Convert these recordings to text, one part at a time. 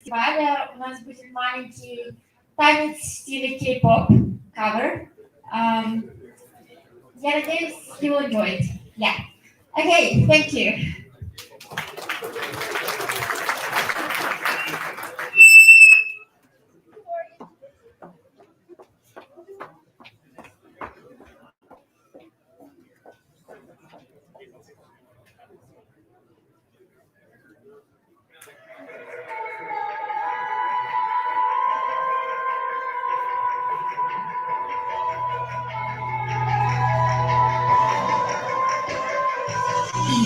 фестиваля у нас будет маленький танец в стиле K-pop cover. Я надеюсь, you will enjoy it. Yeah. Okay, thank you.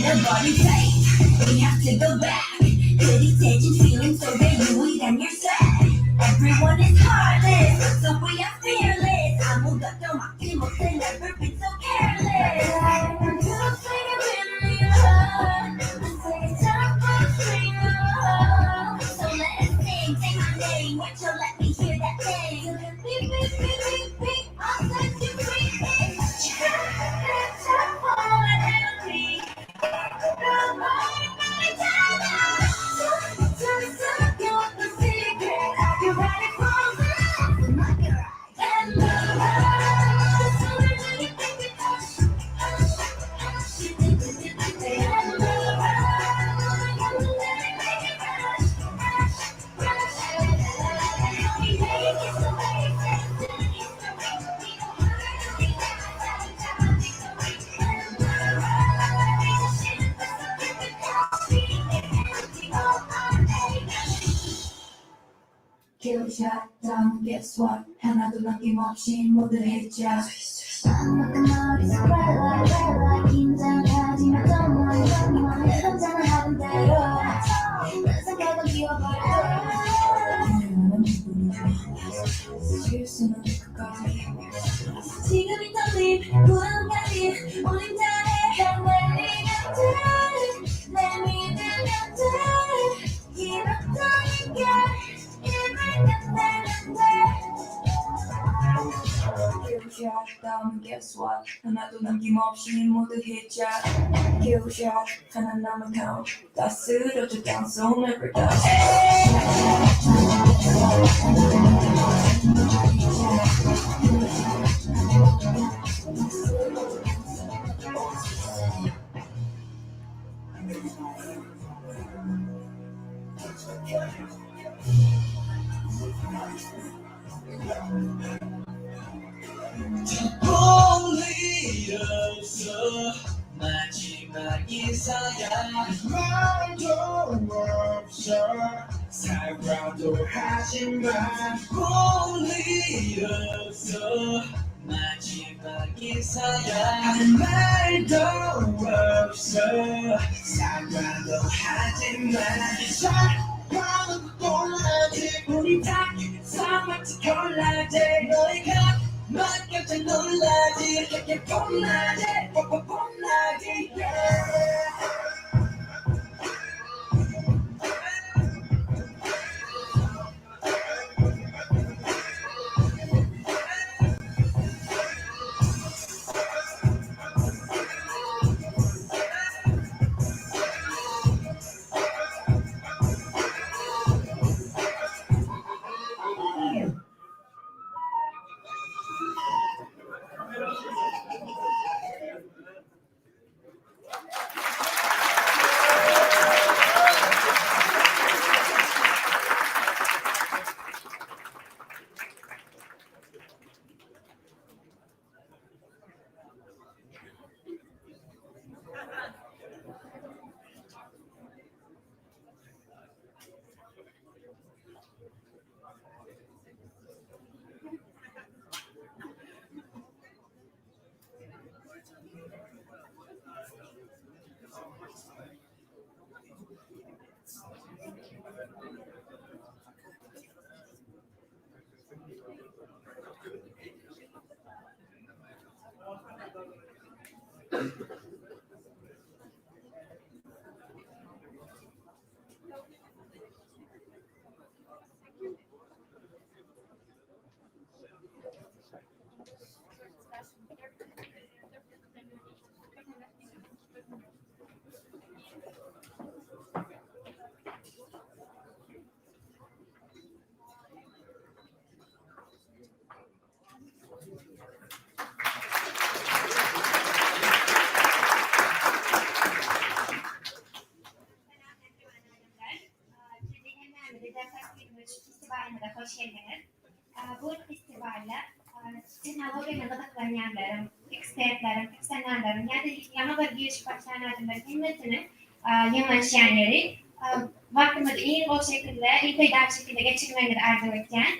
The body tight, we have to go back. Pretty tension, feeling so very you and your side. Everyone is heartless, so we are fearless. 아무것도 막지 못해, never been so careless. You say it really hard, I say it's time for a string of love. So let us sing, say my name, wait till let me hear that thing. Beep, beep, beep, beep, beep, I'll set you free. It's time for a melody. Killshot, dumb, guess what? 하나도 남김없이 모두 해자. 아무것도 머릿속 빨라 긴장하지 마, don't worry, don't worry. 혼자만 하던 대로 내 생각은 비워버려. 실수는 끝까지 지금이 떨림, 불안감이 올림 잘해. 내 곁에 내 믿으면 돼. 이렇다니까 Killshot, 다음은 guess what? 하나도 남김없이 모두 hit자. Killshot, 하나 남은 count. 다 쓰러져 down so never die. only 없어 마지막 인사야 말도 없어 사과도 하지마 only 없어 마지막 인사야 말도 없어 사과도 하지마 사과는 꼴라지 우리 다 사마치 콜라지 너희가 맡겨져 놀라지 이렇게 뻔나지 뻔나지 DevFest'23 festivaline hoş geldiniz. Bu festivalde texnologiya qiziqlanganlarim, ekspertlarim, professionallarım, yana bir girish başlanadilar himmatini yig'ilishgan edik. Vaqtimizni eng boy shaklda, eng foydali shaklda geçirmenizni arzu etgan.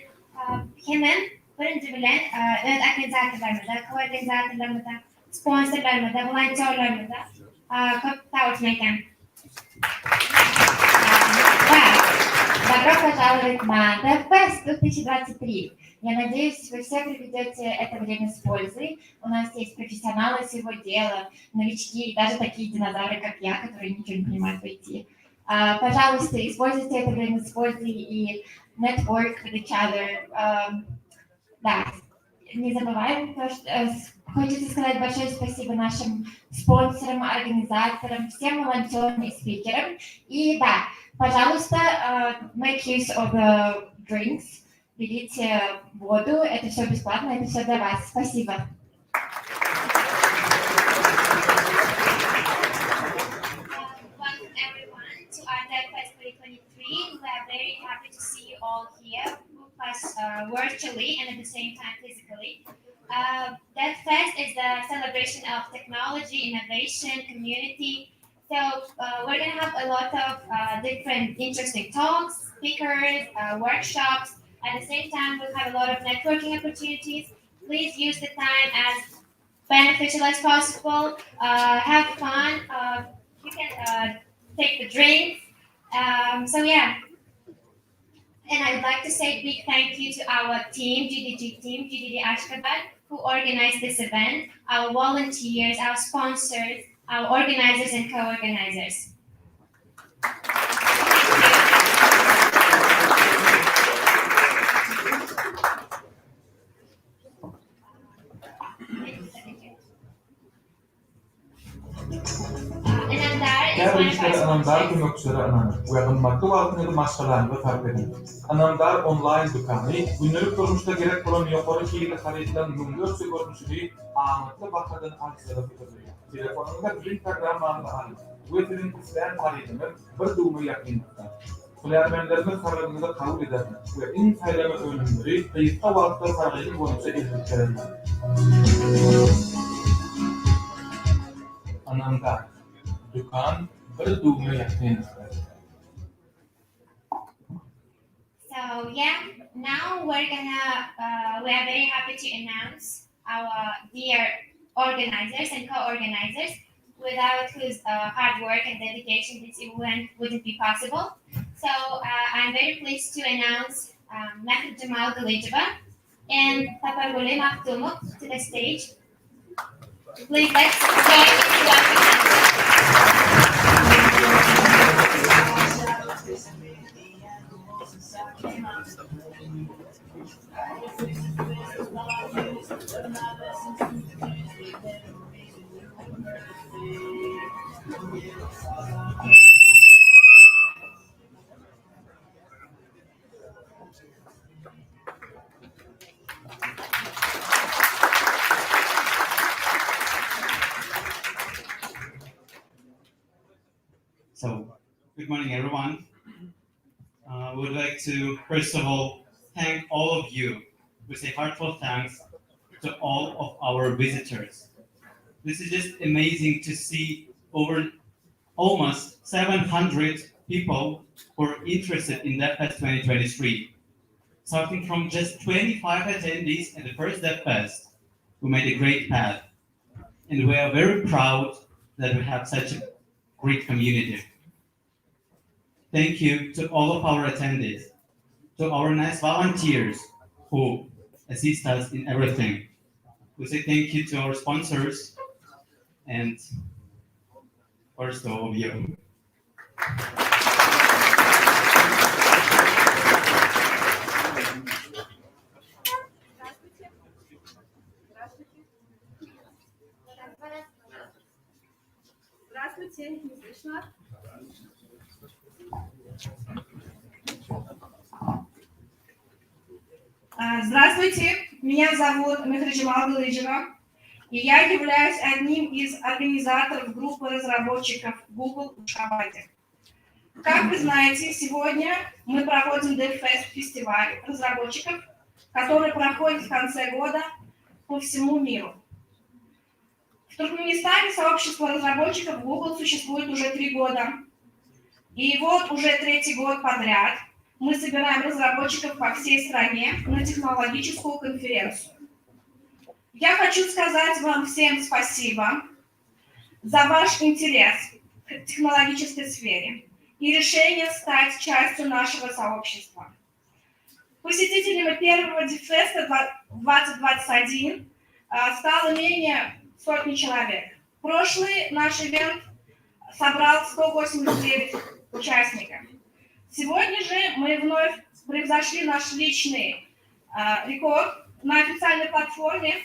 Hemen birinchi bilan o'z organizatorlarimizga, koorganizatorlarimizga, sponsorlarimizga, volontyorlarimizga ko'p tavsiya etaman. Добро пожаловать на DevFest'23. Я надеюсь, вы все проведете это время с пользой. У нас есть профессионалы своего дела, новички и даже такие динозавры, как я, которые ничего не понимают в IT. Пожалуйста, используйте это время с пользой и network with each other. Да, не забываем, хочется сказать большое спасибо нашим спонсорам, организаторам, всем волонтерам и спикерам. И да, пожалуйста, make use of the drinks, берите воду, это все бесплатно, это все для вас. Спасибо. Welcome everyone to our DevFest'23. We are very happy to see you all here, virtually and at the same time physically. DevFest is the celebration of technology, innovation, community. So we're going to have a lot of different interesting talks, speakers, workshops. At the same time, we'll have a lot of networking opportunities. Please use the time as beneficial as possible. Have fun. You can take the drinks. So yeah. And I would like to say a big thank you to our team, GDD Ashgabat, who organized this event, our volunteers, our sponsors, our organizers and co-organizers. Teröristler anamdar kömökçileri ananır. Bu yakınmakta altında maşgalarını fark edin. Anamdar online dükkanı, günlük durmuşta gerek olan yukarı şehirde haritadan müngörse görmüşlüğü ağamakta bakadan alçılara fıkırıyor. Telefonunda bir programlarında alır. Bu etirin İslam tarihinin bir durumu yakınlıkta. Kullarmenlerinin kararlarında kabul eder ve en saylama önümleri kayıtta vaatlar sarayının boyunca edildirildi. Anamdar dükkan bir durumu yakınlıkta. So yeah, now we are very happy to announce our dear organizers and co-organizers, without whose hard work and dedication this event wouldn't be possible. So I'm very pleased to announce Mehmet Jamal Galejeva and Tapargule Maktumuk to the stage. Please let's join in welcoming So, good morning, everyone. We would like to, first of all, thank all of you. We say heartfelt thanks to all of our visitors. This is just amazing to see over almost 700 people who are interested in DevFest 2023. Starting from just 25 attendees at the first DevFest, we made a great path. And we are very proud that we have such a great community. Thank you to all of our attendees, to our nice volunteers who assist us in everything. We say thank you to our sponsors and first all of you. Здравствуйте, не слышно? Здравствуйте, меня зовут Мehmet Jamal Galejeva, и я являюсь одним из организаторов группы разработчиков Google в Ашгабаде. Как вы знаете, сегодня мы проводим DevFest фестиваль разработчиков, который проходит в конце года по всему миру. В Туркменистане сообщество разработчиков Google существует уже 3 года. И вот уже 3-й год подряд мы собираем разработчиков по всей стране на технологическую конференцию. Я хочу сказать вам всем спасибо за ваш интерес к технологической сфере и решение стать частью нашего сообщества. Посетителями первого DevFest' 2021 стало менее сотни человек. Прошлый наш ивент собрал 189 участников. Сегодня же мы вновь превзошли наш личный рекорд. На официальной платформе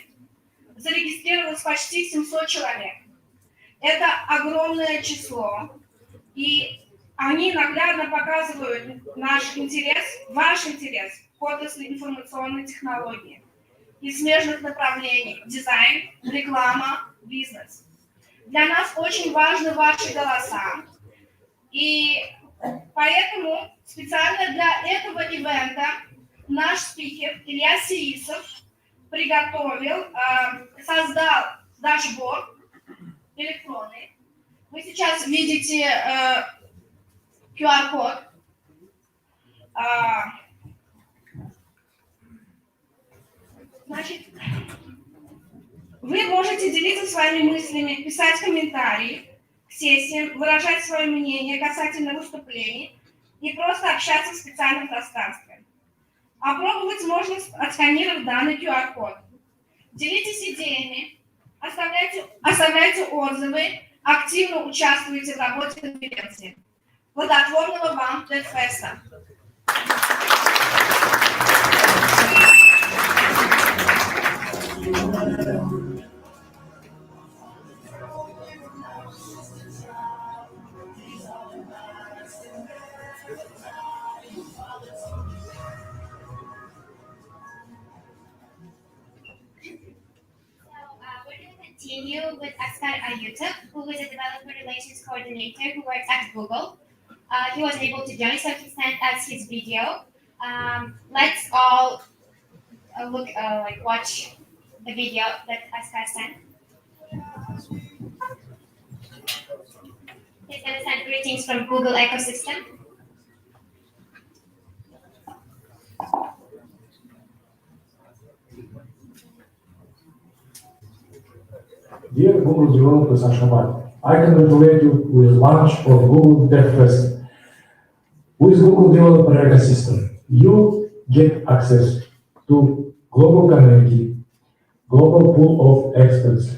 зарегистрировалось почти 700 человек. Это огромное число, и они наглядно показывают наш интерес, ваш интерес к отрасли информационной технологии и смежных направлений: дизайн, реклама, бизнес. Для нас очень важны ваши голоса, и поэтому специально для этого ивента наш спикер Илья Сиисов приготовил, создал дашборд электронный. Вы сейчас видите QR-код. Значит, вы можете делиться своими мыслями, писать комментарии к сессиям, выражать свое мнение касательно выступлений и просто общаться в специальном пространстве. Опробовать можно, отсканировав данный QR-код. Делитесь идеями, оставляйте отзывы, активно участвуйте в работе конференции. Плодотворного вам DevFest'! Continue with Askar Ayutuk, who is a developer relations coordinator who works at Google. He was able to join, so he sent us his video. Let's all watch the video that Askar sent. He's going to send greetings from Google ecosystem. Dear Google developers Ashgabat, I congratulate you with launch of Google DevFest'. With Google Developer Ecosystem, you get access to global community, global pool of experts,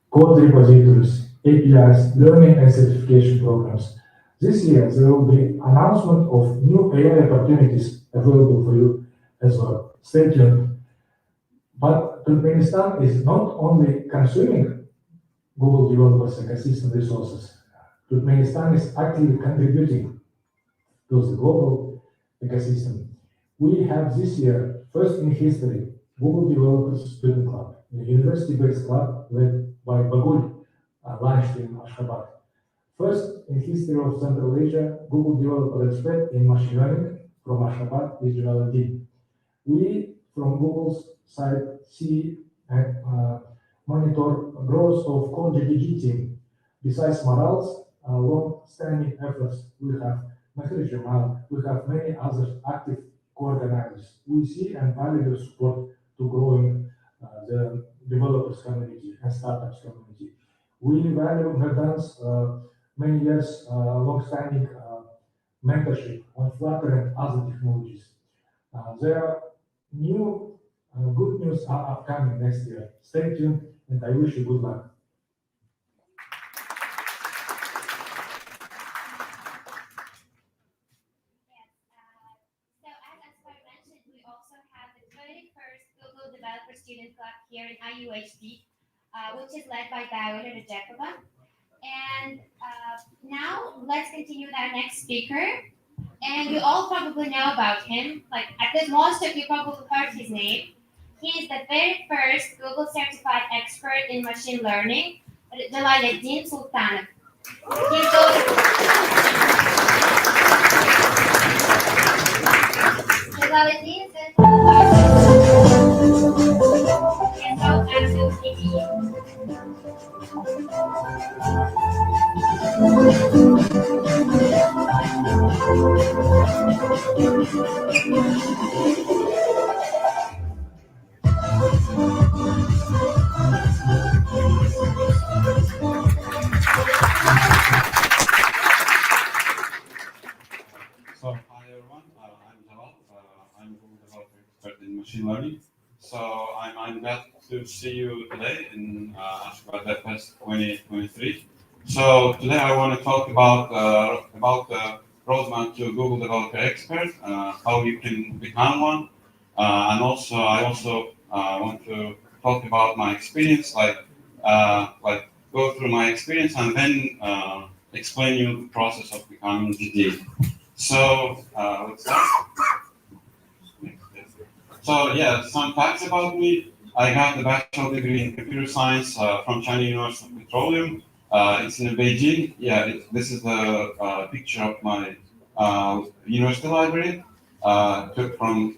code repositories, APIs, learning and certification programs. This year, there will be announcement of new AI opportunities available for you as well. Stay tuned. But Turkmenistan is not only consuming Google Developers Ecosystem resources. Turkmenistan is actively contributing to the global ecosystem. We have this year, first in history, Google Developers Student Club, a university-based club led by Bagul, launched in Ashgabat. First in history of Central Asia, Google Developer Expert in machine learning from Ashgabat regional team. We, from Google's side, see and monitor growth of core GDG team. Besides Morales, long-standing efforts, we have Mahir Jamal, we have many other active co-organizers. We see and value your support to growing the developers community and startups community. We value Merdan's many years long-standing mentorship on Flutter and other technologies. There are new good news are upcoming next year. Stay tuned, and I wish you good luck. So as Askar mentioned, we also have the 31st Google Developer Student Club here in IUHD, which is led by Dawood Ashgabat. And now let's continue with our next speaker. And you all probably know about him. Like at least most of you probably heard his name. He is the very first Google certified expert in machine learning, Jalaluddin Sultanov. He's qualities and how to So, hi everyone, I'm Jalal. I'm a Google developer expert in machine learning. So, I'm glad to see you today in Ashgabat DevFest' 2023. So, today I want to talk about the roadmap to Google Developer Expert, how you can become one, and I want to talk about my experience, like go through my experience and then explain you the process of becoming GD. So let's start. So yeah, some facts about me. I got a bachelor degree in computer science from China University of Petroleum. It's in Beijing. Yeah, this is the picture of my university library. Took from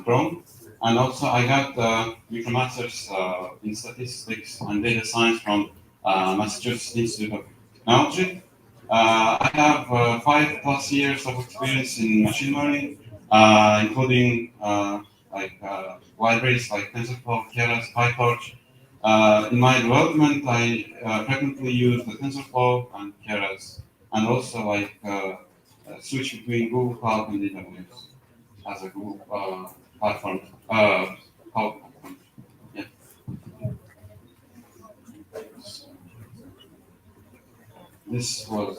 Chrome. And also I got a master's in statistics and data science from Massachusetts Institute of Technology. I have 5+ years of experience in machine learning, including libraries like TensorFlow, Keras, PyTorch. In my development, I frequently use the TensorFlow and Keras, and also switch between Google Cloud and AWS as a Google platform. Cloud platform. Yeah. This was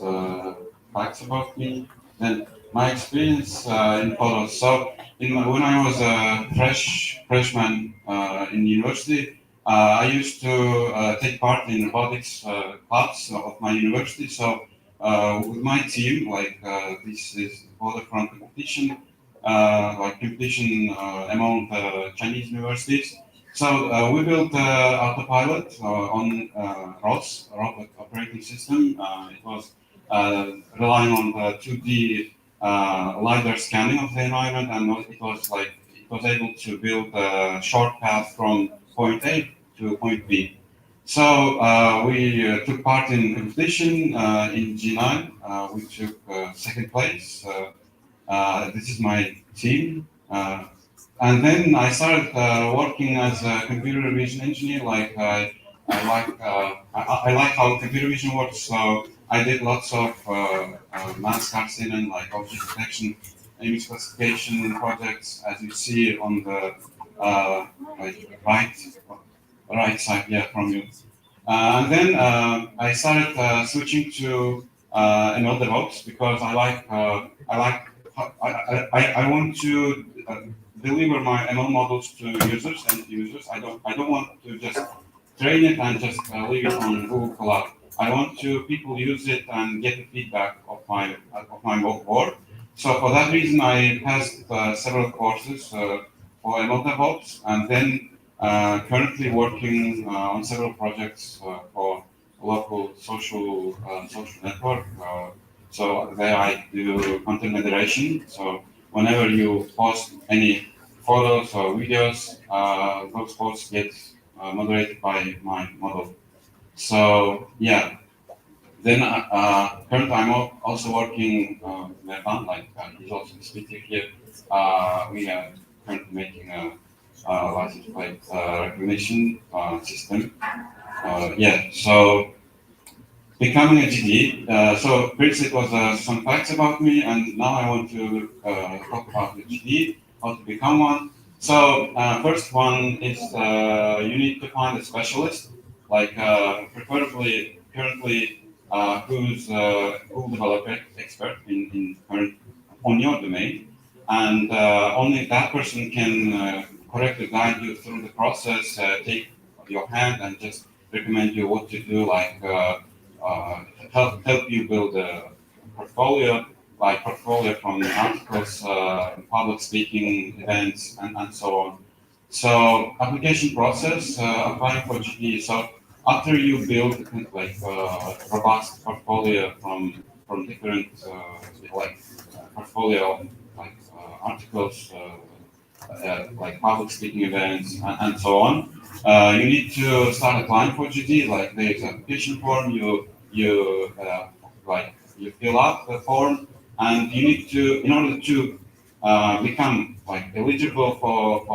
facts about me. Then my experience in photos. So when I was a freshman in university, I used to take part in robotics clubs of my university. So with my team, this is photo from competition, competition among the Chinese universities. So we built autopilot on ROS, robot operating system. It was relying on the 2D lidar scanning of the environment, and it was able to build a short path from point A to point B. So we took part in competition in G9. We took second place. This is my team. And then I started working as a computer vision engineer. I like how computer vision works. So I did lots of mass casting, like object detection, image classification projects, as you see on the right side, yeah, from you. And then I started switching to ML DevOps because I want to deliver my ML models to users and users. I don't want to just train it and just leave it on Google Cloud. I want to people use it and get the feedback of my work. So for that reason, I passed several courses for ML DevOps, and then currently working on several projects for local social network. So there I do content moderation. So whenever you post any photos or videos, those posts get moderated by my model. So yeah, then currently I'm also working with Van, he's also the speaker here. We are currently making a license plate recognition system. Yeah, so becoming a GD. So previously it was some facts about me, and now I want to talk about the GD, how to become one. So first one is you need to find a specialist, preferably currently who's Google developer expert in current on your domain, and only that person can correctly guide you through the process, take your hand, and just recommend you what to do, uh, help you build a portfolio, like portfolio from articles, public speaking events, and so on. So application process, applying for GD. So after you build robust portfolio from different portfolio articles, like public speaking events and so on. You need to start applying for GD. Like there's an application form. You fill out the form, and you need to, in order to become like eligible for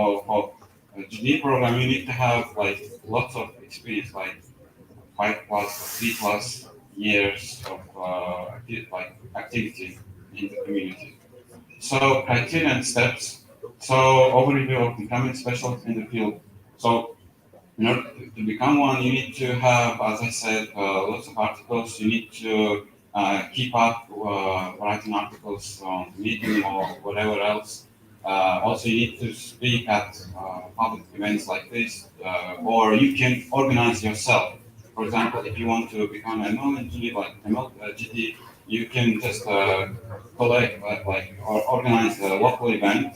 a GD program, you need to have like lots of experience, like 5+ or 3+ years of activity in the community. So criteria and steps. So overview of becoming specialist in the field. So in order to become one, you need to have, as I said, lots of articles. You need to keep up writing articles on Medium or whatever else. Also, you need to speak at public events like this, or you can organize yourself. For example, if you want to become an ML engineer, like ML GT, you can just collect, or organize a local event.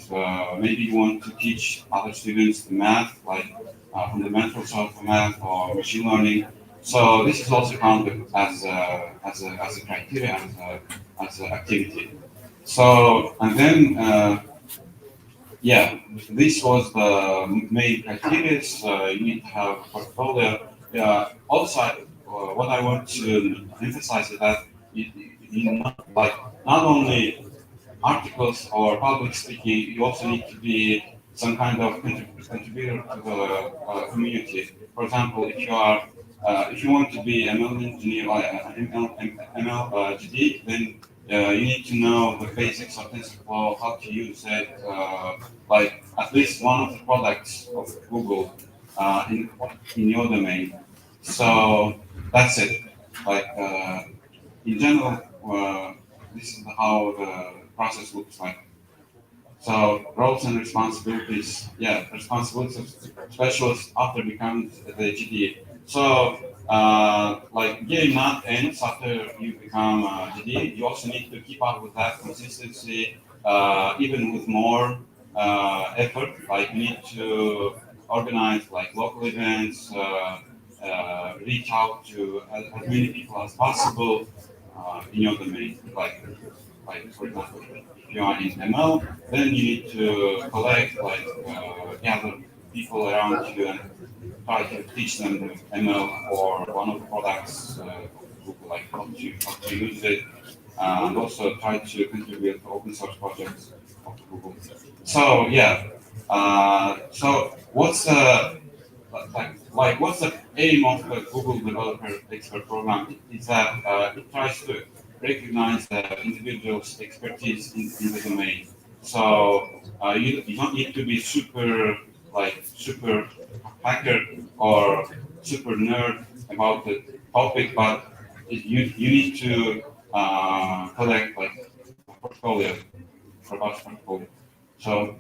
Maybe you want to teach other students the math, like fundamentals of math or machine learning. So this is also counted as a criteria, as an activity. So, and then, this was the main criteria. You need to have a portfolio. Also, what I want to emphasize is that you not only articles or public speaking, you also need to be some kind of contributor to the community. For example, if you want to be ML engineer, ML GD, then you need to know the basics of TensorFlow, how to use it, like at least one of the products of Google in your domain. So that's it. Like in general, this is how the process looks like. So roles and responsibilities, responsibilities of specialists after becoming the GD. So like getting not ends after you become a GD, you also need to keep up with that consistency, even with more effort. Like you need to organize like local events, reach out to as many people as possible in your domain. Like for example, if you are in ML, then you need to collect, gather people around you and try to teach them the ML or one of the products of Google, like how to use it, and also try to contribute to open source projects of Google. So so what's the what's the aim of the Google Developer Expert Program? Is that it tries to recognize the individual's expertise in the domain. So you don't need to be super hacker or super nerd about the topic, but you need to collect like a portfolio, robust portfolio. So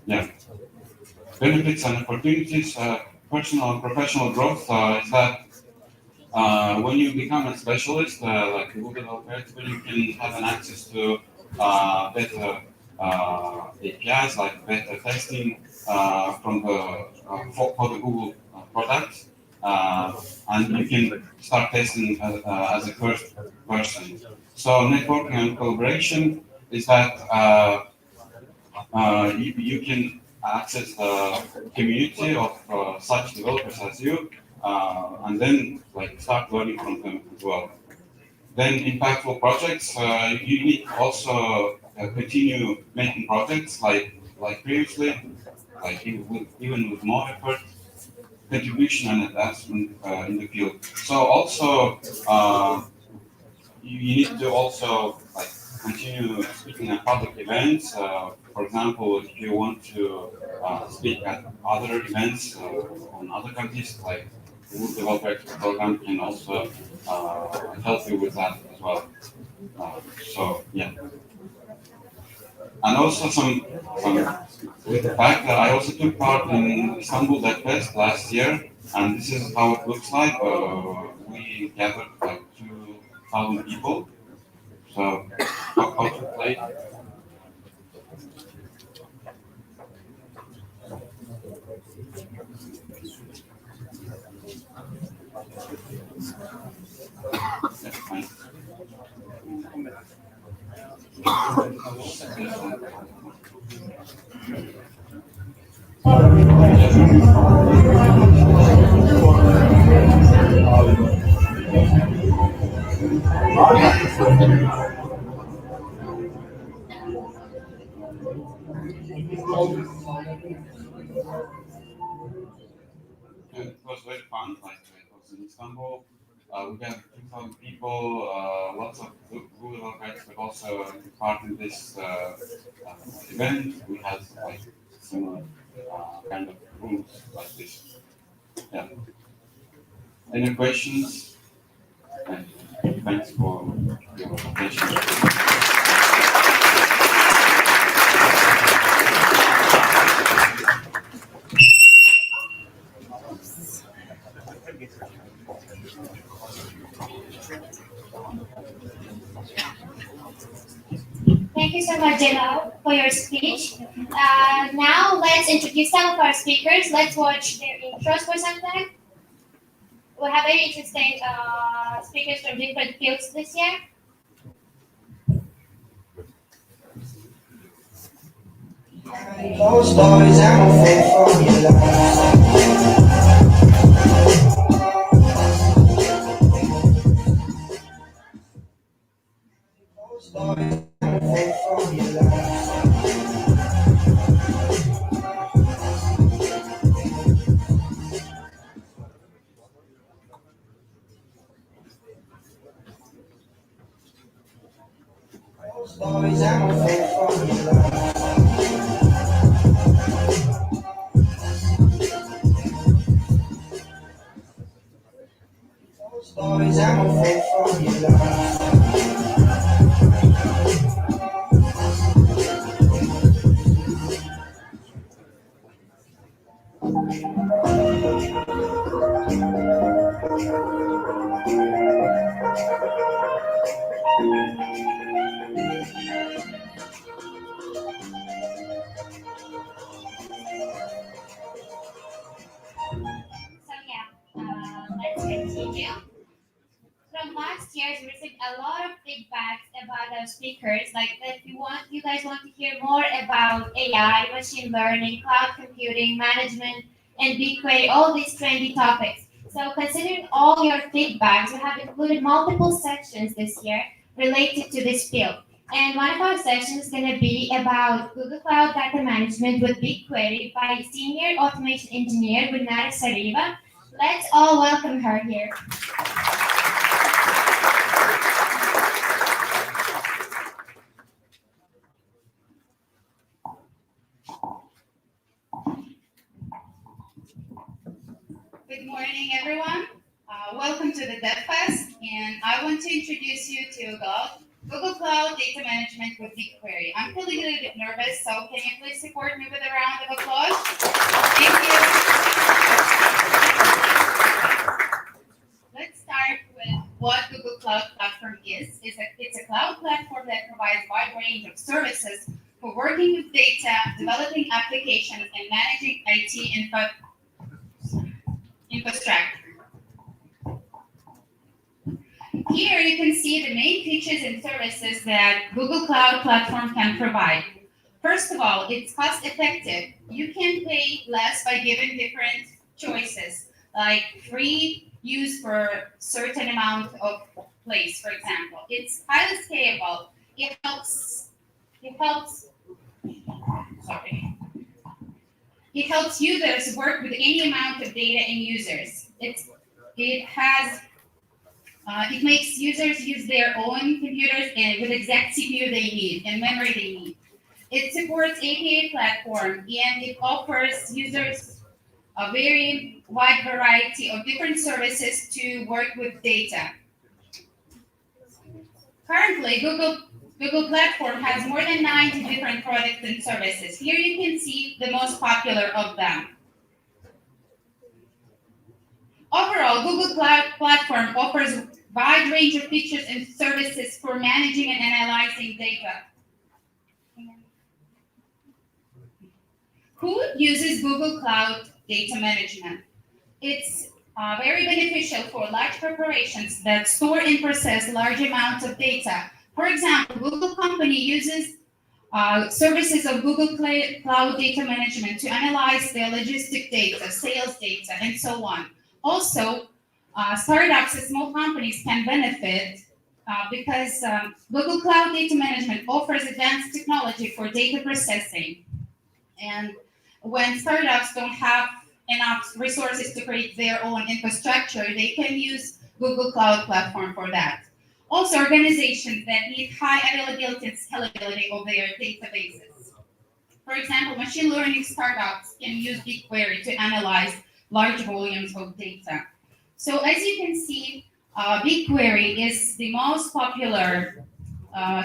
benefits and opportunities, personal and professional growth is that when you become a specialist, like Google Developer Expert, you can have an access to better APIs, like better testing from the for the Google products, and you can start testing as a first person. So networking and collaboration is that you can access the community of such developers as you, and then like start learning from them as well. Then impactful projects, you need also continue making projects like previously, like even with more effort, contribution and advancement in the field. So also you need to also like continue speaking at public events. For example, if you want to speak at other events on other countries, like Google Developer Expert Program can also help you with that as well. And also some with the fact that I also took part in Istanbul DevFest last year, and this is how it looks like. We gathered like 2,000 people. So how to play? That's fine. And it was very fun. Like it was in Istanbul. We had 2,000 people, lots of Google developers, but also took part in this event. We had like similar kind of rules like this. Yeah. Any questions? And thanks for your attention. Thank you so much, Jalal, for your speech. Now let's introduce some of our speakers. Let's watch their intros for some time. We have very interesting speakers from different fields this year. Those stories I'm afraid for your life. Those stories I'm afraid for your life. Those stories I'm afraid for your life. Those stories I'm afraid for your life. So yeah, let's continue. From last year, we received a lot of feedbacks about our speakers. Like if you guys want to hear more about AI, machine learning, cloud computing, management, and BigQuery, all these trendy topics. So considering all your feedbacks, we have included multiple sections this year related to this field. And one of our sessions is going to be about Google Cloud Data Management with BigQuery by Senior Automation Engineer Gulnara Sariva. Let's all welcome her here. Good morning, everyone. Welcome to the DevFest, and I want to introduce you to Google Cloud Data Management with BigQuery. I'm feeling a little bit nervous, so can you please support me with a round of applause? Thank you. Let's start with what Google Cloud Platform is. It's a cloud platform that provides a wide range of services for working with data, developing applications, and managing IT infrastructure. Here you can see the main features and services that Google Cloud Platform can provide. First of all, it's cost effective. You can pay less by giving different choices, like free use for certain amount of place, for example. It's highly scalable. It helps users work with any amount of data and users. It makes users use their own computers and with exact CPU they need and memory they need. It supports API platform and it offers users a very wide variety of different services to work with data. Currently, Google Platform has more than 90 different products and services. Here you can see the most popular of them. Overall, Google Cloud Platform offers a wide range of features and services for managing and analyzing data. Who uses Google Cloud Data Management? It's very beneficial for large corporations that store and process large amounts of data. For example, Google company uses services of Google Cloud Data Management to analyze their logistic data, sales data, and so on. Also, startups and small companies can benefit because Google Cloud Data Management offers advanced technology for data processing. And when startups don't have enough resources to create their own infrastructure, they can use Google Cloud Platform for that. Also, organizations that need high availability and scalability of their databases. For example, machine learning startups can use BigQuery to analyze large volumes of data. So as you can see, BigQuery is the most popular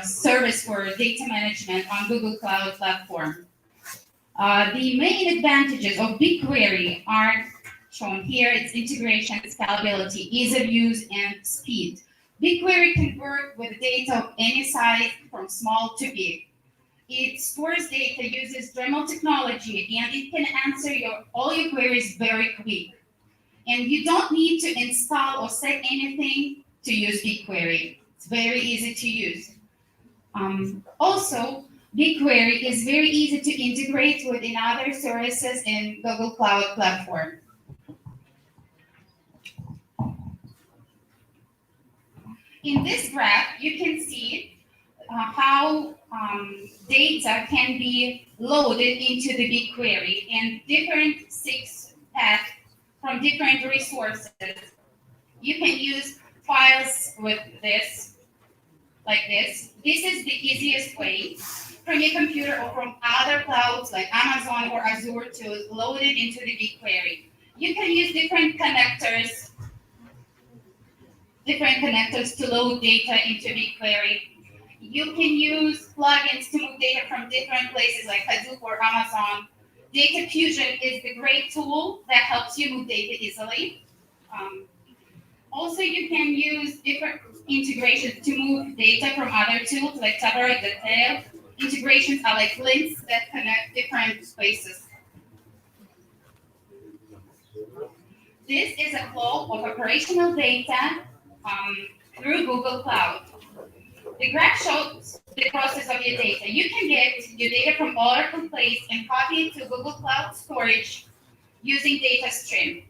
service for data management on Google Cloud Platform. The main advantages of BigQuery are shown here. It's integration, scalability, ease of use, and speed. BigQuery can work with data of any size, from small to big. It stores data, uses Dremel technology, and it can answer all your queries very quick. And you don't need to install or set anything to use BigQuery. It's very easy to use. Also, BigQuery is very easy to integrate with other services in Google Cloud Platform. In this graph, you can see how data can be loaded into the BigQuery in different 6 paths from different resources. You can use files with this, like this. This is the easiest way from your computer or from other clouds like Amazon or Azure to load it into the BigQuery. You can use different connectors to load data into BigQuery. You can use plugins to move data from different places like Hadoop or Amazon. Data Fusion is the great tool that helps you move data easily. Also, you can use different integrations to move data from other tools like Tableau, Detail. Integrations are like links that connect different spaces. This is a flow of operational data through Google Cloud. The graph shows the process of your data. You can get your data from all over the place and copy it to Google Cloud storage using data stream.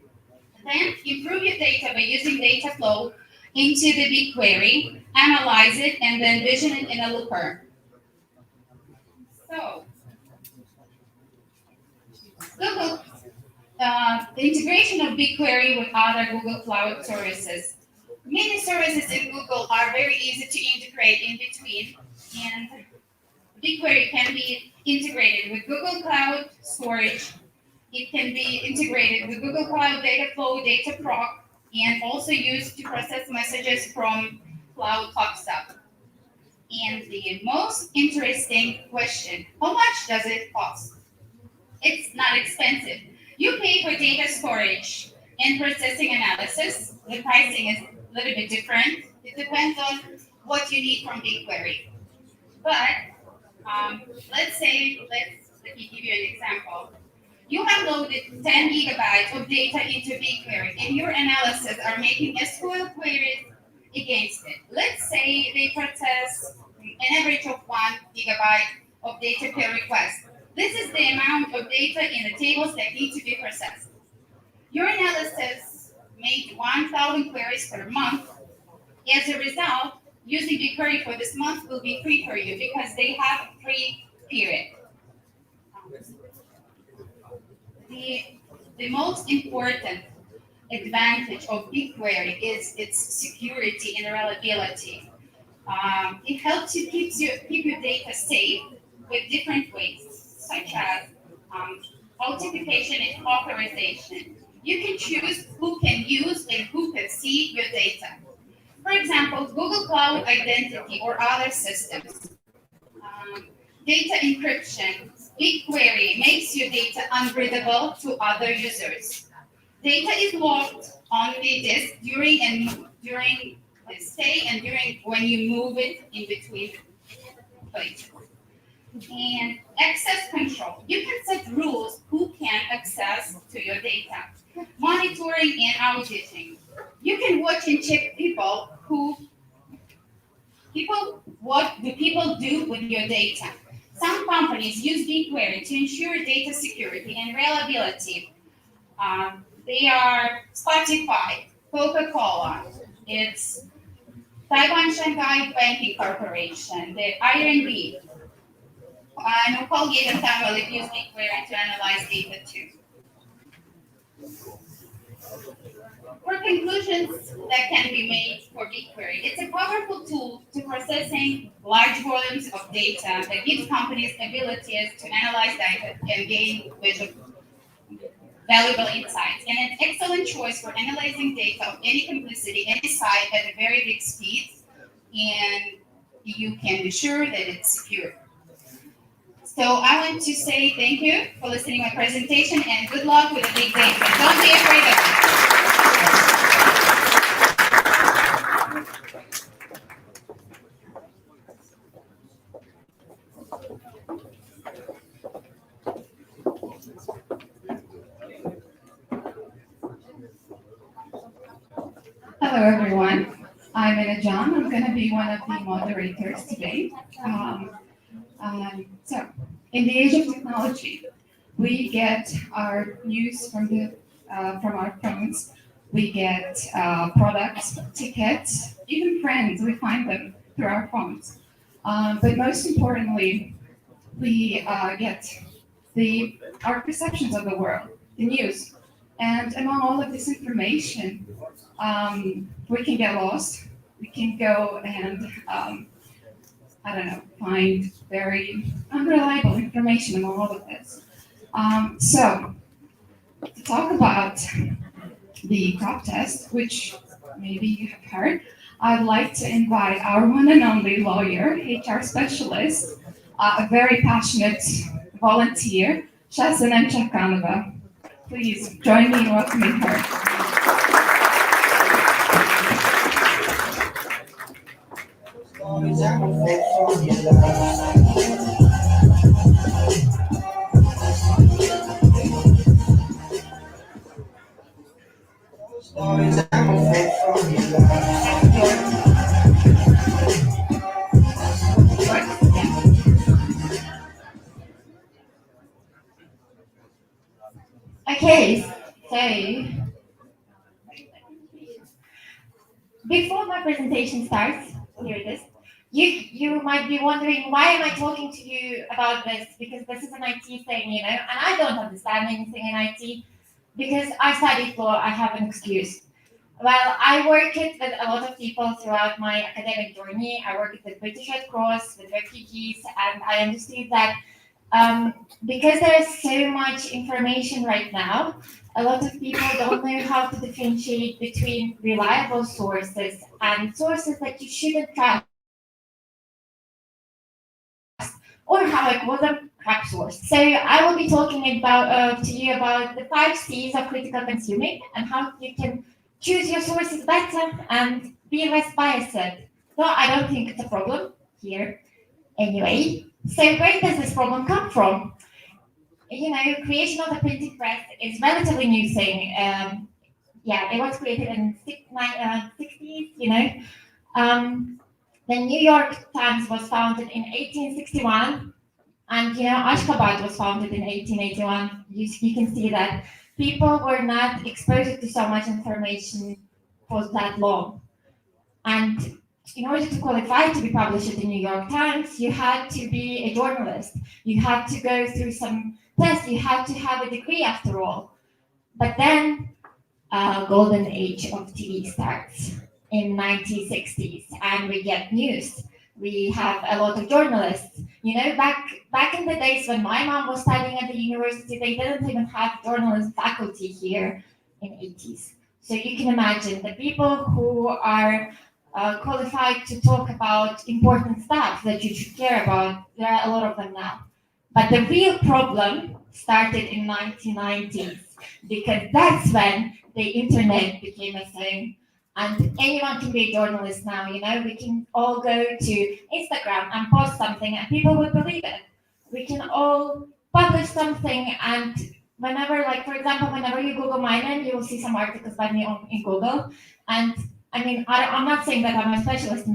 Then improve your data by using data flow into the BigQuery, analyze it, and then vision it in a looker. So, the integration of BigQuery with other Google Cloud services. Many services in Google are very easy to integrate in between, and BigQuery can be integrated with Google Cloud Storage. It can be integrated with Google Cloud Dataflow, Dataproc, and also used to process messages from Cloud Hotstop. And the most interesting question, how much does it cost? It's not expensive. You pay for data storage and processing analysis. The pricing is a little bit different. It depends on what you need from BigQuery. But let me give you an example. You have loaded 10 gigabytes of data into BigQuery, and your analysis are making SQL queries against it. Let's say they process an average of 1 gigabyte of data per request. This is the amount of data in the tables that need to be processed. Your analysis made 1,000 queries per month. As a result, using BigQuery for this month will be free for you because they have a free period. The most important advantage of BigQuery is its security and reliability. It helps you keep your data safe with different ways, such as authentication and authorization. You can choose who can use and who can see your data. For example, Google Cloud Identity or other systems. Data encryption. BigQuery makes your data unreadable to other users. Data is locked on the disk during the stay and during when you move it in between places. And access control. You can set rules who can access to your data. Monitoring and auditing. You can watch and check what do people do with your data. Some companies use BigQuery to ensure data security and reliability. They are Spotify, Coca-Cola, it's Taiwan Shanghai Banking Corporation, the IRB, and Colgate and Palmolive use BigQuery to analyze data too. For conclusions that can be made for BigQuery, it's a powerful tool to processing large volumes of data that gives companies abilities to analyze data and gain valuable insights, and an excellent choice for analyzing data of any complexity, any size at a very big speed, and you can be sure that it's secure. So I want to say thank you for listening to my presentation and good luck with the big data. Don't be afraid of it. Hello, everyone. I'm Anna John. I'm going to be one of the moderators today. So, in the age of technology, we get our news from our phones. We get products, tickets, even friends. We find them through our phones. But most importantly, we get our perceptions of the world, the news. And among all of this information, we can get lost. We can go and, find very unreliable information among all of this. So, to talk about the crop test, which maybe you have heard, I'd like to invite our one and only lawyer, HR specialist, a very passionate volunteer, Shazana Chakanova. Please join me in welcoming her. Stories I'm unfold from your life. Stories I'm unfold from your life. Okay, so before my presentation starts, here it is. You might be wondering, why am I talking to you about this? Because this is an IT thing, and I don't understand anything in IT because I studied law. I have an excuse. Well, I worked with a lot of people throughout my academic journey. I worked with British Red Cross, with refugees, and I understood that because there is so much information right now, a lot of people don't know how to differentiate between reliable sources and sources that you shouldn't trust, or how I call them, crap source. So I will be talking about to you about the 5 C's of critical consuming and how you can choose your sources better and be less biased. So I don't think it's a problem here. Anyway, so where does this problem come from? Creation of the printing press is relatively new thing. It was created in the 60s, The New York Times was founded in 1861, and Ashgabat was founded in 1881. You can see that people were not exposed to so much information for that long. And in order to qualify to be published in the New York Times, you had to be a journalist. You had to go through some tests. You had to have a degree after all. But then, golden age of TV starts in 1960s, and we get news. We have a lot of journalists. Back in the days when my mom was studying at the university, they didn't even have journalism faculty here in 80s. So you can imagine the people who are qualified to talk about important stuff that you should care about. There are a lot of them now. But the real problem started in 1990s, because that's when the internet became a thing. And anyone can be a journalist now, we can all go to Instagram and post something and people would believe it. We can all publish something, and whenever, for example, whenever you Google my name, you will see some articles by me in Google. And I'm not saying that I'm a specialist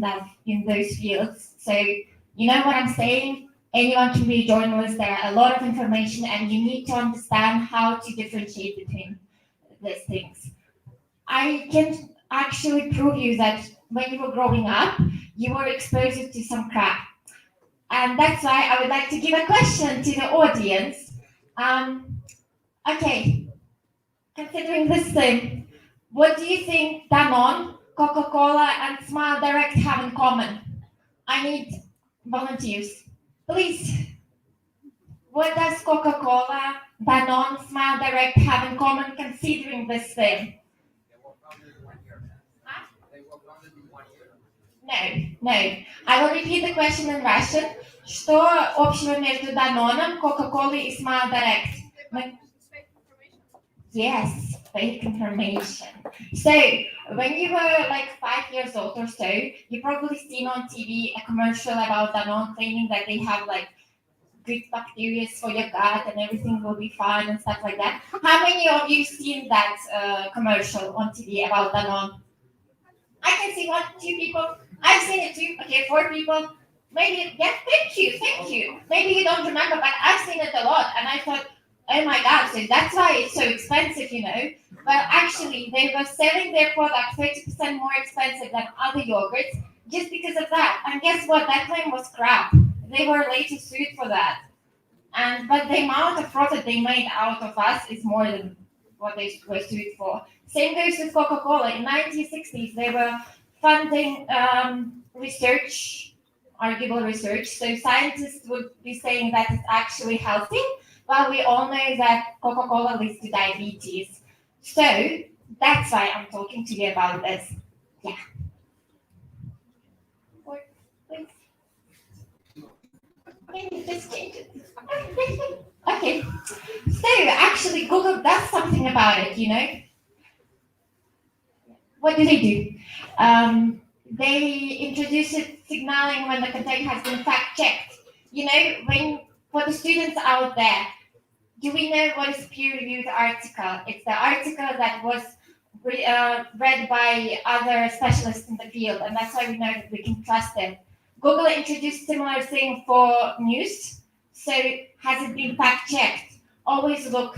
in those fields. So, what I'm saying, anyone can be a journalist. There are a lot of information, and you need to understand how to differentiate between these things. I can actually prove you that when you were growing up, you were exposed to some crap. And that's why I would like to give a question to the audience. Okay, considering this thing, what do you think Danone, Coca-Cola, and Smile Direct have in common? I need volunteers. Please. What does Coca-Cola, Danone, Smile Direct have in common considering this thing? No. I will repeat the question in Russian. Что общего между Даноном, Coca-Cola и Smile Direct? Yes, fake information. So, when you were like 5 years old or so, you probably seen on TV a commercial about Danone claiming that they have like good bacteria for your gut and everything will be fine and stuff like that. How many of you seen that commercial on TV about Danone? I can see 1, 2 people. I've seen it too. Okay, 4 people. Maybe, yeah, thank you. Maybe you don't remember, but I've seen it a lot. And I thought, oh my God, so that's why it's so expensive, you know. Well, actually, they were selling their product 30% more expensive than other yogurts just because of that. And guess what? That claim was crap. They were later sued for that. But the amount of profit they made out of us is more than what they were sued for. Same goes with Coca-Cola. In 1960s, they were funding research, arguable research. So scientists would be saying that it's actually healthy, while we all know that Coca-Cola leads to diabetes. So that's why I'm talking to you about this. Yeah. Please. Can you just change it? Okay. So actually, Google does something about it, you know. What do? They introduce it signaling when the content has been fact-checked. You know, for the students out there, do we know what is peer-reviewed article? It's the article that was read by other specialists in the field, and that's why we know that we can trust it. Google introduced similar thing for news. So has it been fact-checked? Always look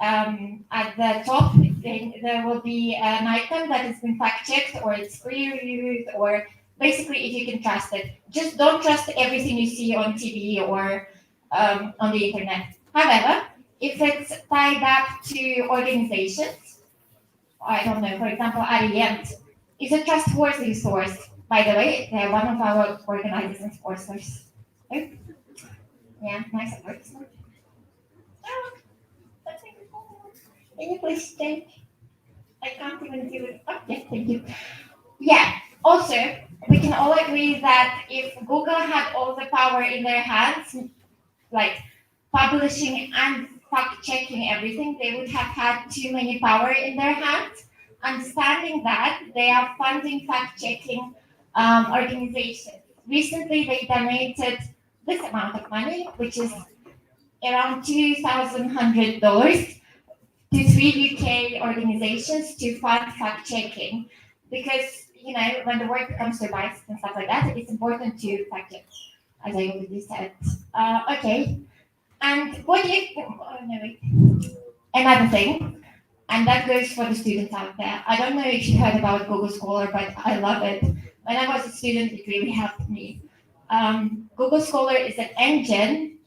at the top. There will be an icon that has been fact-checked, or it's peer-reviewed, or basically if you can trust it. Just don't trust everything you see on TV or on the internet. However, if it's tied up to organizations, I don't know, for example, Arient is a trustworthy source. By the way, they're one of our organizers and sponsors. Oh. Yeah, nice advertisement. Can you please change? I can't even do it. Oh, yes, thank you. Yeah, also, we can all agree that if Google had all the power in their hands, like publishing and fact-checking everything, they would have had too many power in their hands. Understanding that, they are funding fact-checking organizations. Recently, they donated this amount of money, which is around $2,100 to 3 UK organizations to fund fact-checking. Because, you know, when the work comes to bias and stuff like that, it's important to fact-check, as I already said. Okay. And what do you, oh, no, wait. Another thing, and that goes for the students out there. I don't know if you heard about Google Scholar, but I love it. When I was a student, it really helped me. Google Scholar is an engine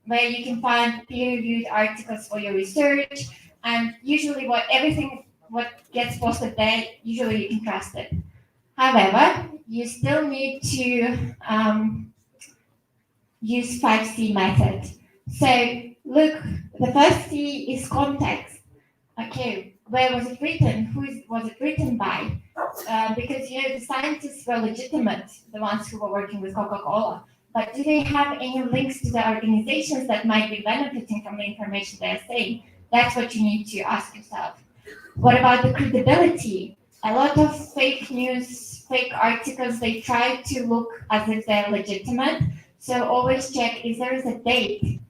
where you can find peer-reviewed articles for your research, and usually what gets posted there, usually you can trust it. However, you still need to use 5C method. So look, the first C is context. Okay, where was it written? Who was it written by? Because, you know, the scientists were legitimate, the ones who were working with Coca-Cola. But do they have any links to the organizations that might be benefiting from the information they're saying? That's what you need to ask yourself. What about the credibility? A lot of fake news, fake articles, they try to look as if they're legitimate. So always check if there is a date.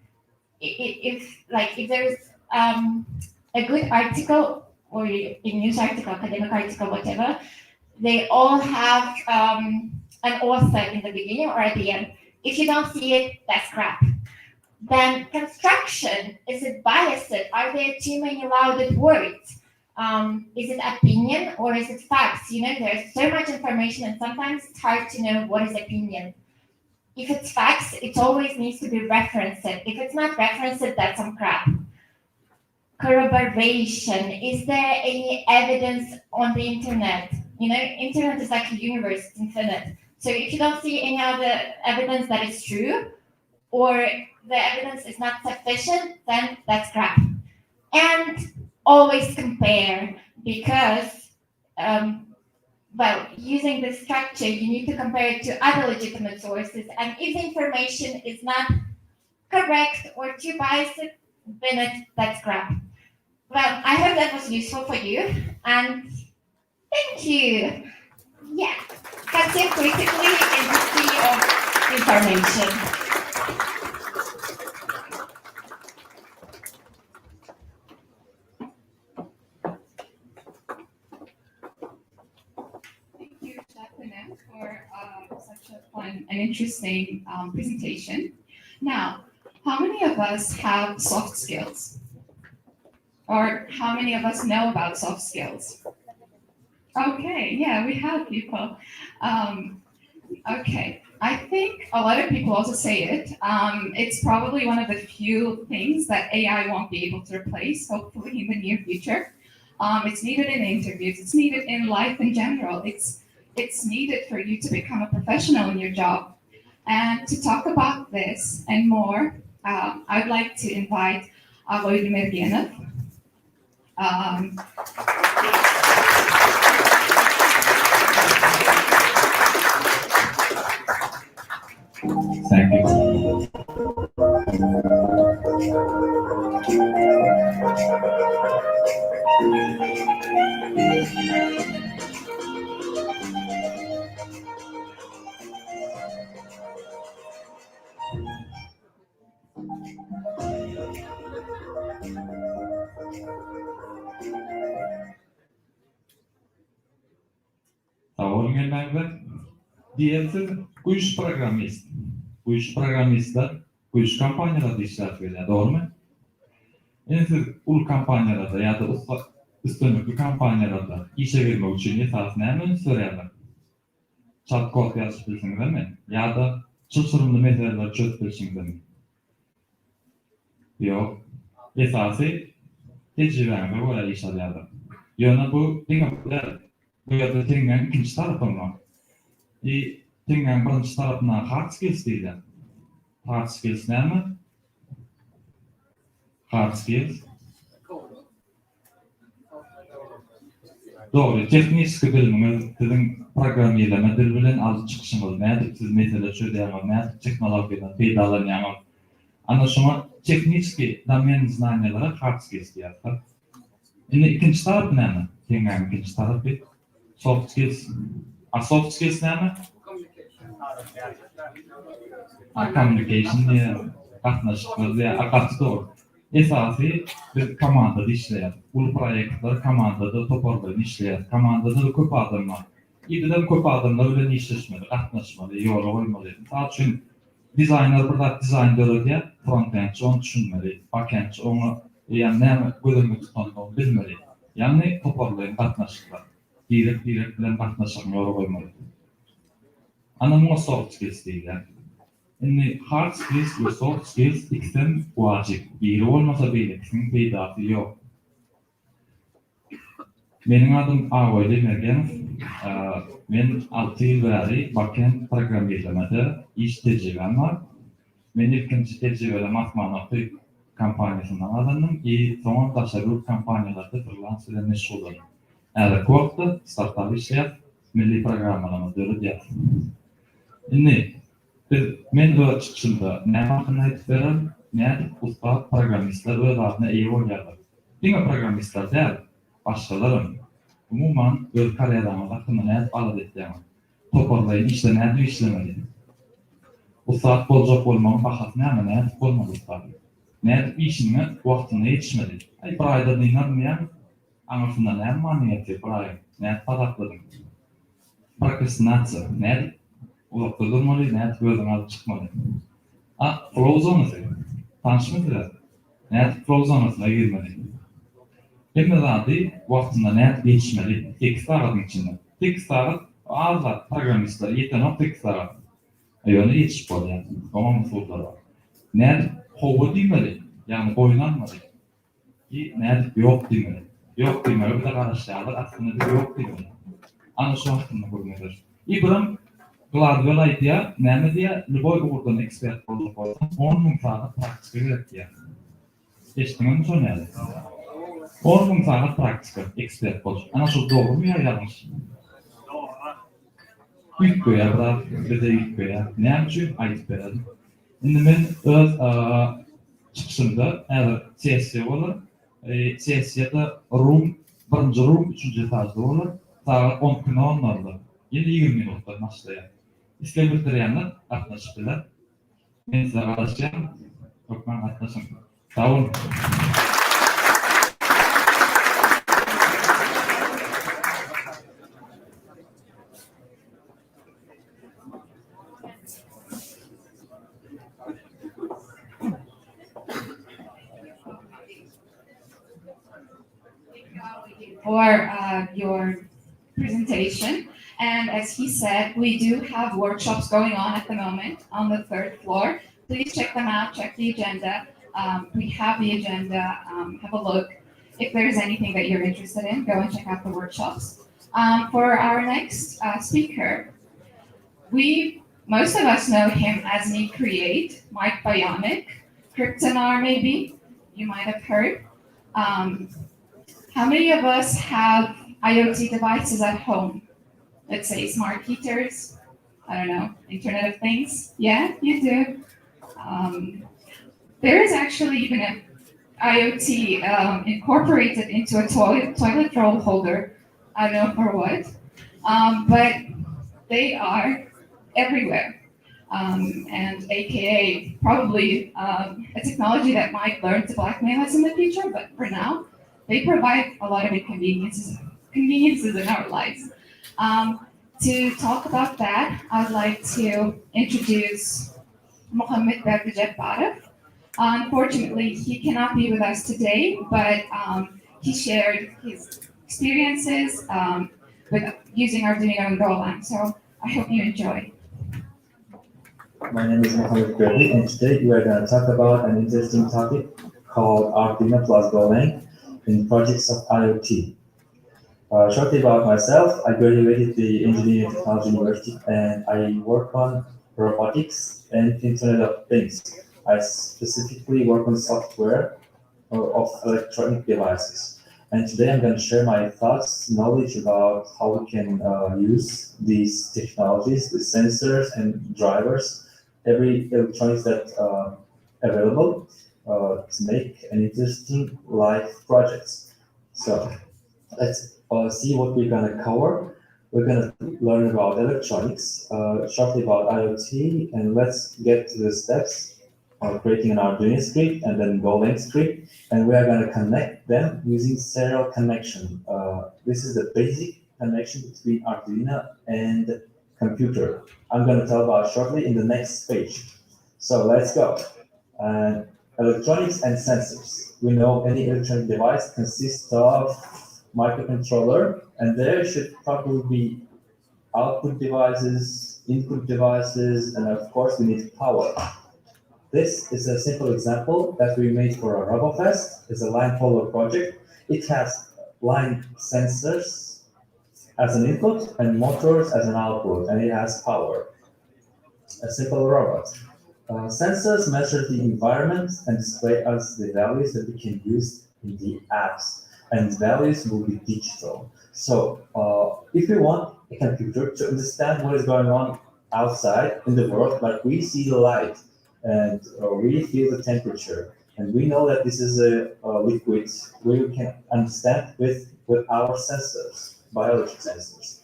If there is a good article, or a news article, academic article, whatever, they all have an author in the beginning or at the end. If you don't see it, that's crap. Then construction, is it biased? Are there too many loaded words? Is it opinion or is it facts? You know, there's so much information and sometimes it's hard to know what is opinion. If it's facts, it always needs to be referenced. If it's not referenced, that's some crap. Corroboration, is there any evidence on the internet? You know, internet is like a universe, it's infinite. So if you don't see any other evidence that is true, or the evidence is not sufficient, then that's crap. And always compare, because, using this structure, you need to compare it to other legitimate sources. And if the information is not correct or too biased, then that's crap. Well, I hope that was useful for you, and thank you. Yeah, that's it critically in the sea of information. Thank you, Jacqueline, for such a fun and interesting presentation. Now, how many of us have soft skills? Or how many of us know about soft skills? Okay, yeah, we have people. Okay, I think a lot of people also say it. It's probably one of the few things that AI won't be able to replace, hopefully in the near future. It's needed in interviews, it's needed in life in general. It's needed for you to become a professional in your job. And to talk about this and more, I'd like to invite Volodymyr Genov. Thank you. Tavolgenlerden diğerisi kuş programist. Kuş programistler kuş kampanyalarda işler veriyor, doğru mu? Yani siz ul kampanyalarda ya da üstünlüklü kampanyalarda işe girmek için esasını hemen soruyorlar. Chat kod yazıp bilsiniz değil mi? Ya da çıçırımlı meseleler çözüp bilsiniz değil mi? Yok. Esası tecrübemde böyle iş alıyorlar. Yani bu bu yerde tengen ikinci tarafım var. Tengen birinci tarafına hard skills deydi. Hard skills ne mi? Hard skills. Doğru, teknik bilmemiz, sizin programlama dili bilen az çıkışınız nedir? Siz mesele çözüyorsunuz, nedir? Teknolojiyadan faydalanıyorsunuz. Ana şuna teknik domen znanyaları hard skills diyorlar. Şimdi ikinci taraf ne mi? Tengen ikinci taraf bir soft skills. Soft skills ne mi? Communication diye katlaşıklar diye akatı doğru. Esası bir komandada işleyen, bu proyektler komandada toparlayın işleyen, komandada da köp adam var. İdiden köp adamlar öyle işleşmeli, katlaşmalı, yola koymalı. Daha için designer bir designer diye frontend onu düşünmeli, backend onu yani ne gözünü tutanı bilmeli. Yani toparlayın katlaşıklar. Direkt bilen katlaşıklar yola koymalı. Ana soft skills değil yani. Şimdi hard skills ve soft skills ikisinden vacip. Biri olmasa bile ikisinin peydası yok. Benim adım Volodymyr Genov. Ben 6 yıl beri backend programlamada iş tecrübem var. Ben ikinci tecrübede matematik kampanyasından alındım. Sonra taşeron kampanyalarda freelance ile meşgul oldum. Eğer korktu, startup işleyip milli programlamada yaptım. Şimdi men öz çıkışında ne hakkında etkilerim, ne usta programistler öz adına iyi oylarlar. Yine programistler değil, başkalarım. Umuman öz kariyerama hakkında ne adet toparlayın, işte ne de işlemeli. Usta bolcak olmanın bahası ne olmalı usta. Ne işini vaktine yetişmedi. Bir ayda dinlenmeyen, anasında ne maniyeti bir ay, ne padakladım. Prokrastinasyon, ne Ulakta durmaly, näet gözüň alyp çykmaly. Flow zonasy. Tanışmydylar. Näet flow zonasyna girmeli. Emme zady wagtynda näet geçmeli. 8 sagatyň içinde. 8 sagat azat programmistler ýeten 8 sagat. Ýöne ýetişip bolýar. Ama musullar var. Näet howa diýmeli. Ýani boýlanmaly. Näet ýok diýmeli. Ýok diýmeli. Bir de garaşýarlar aslında ýok diýmeli. Ana şu wagtynda görmeler. İbrahim Gladwell aýdýar, näme diýär? Любой угурдан ekspert bolup bolsa, 10.000 sagat praktika gerek diýär. Eşitdiňizmi şonu ýaly? 10.000 sagat praktika ekspert boluş. Ana şu dogry ýa ýalňyş? Büyük goýar, bir de ýük goýar. Näme üçin aýdyp berdim? Indi men öz çykyşymda äger sessiýa bolar, sessiýada birinji room 3-nji etajda bolar. Saat 10:10'da. Yine 20 minutda başlayan. İskel bitirýänler atnaşypdylar. Men size garaşýan, Okman atnaşym. Sağ olun. For your presentation. And as he said, we do have workshops going on at the moment on the 3rd floor. Please check them out, check the agenda. We have the agenda, have a look. If there's anything that you're interested in, go and check out the workshops. For our next speaker, most of us know him as Need Create, Mike Bionic, Kryptonar maybe, you might have heard. How many of us have IoT devices at home? Let's say smart heaters, I don't know, Internet of Things. Yeah, you do. There is actually even an IoT incorporated into a toilet roll holder. I don't know for what, but they are everywhere. And AKA probably a technology that might learn to blackmail us in the future, but for now, they provide a lot of inconveniences in our lives. To talk about that, I'd like to introduce Mohammed Berdijev. Unfortunately, he cannot be with us today, but he shared his experiences with using Arduino and Golang. So I hope you enjoy. My name is Mohammed Berdi, and today we are going to talk about an interesting topic called Arduino plus Golang in projects of IoT. Shortly about myself, I graduated the Engineering Technology University and I work on robotics and Internet of Things. I specifically work on software of electronic devices. And today I'm going to share my thoughts, knowledge about how we can use these technologies with sensors and drivers, every electronics that available to make an interesting life projects. So let's see what we're going to cover. We're going to learn about electronics, shortly about IoT, and let's get to the steps of creating an Arduino script and then Golang script, and we are going to connect them using serial connection. This is the basic connection between Arduino and computer. I'm going to tell about shortly in the next page. So let's go. Electronics and sensors. We know any electronic device consists of microcontroller, and there should probably be output devices, input devices, and of course we need power. This is a simple example that we made for a RoboFest. It's a line follower project. It has line sensors as an input and motors as an output, and it has power. A simple robot. Sensors measure the environment and display us the values that we can use in the apps, and values will be digital. So if we want a computer to understand what is going on outside in the world, like we see the light and we feel the temperature, and we know that this is a liquid, we can understand with our sensors, biological sensors.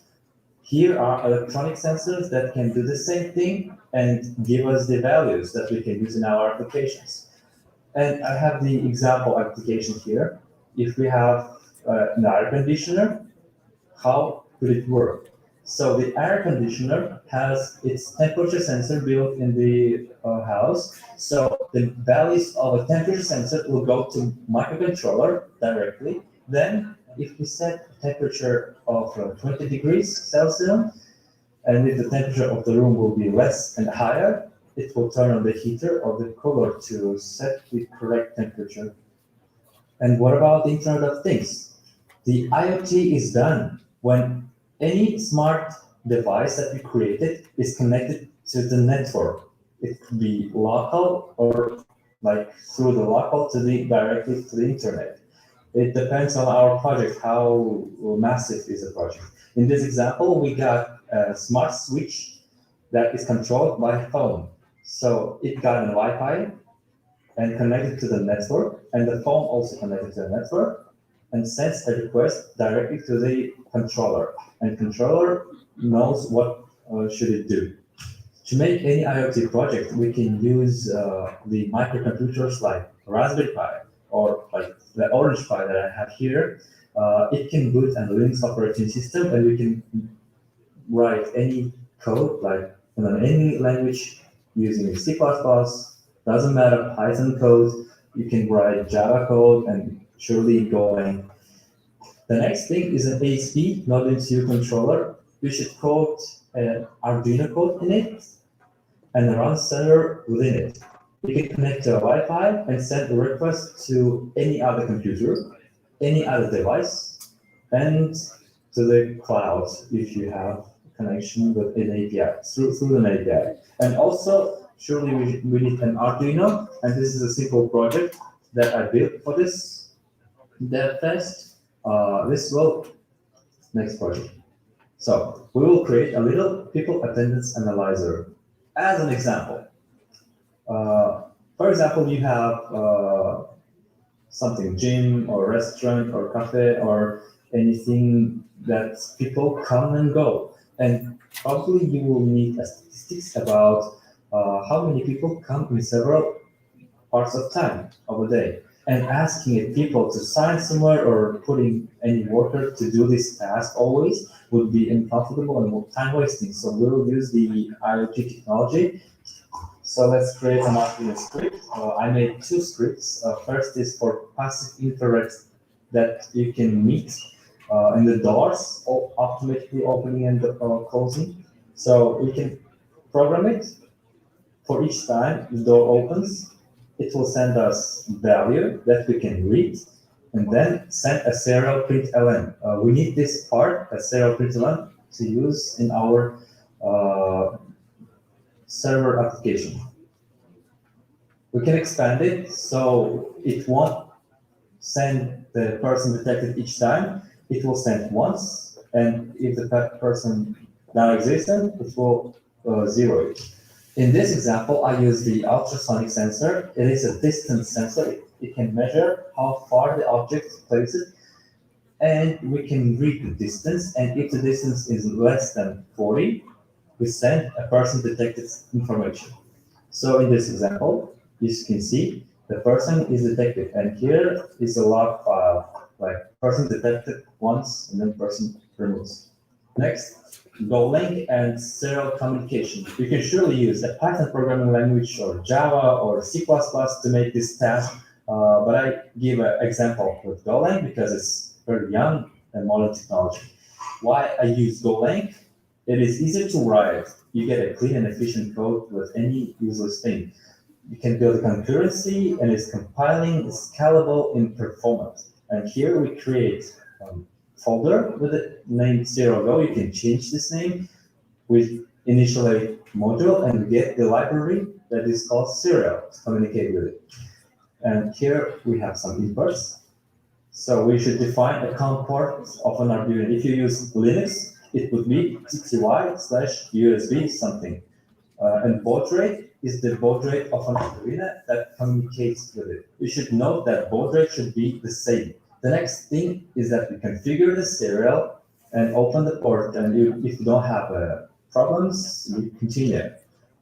Here are electronic sensors that can do the same thing and give us the values that we can use in our applications. And I have the example application here. If we have an air conditioner, how could it work? So the air conditioner has its temperature sensor built in the house. So the values of a temperature sensor will go to microcontroller directly. Then if we set a temperature of 20 degrees Celsius, and if the temperature of the room will be less and higher, it will turn on the heater or the cooler to set the correct temperature. And what about the Internet of Things? The IoT is done when any smart device that we created is connected to the network. It could be local or like through the local to the directly to the internet. It depends on our project, how massive is the project. In this example, we got a smart switch that is controlled by phone. So it got a Wi-Fi and connected to the network, and the phone also connected to the network, and sends a request directly to the controller. And controller knows what should it do. To make any IoT project, we can use the microcomputers like Raspberry Pi or like the Orange Pi that I have here. It can boot a Linux operating system, and we can write any code like in any language using C++, doesn't matter, Python code, you can write Java code and surely Golang. The next thing is an ASP, not into controller. We should code an Arduino code in it and run server within it. We can connect to a Wi-Fi and send a request to any other computer, any other device, and to the cloud if you have connection with an API, through an API. And also, surely we need an Arduino, and this is a simple project that I built for this DevFest. Next project. So we will create a little people attendance analyzer as an example. For example, you have something, gym or restaurant or cafe or anything that people come and go. And probably you will need statistics about how many people come in several parts of time of a day. And asking people to sign somewhere or putting any worker to do this task always would be uncomfortable and time wasting. So we will use the IoT technology. So let's create an Arduino script. I made two scripts. First is for passive infrared that you can meet in the doors, automatically opening and closing. So we can program it for each time the door opens. It will send us value that we can read, and then send a serial println. We need this part, a serial println, to use in our server application. We can expand it so it won't send the person detected each time. It will send once, and if the person non-existent, it will zero it. In this example, I use the ultrasonic sensor. It is a distance sensor. It can measure how far the object is placed, and we can read the distance. And if the distance is less than 40, we send a person detected information. So in this example, as you can see, the person is detected, and here is a log file, like person detected once, and then person removes. Next, Golang and serial communication. You can surely use a Python programming language or Java or C++ to make this task, but I give an example with Golang because it's very young and modern technology. Why I use Golang? It is easy to write. You get a clean and efficient code with any useless thing. You can build a concurrency, and it's compiling, it's scalable in performance. And here we create folder with the name serial.go. You can change this name with initialize module, and we get the library that is called serial to communicate with it. And here we have some imports. So we should define a COM port of an Arduino. If you use Linux, it would be TTY/USB something. And baud rate is the baud rate of an Arduino that communicates with it. You should note that baud rate should be the same. The next thing is that we configure the serial and open the port, and if you don't have problems, you continue.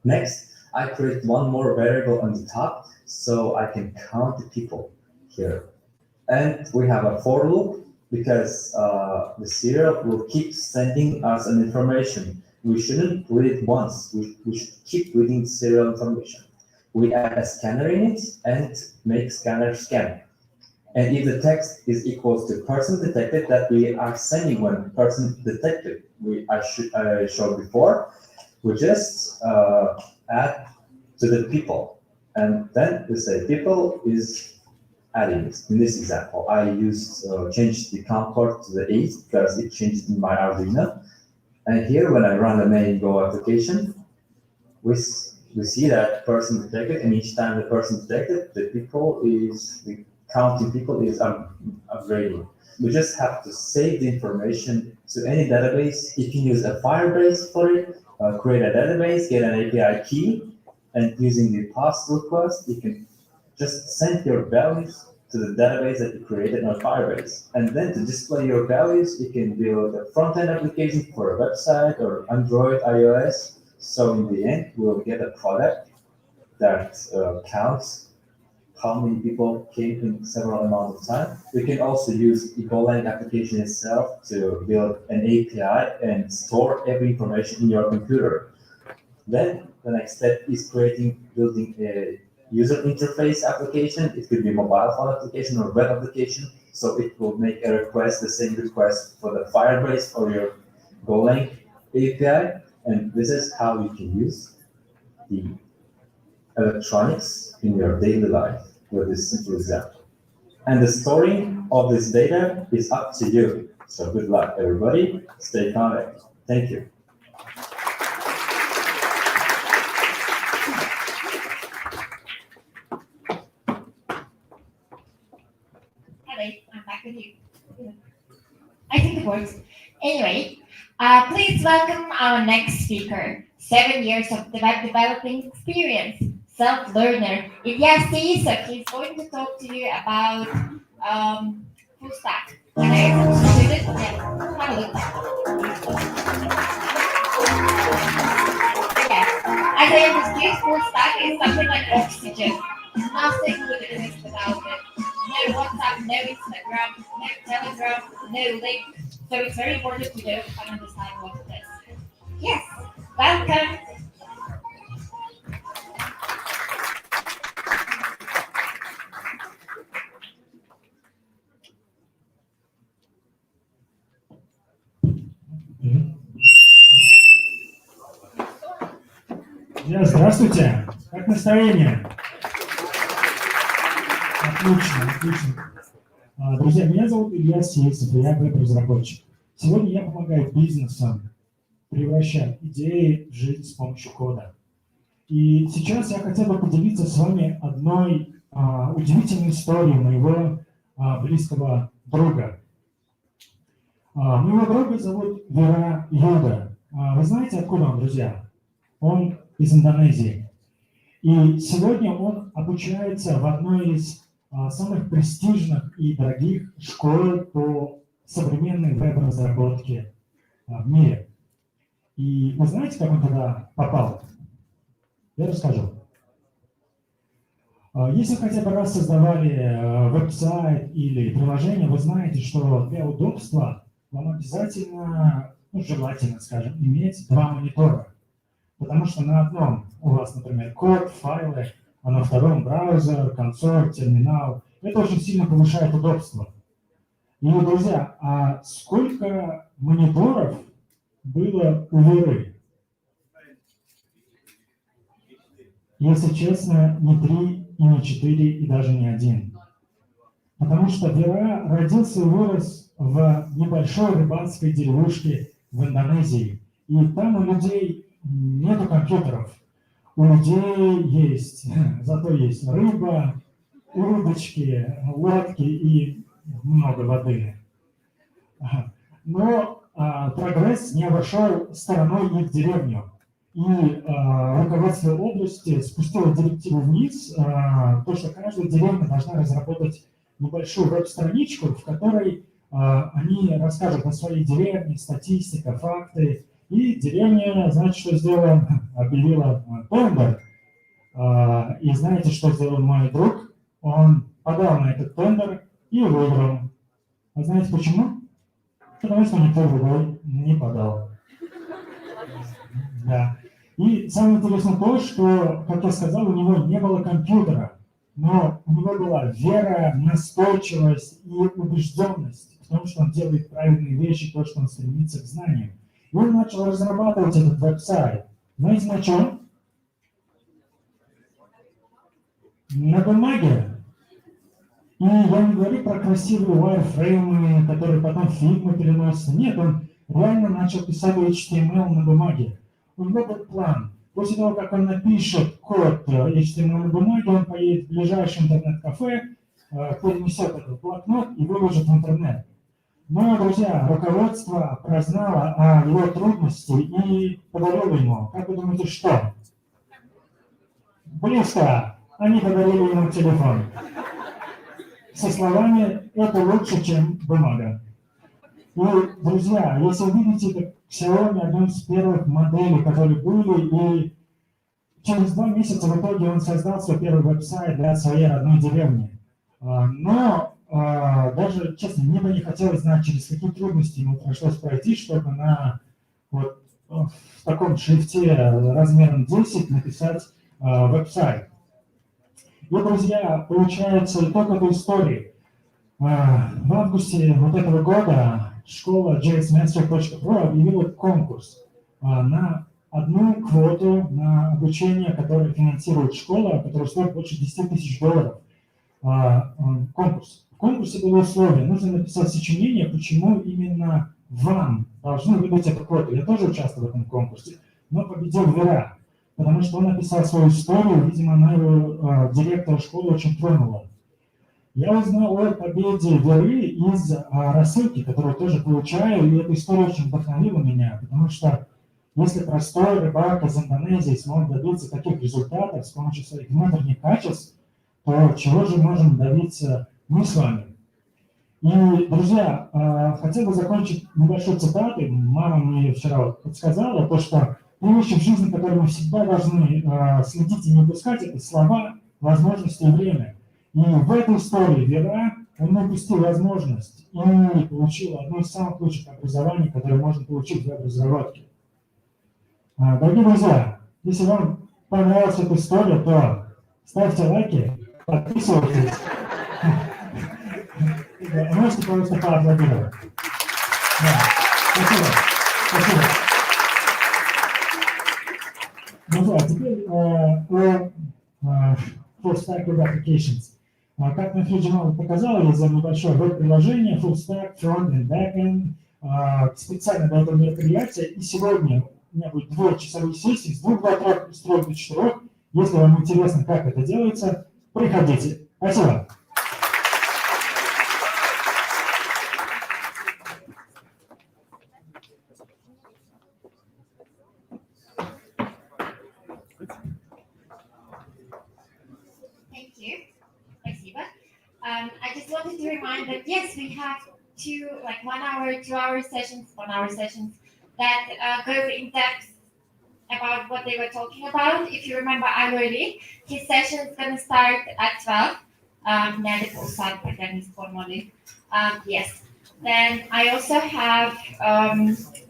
Next, I create one more variable on the top so I can count the people here. And we have a for loop because the serial will keep sending us an information. We shouldn't read it once. We should keep reading the serial information. We add a scanner in it and make scanner scan. And if the text is equals to person detected, that we are sending when person detected, I showed before, we just add to the people. And then we say people is adding this. In this example, I changed the count port to the 8 because it changed in my Arduino. And here, when I run the main Go application, we see that person detected, and each time the person detected, the counting people is upgrading. We just have to save the information to any database. You can use a Firebase for it, create a database, get an API key, and using the PAST request, you can just send your values to the database that you created on Firebase. And then to display your values, you can build a front-end application for a website or Android, iOS. So in the end, we'll get a product that counts how many people came in several amount of time. We can also use the Golang application itself to build an API and store every information in your computer. Then the next step is building a user interface application. It could be mobile phone application or web application. So it will make a request, the same request for the Firebase or your Golang API. And this is how you can use the electronics in your daily life with this simple example. And the storing of this data is up to you. So good luck, everybody. Stay connected. Thank you. Hello, I'm back with you. I think it works. Anyway, please welcome our next speaker. 7 years of web developing experience, self-learner. Ilyas Teyisov, he's going to talk to you about full stack. Can I introduce it? Yeah, have a look. Okay, as I understood, full stack is something like oxygen. Nothing would exist without it. No WhatsApp, no Instagram, no Telegram, no link. So it's very important to know and understand what it is. Yes, welcome. Здравствуйте. Как настроение? Отлично, отлично. Друзья, меня зовут Иlyas Teyisov, и я веб-разработчик. Сегодня я помогаю бизнесам превращать идеи в жизнь с помощью кода. И сейчас я хотел бы поделиться с вами одной удивительной историей моего близкого друга. Моего друга зовут Вера Юда. Вы знаете, откуда он, друзья? Он из Индонезии. И сегодня он обучается в одной из самых престижных и дорогих школ по современной веб-разработке в мире. И вы знаете, как он туда попал? Я расскажу. Если хотя бы раз создавали веб-сайт или приложение, вы знаете, что для удобства вам обязательно, желательно, скажем, иметь два монитора. Потому что на одном у вас, например, код, файлы, а на втором браузер, консоль, терминал. Это очень сильно повышает удобство. И, друзья, а сколько мониторов было у Веры? Если честно, не 3, и не 4, и даже не 1. Потому что Вера родился и вырос в небольшой рыбацкой деревушке в Индонезии. И там у людей нету компьютеров. У людей есть, зато есть рыба, удочки, лодки и много воды. Но прогресс не обошел стороной их деревню. И руководство области спустило директиву вниз, то, что каждая деревня должна разработать небольшую веб-страничку, в которой они расскажут о своей деревне, статистика, факты. И деревня, знаете, что сделала? Объявила тендер. И знаете, что сделал мой друг? Он подал на этот тендер и выиграл. А знаете почему? Потому что никто другой не подал. Да. И самое интересное то, что, как я сказал, у него не было компьютера, но у него была вера, настойчивость и убежденность в том, что он делает правильные вещи, то, что он стремится к знаниям. И он начал разрабатывать этот веб-сайт. Знаете на чем? На бумаге. И я не говорю про красивые wireframe, которые потом в фигму переносятся. Нет, он реально начал писать HTML на бумаге. У него был план. После того, как он напишет код HTML на бумаге, он поедет в ближайшее интернет-кафе, перенесет этот блокнот и выложит в интернет. Но, друзья, руководство прознало о его трудности и подарило ему. Как вы думаете, что? Близко. Они подарили ему телефон. Со словами «это лучше, чем бумага». И, друзья, если вы видите, это Xiaomi одной из первых моделей, которые были, и через 2 месяца в итоге он создал свой первый веб-сайт для своей родной деревни. Но даже, честно, мне бы не хотелось знать, через какие трудности ему пришлось пройти, чтобы на вот в таком шрифте размером 10 написать веб-сайт. И, друзья, получается итог этой истории. В августе вот этого года школа jsmaster.pro объявила конкурс на одну квоту на обучение, которое финансирует школа, которая стоит больше $10 тысяч. Конкурс. В конкурсе было условие. Нужно написать сочинение, почему именно вам должны выдать эту квоту. Я тоже участвовал в этом конкурсе, но победил Вера, потому что он написал свою историю, видимо, она его, директора школы, очень тронула. Я узнал о победе Веры из рассылки, которую тоже получаю, и эта история очень вдохновила меня, потому что если простой рыбак из Индонезии смог добиться таких результатов с помощью своих внутренних качеств, то чего же можем добиться мы с вами? И, друзья, хотел бы закончить небольшой цитатой. Мама мне вчера подсказала, то, что вещи в жизни, которые мы всегда должны следить и не упускать, это слова, возможности и время. И в этой истории Вера, он упустил возможность и получил одно из самых лучших образований, которое можно получить в веб-разработке. Дорогие друзья, если вам понравилась эта история, то ставьте лайки, подписывайтесь. Можете просто поаплодировать. Спасибо. Спасибо. Друзья, теперь о Full Stack Web Applications. Как на Фиджимал показал, есть небольшое веб-приложение, Full Stack, Front-end, Back-end, специально для этого мероприятия. И сегодня у меня будет 2-часовые сессии с 2 до 3 до 4. Если вам интересно, как это делается, приходите. Спасибо. Thank you. Спасибо. I just wanted to remind that yes, we have 1 hour, 2-hour sessions, 1-hour sessions that go in depth about what they were talking about. If you remember already, his session is going to start at 12. Yes. Then I also have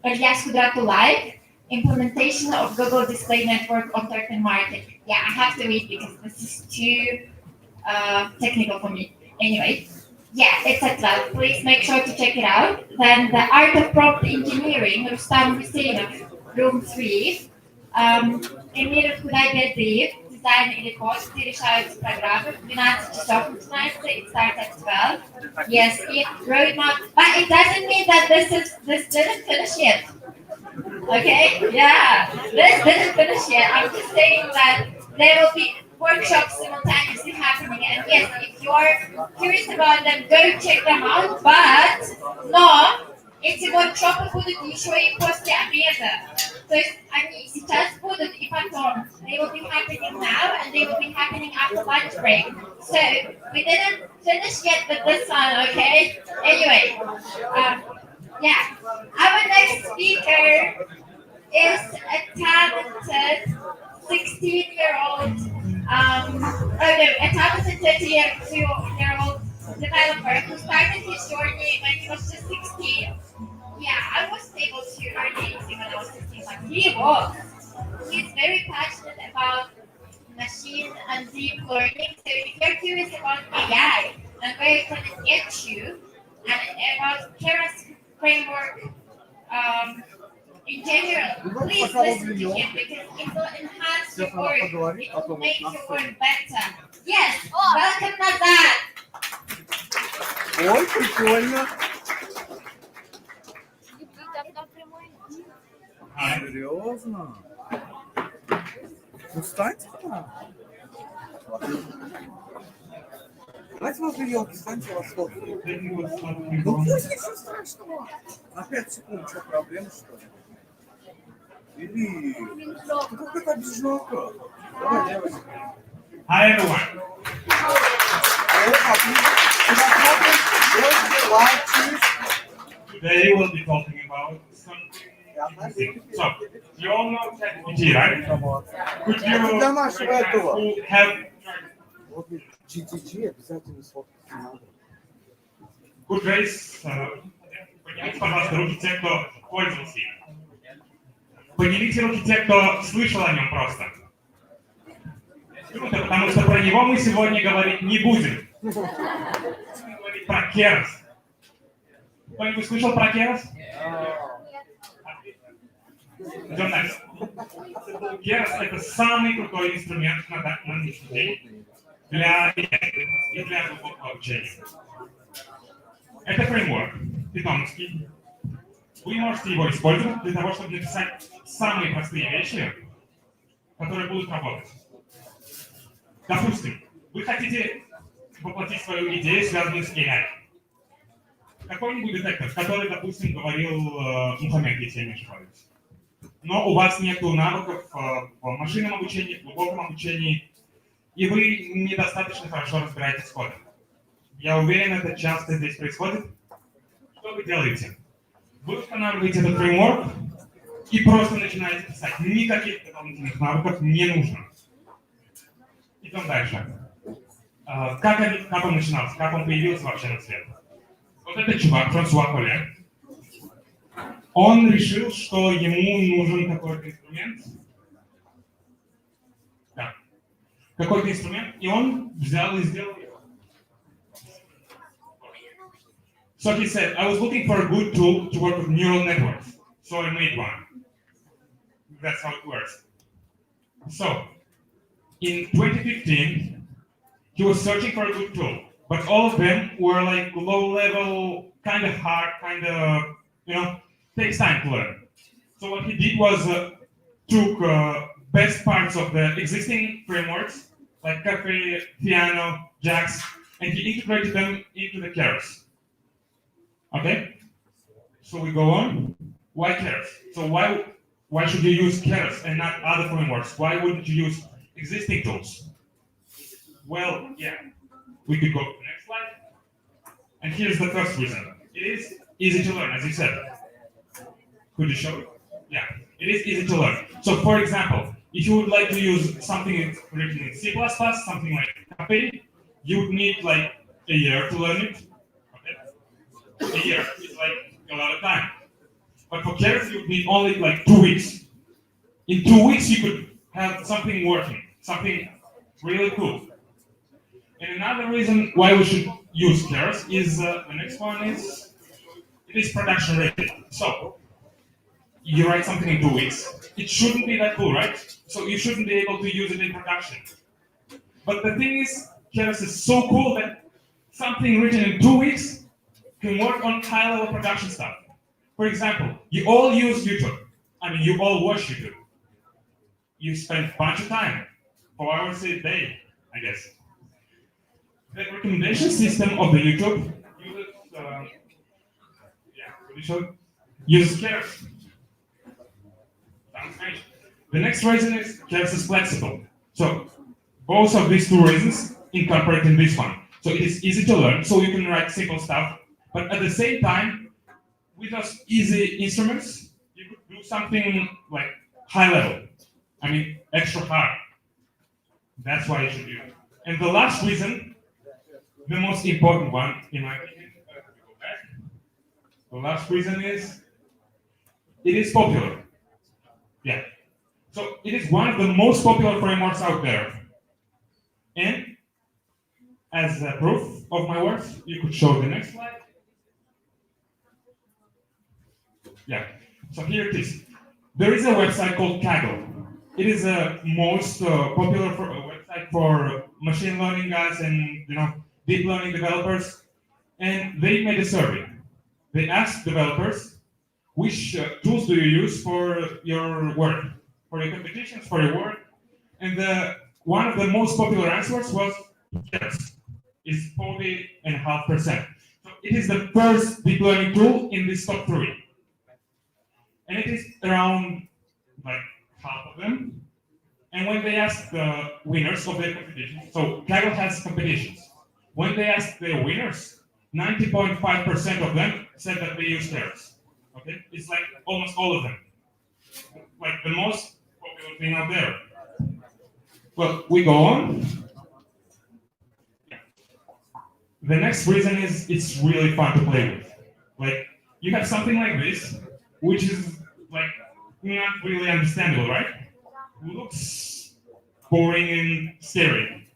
Elias Kudratu Live, implementation of Google Display Network on Turkey market. Yeah, I have to read because this is too technical for me. Anyway, yeah, it's at 12. Please make sure to check it out. Then the Art of Prompt Engineering, Rustam Hüseyinov, Room 3. Emir Kuday Design and Report, решаются программы. 12 часов начинается, it starts at 12. Yes, it roadmap, but it doesn't mean that this didn't finish yet. Okay, yeah, this didn't finish yet. I'm just saying that there will be workshops simultaneously happening, and yes, if you are curious about them, go check them out, but no, эти воркшопы будут еще и после обеда. То есть они сейчас будут и потом. They will be happening now and they will be happening after lunch break. So we didn't finish yet with this one, okay? Anyway, yeah. Our next speaker is a talented 16-year-old, a talented 30-year-old developer who started his journey when he he was just 16. Yeah, I wasn't able to learn anything when I was 16, but he was. He's very passionate about machine and deep learning. So if you're curious about AI and where it can get you, and about Keras framework in general, please listen to him because it will enhance your work. It will make your work better. Yes, welcome назад. Ой, прикольно. Серьезно? Ну, встаньте там. Давайте возле елки, встаньте, я вас сфоткаю. Ну пусть, ничего страшного. На 5 секунд, что, проблема, что ли? Или... Ну какая-то обижалка. Давай, девочка. Hi everyone. Today we'll be talking about something interesting. So, you all know ChatGPT, right? Could you have GTG обязательно сфоткать надо. could raise, поднимите, пожалуйста, руки те, кто пользовался им. Поднимите руки те, кто слышал о нем просто. Круто, потому что про него мы сегодня говорить не будем. Мы будем говорить про Keras. Кто-нибудь слышал про Keras? Идем дальше. Keras — это самый крутой инструмент на нынешний день для и для глубокого обучения. Это фреймворк питоновский. Вы можете его использовать для того, чтобы написать самые простые вещи, которые будут работать. Допустим, вы хотите воплотить свою идею, связанную с AI. Какой-нибудь детектор, который, допустим, говорил Мухаммед, если я не ошибаюсь. Но у вас нет навыков в машинном обучении, в глубоком обучении, и вы недостаточно хорошо разбираетесь в кодах. Я уверен, это часто здесь происходит. Что вы делаете? Вы устанавливаете этот фреймворк и просто начинаете писать. Никаких дополнительных навыков не нужно. Идем дальше. Как он начинался? Как он появился вообще на свет? Вот этот чувак, Франсуа Колле, он решил, что ему нужен какой-то инструмент. Да. Какой-то инструмент, и он взял и сделал его. So he said, I was looking for a good tool to work with neural networks, so I made one. That's how it works. So, in 2015, he was searching for a good tool, but all of them were like low-level, kind of hard, kind of, takes time to learn. So what he did was took best parts of the existing frameworks, like Cafe, Piano, Jax, and he integrated them into the Keras. Okay? So we go on. Why Keras? So why should you use Keras and not other frameworks? Why wouldn't you use existing tools? Well, yeah. We could go to the next slide. And here's the first reason. It is easy to learn, as you said. Could you show it? Yeah. It is easy to learn. So for example, if you would like to use something written in C++, something like Cafe, you would need like a year to learn it. Okay? A year is like a lot of time. But for Keras, you would need only like 2 weeks. In 2 weeks, you could have something working, something really cool. And another reason why we should use Keras is the next one is it is production ready. So you write something in 2 weeks. It shouldn't be that cool, right? So you shouldn't be able to use it in production. But the thing is, Keras is so cool that something written in 2 weeks can work on high-level production stuff. For example, you all use YouTube. I mean, you all watch YouTube. You spend a bunch of time, 4 hours a day, I guess. The recommendation system of the YouTube uses Keras. Sounds strange. The next reason is Keras is flexible. So both of these two reasons incorporate in this one. So it is easy to learn, so you can write simple stuff, but at the same time, with those easy instruments, you could do something like high level. I mean, extra hard. That's why you should use it. And the last reason, the most important one, in my opinion, The last reason is it is popular. Yeah. So it is one of the most popular frameworks out there. And as a proof of my words, you could show the next slide. Yeah. So here it is. There is a website called Kaggle. It is a most popular website for machine learning guys and deep learning developers. And they made a survey. They asked developers, which tools do you use for your work, for your competitions, for your work? And one of the most popular answers was yes. It's 40.5%. So it is the first deep learning tool in this top 3. And it is around like half of them. And when they asked the winners of their competitions, so Kaggle has competitions. When they asked their winners, 90.5% of them said that they use Keras. Okay, it's like almost all of them. Like the most popular thing out there. Well, we go on. The next reason is it's really fun to play with. Like you have something like this, which is like not really understandable, right? Looks boring and scary.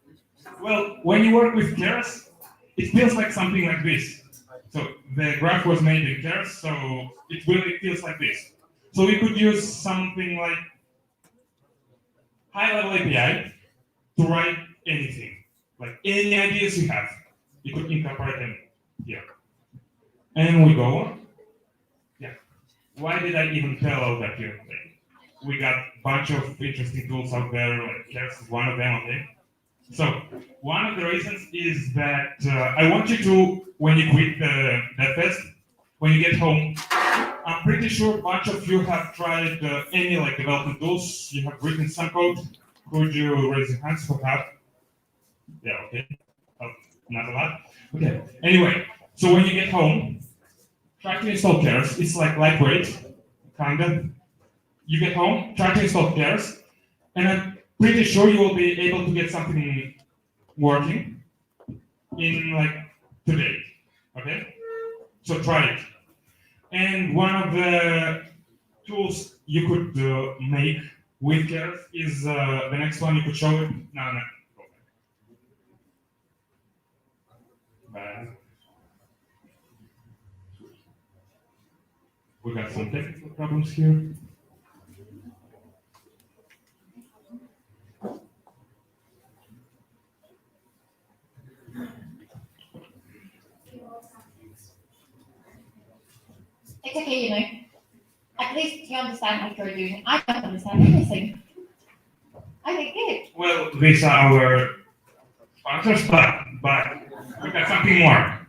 Well, when you work with Keras, it feels like something like this. So the graph was made in Keras, so it really feels like this. So we could use something like high-level API to write anything, like any ideas you have. You could incorporate them here. And we go on. Yeah. Why did I even tell all that here? We got a bunch of interesting tools out there, like Keras is one of them, okay? So, one of the reasons is that I want you to, when you quit the DevFest, when you get home, I'm pretty sure a bunch of you have tried any like development tools, you have written some code. Could you raise your hands who have? Yeah, okay. Oh, not a lot. Okay. Anyway, so when you get home, try to install Keras. It's like lightweight, kind of. You get home, try to install Keras, and I'm pretty sure you will be able to get something working in like today. Okay? So try it. And one of the tools you could make with Keras is the next one you could show it. No. We got some technical problems here. It's okay, you know. At least you understand what you're doing. I don't understand anything. Okay, good. Well, these are our sponsors, but we got something more.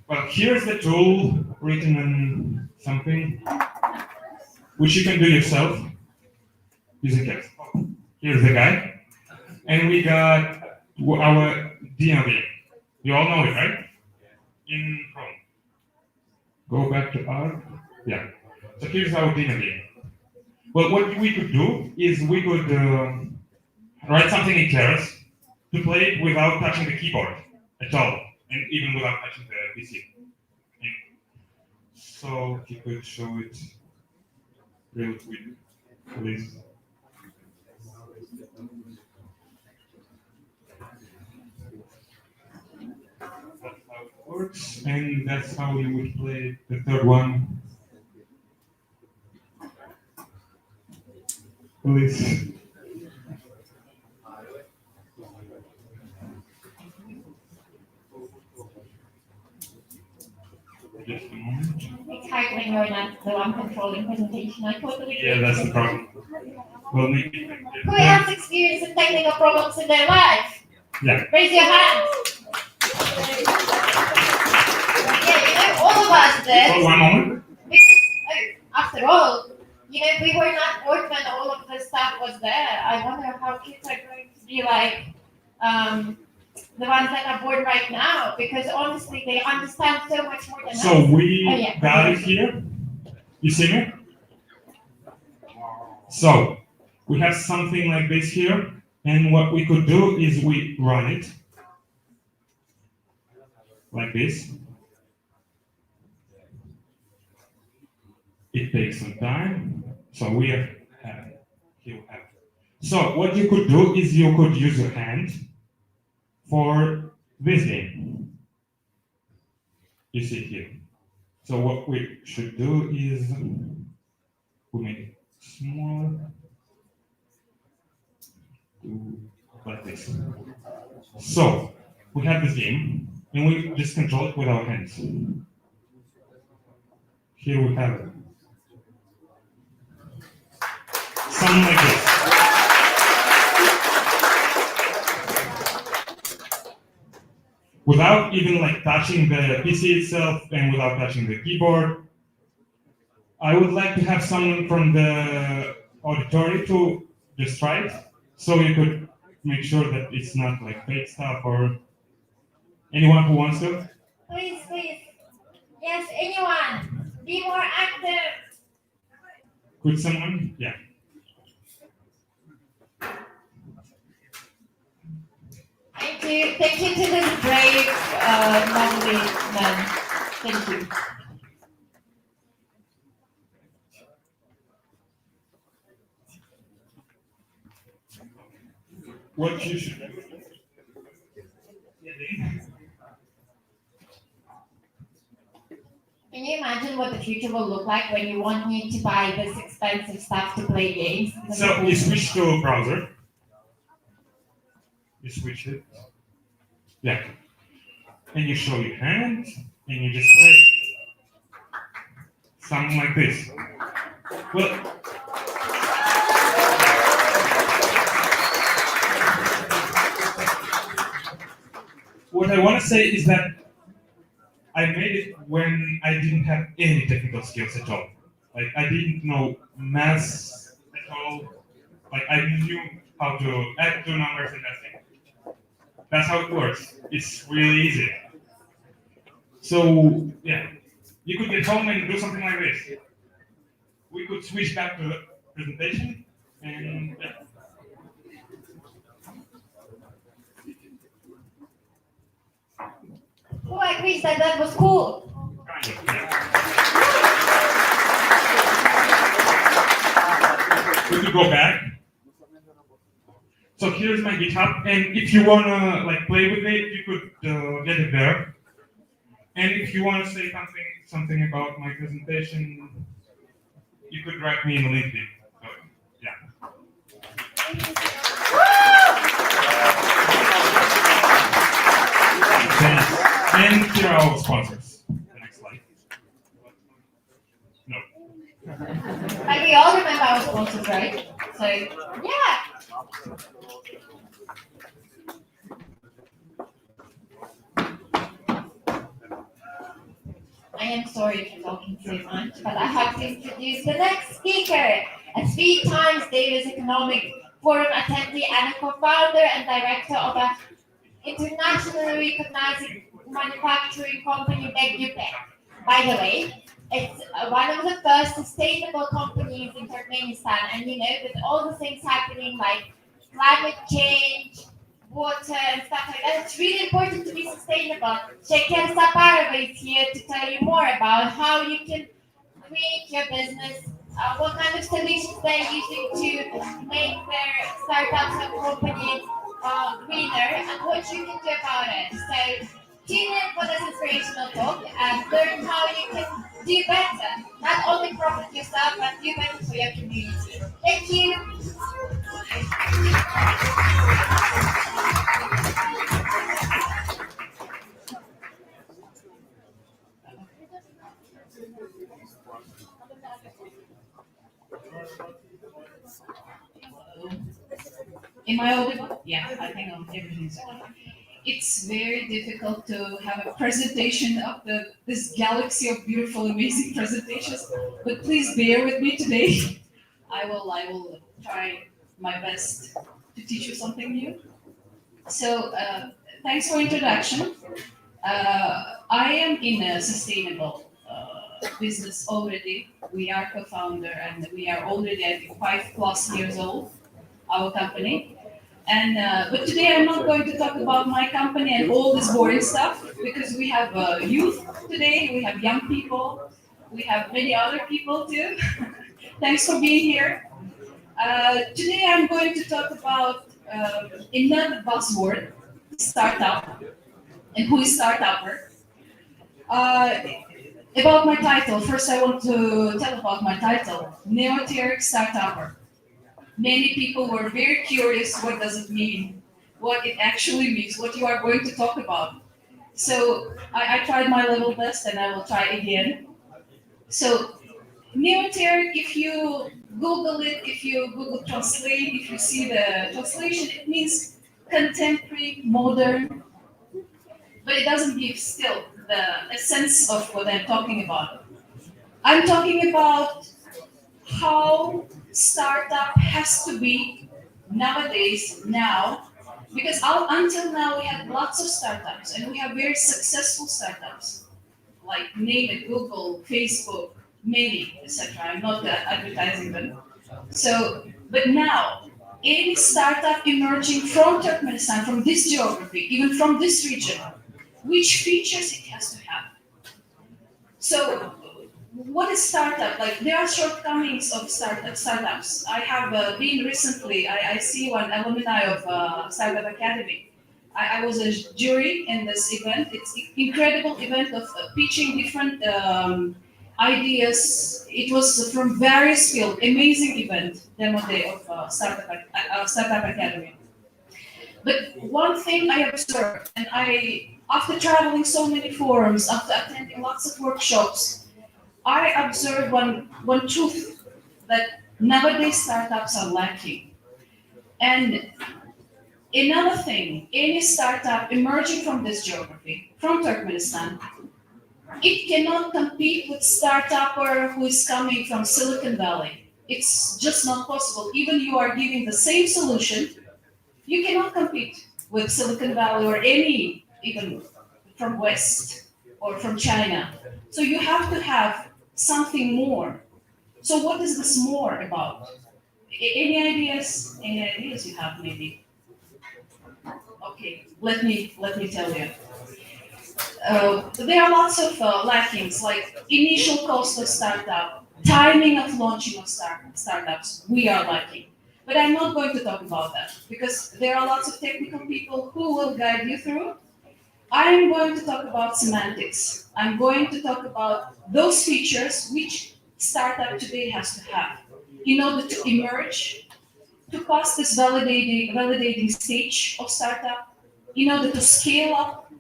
Well, here's the tool written in something which you can do yourself using Keras. Here's the guy. And we got our DNV. You all know it, right? In Chrome. Go back to R. Yeah. So here's our DNV. Well, what we could do is we could write something in Keras to play it without touching the keyboard at all, and even without touching the PC. So if you could show it real quick, please. That's how it works, and that's how you would play the third one. Please. Just a moment. It's hard when you're not the one controlling presentation. I totally Yeah, that's the problem. Well, maybe. Who has experience in technical problems in their life? Yeah. Raise your hands. Yeah, you know, all of us did. Oh, one moment. Because, after all, you know, we were not born when all of this stuff was there. I wonder how kids are going to be like the ones that are born right now, because honestly, they understand so much more than us. So we Oh, yeah. got it here. You see me? So we have something like this here, and what we could do is we run it like this. It takes some time. So we have he'll have. So what you could do is you could use your hand for this game. You see here. So what we should do is we make it smaller. Do like this. So we have this game and we just control it with our hands. Here we have it. Something like this. Without even like touching the PC itself and without touching the keyboard. I would like to have someone from the auditory to just try it, so you could make sure that it's not like fake stuff or anyone who wants to. Please, please. Yes, anyone. Be more active. Could someone? Yeah. Thank you. Thank you to this brave, lovely man. Thank you. What you should do. Can you imagine what the future will look like when you won't need to buy this expensive stuff to play games? So you switch to a browser. You switch it. Yeah. And you show your hand and you just play. Something like this. Well, what I want to say is that I made it when I didn't have any technical skills at all. Like I didn't know math at all. Like I knew how to add two numbers and that's it. That's how it works. It's really easy. So yeah, you could get home and do something like this. We could switch back to the presentation and yeah. Who agrees that that was cool? Kind of, yeah. We could go back. So here's my GitHub, and if you wanna like play with it, you could get it there. And if you wanna say something about my presentation, you could write me in LinkedIn. So, yeah. Thanks. And here are our sponsors. The next slide. No. Like we all remember our sponsors, right? So yeah. I am sorry for talking so much, but I have to introduce the next speaker, a 3 times Davis Economic Forum attendee and a co-founder and director of a internationally recognized manufacturing company, Begupec. By the way, it's one of the first sustainable companies in Turkmenistan, and you know, with all the things happening like climate change, water and stuff like that, it's really important to be sustainable. Sheker Saparova is here to tell you more about how you can create your business, what kind of solutions they're using to make their startups and companies greener, and what you can do about it. So tune in for this inspirational talk and learn how you can do better. Not only profit yourself, but do better for your community. Thank you. Am I audible? Yeah, I think everything's okay. It's very difficult to have a presentation of this galaxy of beautiful, amazing presentations, but please bear with me today. I will try my best to teach you something new. So, thanks for introduction. I am in a sustainable business already. We are co-founder and we are already, I think, 5+ years old, our company. And but today I'm not going to talk about my company and all this boring stuff because we have youth today, we have young people, We have many other people too. Thanks for being here. Today I'm going to talk about another buzzword, startup, and who is startupper. About my title, first I want to tell about my title, Neoteric Startupper. Many people were very curious what does it mean, what it actually means, what you are going to talk about. So I tried my level best and I will try again. So Neoteric, if you Google it, if you Google Translate, if you see the translation, it means contemporary, modern, but it doesn't give still the essence of what I'm talking about. I'm talking about how startup has to be nowadays, now, because until now we had lots of startups and we have very successful startups, like name it, Google, Facebook, many, etc. I'm not advertising them. So, but now, any startup emerging from Turkmenistan, from this geography, even from this region, which features it has to have. So, what is startup? Like, there are shortcomings of startups. I have been recently, I see one alumni of Startup Academy. I was a jury in this event. It's an incredible event of pitching different ideas. It was from various fields. Amazing event, demo day of Startup Academy. But one thing I observed, and after traveling so many forums, after attending lots of workshops, I observed one truth, that nowadays startups are lacking. And another thing, any startup emerging from this geography, from Turkmenistan, it cannot compete with startupper who is coming from Silicon Valley. It's just not possible. Even you are giving the same solution, you cannot compete with Silicon Valley or any, even from West or from China. So you have to have something more. So what is this more about? Any ideas? Any ideas you have, maybe? Okay, let me tell you. There are lots of lackings, like initial cost of startup, timing of launching of startups. We are lacking. But I'm not going to talk about that because there are lots of technical people who will guide you through. I'm going to talk about semantics. I'm going to talk about those features which startup today has to have in order to emerge, to pass this validating stage of startup, in order to scale up,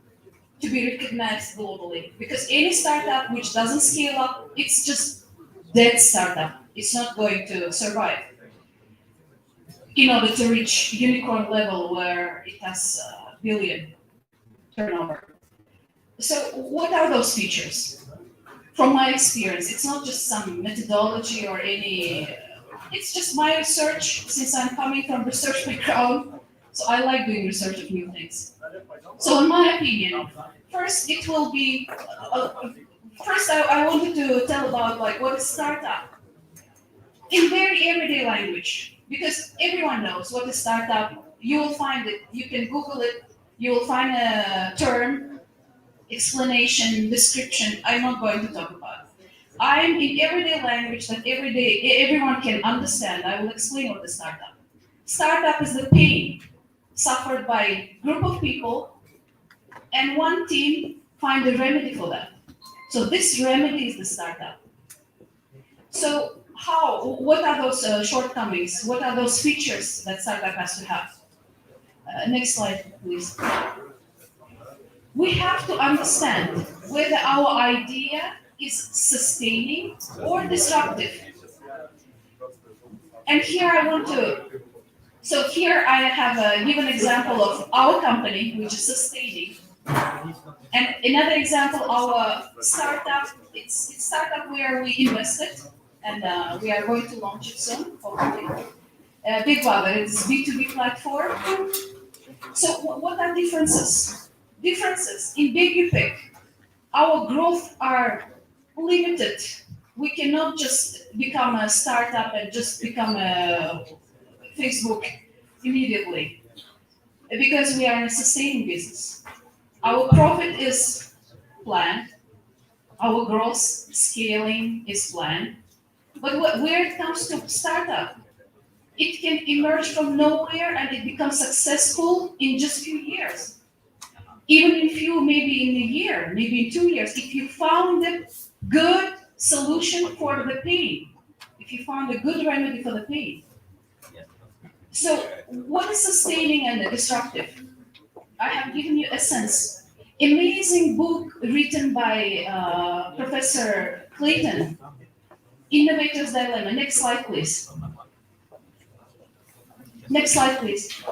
to be recognized globally. Because any startup which doesn't scale up, it's just dead startup. It's not going to survive in order to reach unicorn level where it has a billion turnover. So what are those features? From my experience, it's not just some methodology or any, it's just my research, since I'm coming from research background, so I like doing research of new things. So in my opinion, first it will be, first I wanted to tell about like what is startup in very everyday language. Because everyone knows what is startup. You will find it. You can Google it. You will find a term, explanation, description. I'm not going to talk about. I'm in everyday language that everyone can understand. I will explain what is startup. Startup is the pain suffered by a group of people, and one team find a remedy for that. So this remedy is the startup. So what are those shortcomings? What are those features that startup has to have? Next slide, please. We have to understand whether our idea is sustaining or disruptive. And here here I have given an example of our company, which is sustaining. And another example, our startup, it's startup where we invested, and we are going to launch it soon, hopefully. Big Brother, it's B2B platform. So what are differences? Differences in Big UPIC, our growth are limited. We cannot just become a startup and just become a Facebook immediately, because we are in a sustaining business. Our profit is planned, Our growth scaling is planned. But where it comes to startup, it can emerge from nowhere and it becomes successful in just few years. Even in few, maybe in a year, maybe in 2 years, if you found a good solution for the pain, if you found a good remedy for the pain. So what is sustaining and disruptive? I have given you a sense. Amazing book written by Professor Clayton, Innovator's Dilemma. Next slide, please. Next slide, please.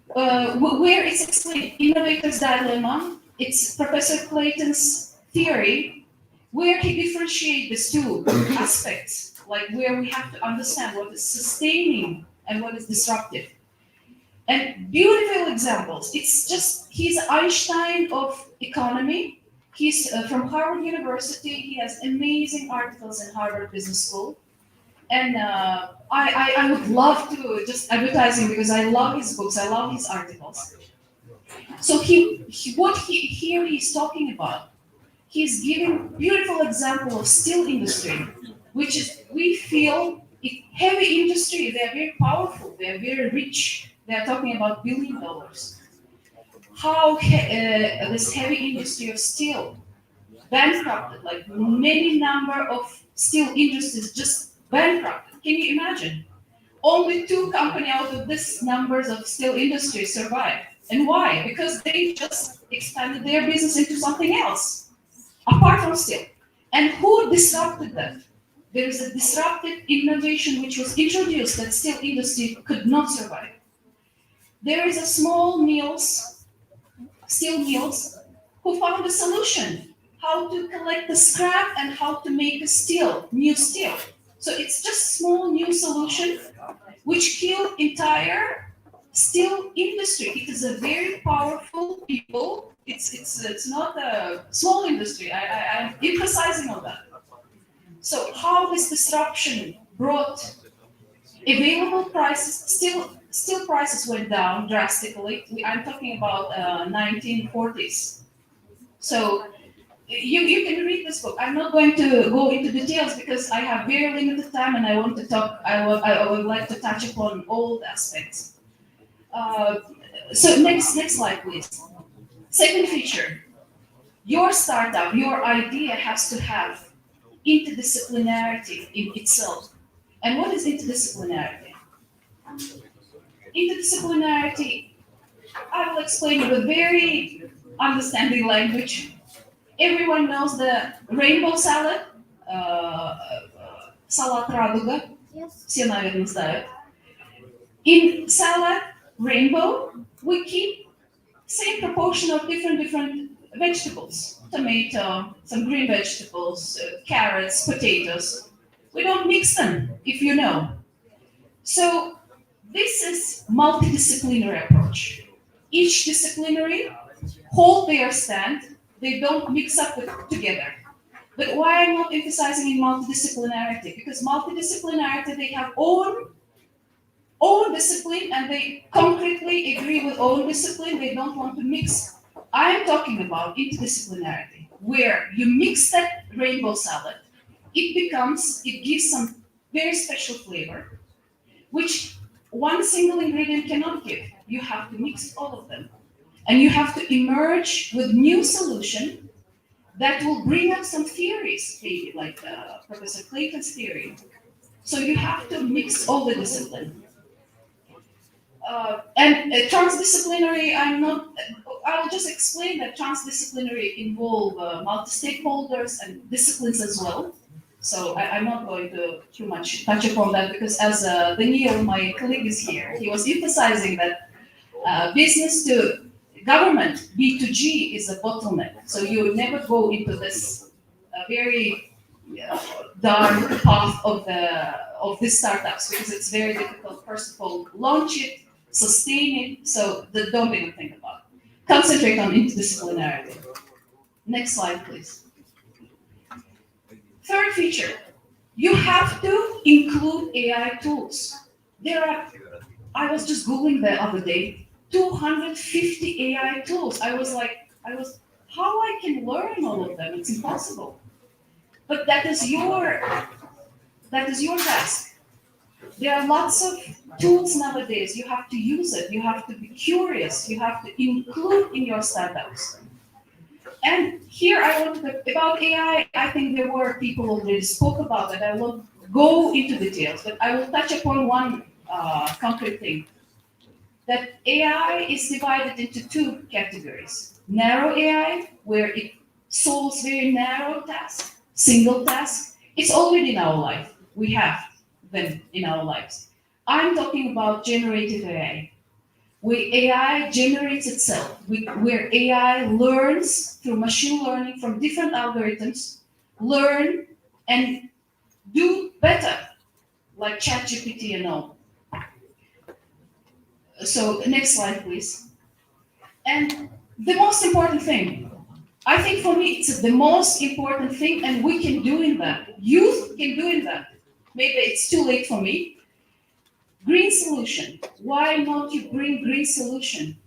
Where it's explained, Innovator's Dilemma, it's Professor Clayton's theory, where he differentiates these two aspects, like where we have to understand what is sustaining and what is disruptive. And beautiful examples. It's just, he's Einstein of economy. He's from Harvard University. He has amazing articles in Harvard Business School. And I would love to just advertise him because I love his books. I love his articles. So here he's talking about, he's giving beautiful example of steel industry, which is, we feel, heavy industry, they're very powerful, they're very rich. They're talking about $1 billion. How this heavy industry of steel bankrupted, like many number of steel industries just bankrupted. Can you imagine? Only 2 companies out of this numbers of steel industry survived. And why? Because they just expanded their business into something else, apart from steel. And who disrupted that? There is a disruptive innovation which was introduced that steel industry could not survive. There is a small mills, steel mills, who found a solution, how to collect the scrap and how to make a steel, new steel. So it's just small new solution which killed entire steel industry. It is a very powerful people. It's not a small industry. I'm emphasizing on that. So how this disruption brought available prices, steel prices went down drastically. I'm talking about 1940s. So you can read this book. I'm not going to go into details because I have very limited time and I want to talk. I would like to touch upon all the aspects. So next slide, please. Second feature, your startup, your idea has to have interdisciplinarity in itself. And what is interdisciplinarity? Interdisciplinarity, I will explain it with very understanding language. Everyone knows the rainbow salad, salad raduga. Все, наверное, знают. In salad, rainbow, we keep same proportion of different vegetables. Tomato, some green vegetables, carrots, potatoes. We don't mix them, if you know. So this is multidisciplinary approach. Each disciplinary hold their stand. They don't mix up together. But why I'm not emphasizing in multidisciplinarity? Because multidisciplinarity, they have own discipline and they concretely agree with own discipline. They don't want to mix. I'm talking about interdisciplinarity, where you mix that rainbow salad, it gives some very special flavor, which one single ingredient cannot give. You have to mix all of them. And you have to emerge with new solution that will bring up some theories, maybe like Professor Clayton's theory. So you have to mix all the discipline. And transdisciplinary, I'll just explain that transdisciplinary involve multi-stakeholders and disciplines as well. So I'm not going to too much touch upon that because as Daniel, my colleague, is here, he was emphasizing that business to government, B2G, is a bottleneck. So you never go into this very dark path of these startups because it's very difficult. First of all, launch it, sustain it. So don't even think about it. Concentrate on interdisciplinarity. Next slide, please. Third feature, you have to include AI tools. I was just Googling the other day, 250 AI tools. I was, How I can learn all of them? It's impossible. But that is your task. There are lots of tools nowadays. You have to use it. You have to be curious. You have to include in your startups. And here I want to talk about AI. I think there were people already spoke about it. I won't go into details, but I will touch upon one concrete thing. That AI is divided into two categories. Narrow AI, where it solves very narrow tasks, single tasks. It's already in our life. We have them in our lives. I'm talking about generative AI, where AI generates itself, where AI learns through machine learning from different algorithms, learn and do better, like ChatGPT and all. So next slide, please. And the most important thing, I think for me, it's the most important thing, and we can do in that. Youth can do in that. Maybe it's too late for me. Green solution. Why not you bring green solution?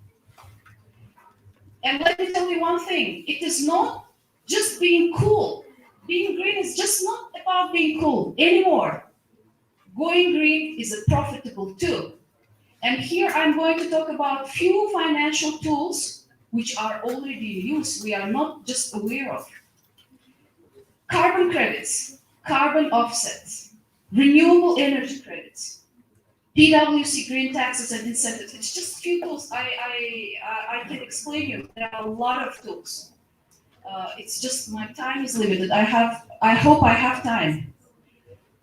And let me tell you one thing. It is not just being cool. Being green is just not about being cool anymore. Going green is a profitable tool. And here I'm going to talk about few financial tools which are already in use. We are not just aware of. Carbon credits, carbon offsets, renewable energy credits, PwC green taxes and incentives. It's just few tools. I can explain you. There are a lot of tools. It's just my time is limited. I hope I have time.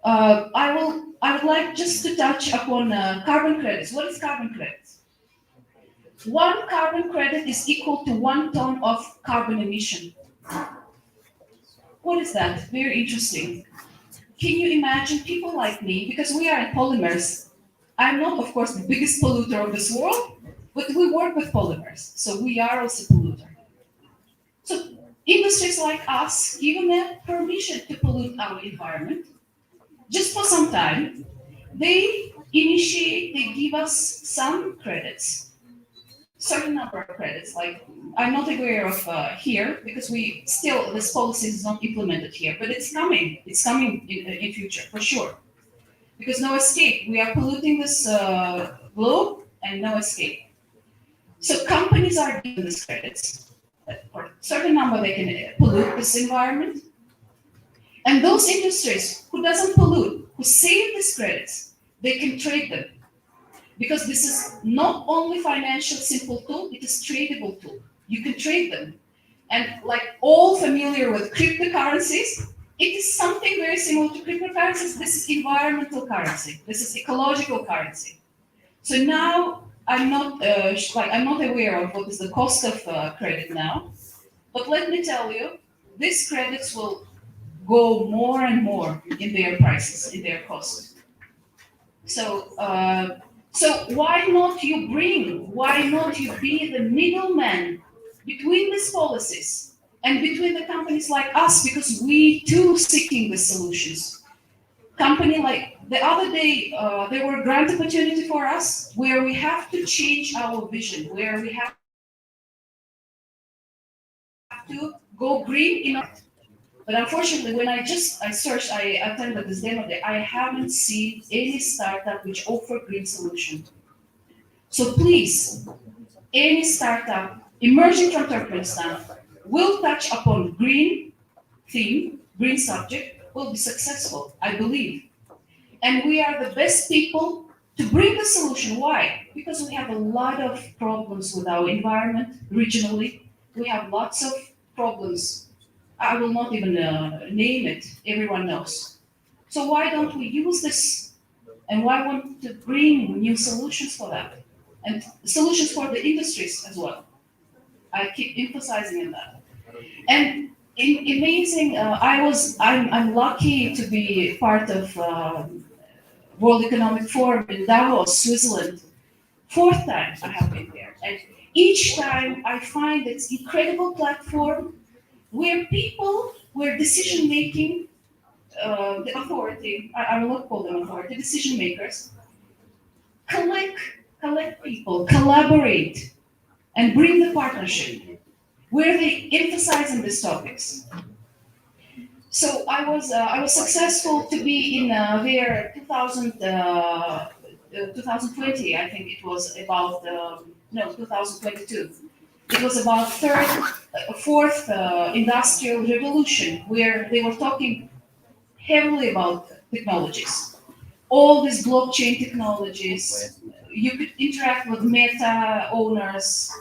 I would like just to touch upon carbon credits. What is carbon credits? One carbon credit is equal to 1 ton of carbon emission. What is that? Very interesting. Can you imagine people like me, because we are in polymers. I'm not, of course, the biggest polluter of this world, but we work with polymers, so we are also polluter. So industries like us given a permission to pollute our environment, just for some time, they give us some credits, certain number of credits. Like I'm not aware of here because this policy is not implemented here, but it's coming. It's coming in future for sure. Because no escape. We are polluting this globe and no escape. So companies are given these credits. For a certain number, they can pollute this environment. And those industries who doesn't pollute, who save these credits, they can trade them. Because this is not only financial simple tool, it is tradable tool. You can trade them. And like all familiar with cryptocurrencies, it is something very similar to cryptocurrencies. This is environmental currency. This is ecological currency. So now I'm not aware of what is the cost of credit now, but let me tell you, these credits will go more and more in their prices, in their cost. So why not you be the middleman between these policies and between the companies like us, because we too seeking the solutions. Company like the other day, there were grant opportunity for us where we have to change our vision, where we have to go green but unfortunately, when I searched, I attended this demo day, I haven't seen any startup which offer green solution. So please, any startup emerging from Turkmenistan will touch upon green theme, green subject, will be successful, I believe. And we are the best people to bring the solution. Why? Because we have a lot of problems with our environment regionally. We have lots of problems. I will not even name it. Everyone knows. So why don't we use this? And why want to bring new solutions for that? And solutions for the industries as well. I keep emphasizing on that. And amazing, I'm lucky to be part of World Economic Forum in Davos, Switzerland. 4th time I have been there. And each time I find it's incredible platform where decision-making, the authority, I will not call them authority, decision makers, collect people, collaborate, and bring the partnership. where they emphasize on these topics. So I was successful to be in their 2020, I think it was about, no, 2022. It was about fourth industrial revolution, where they were talking heavily about technologies. All these blockchain technologies, you could interact with Meta owners,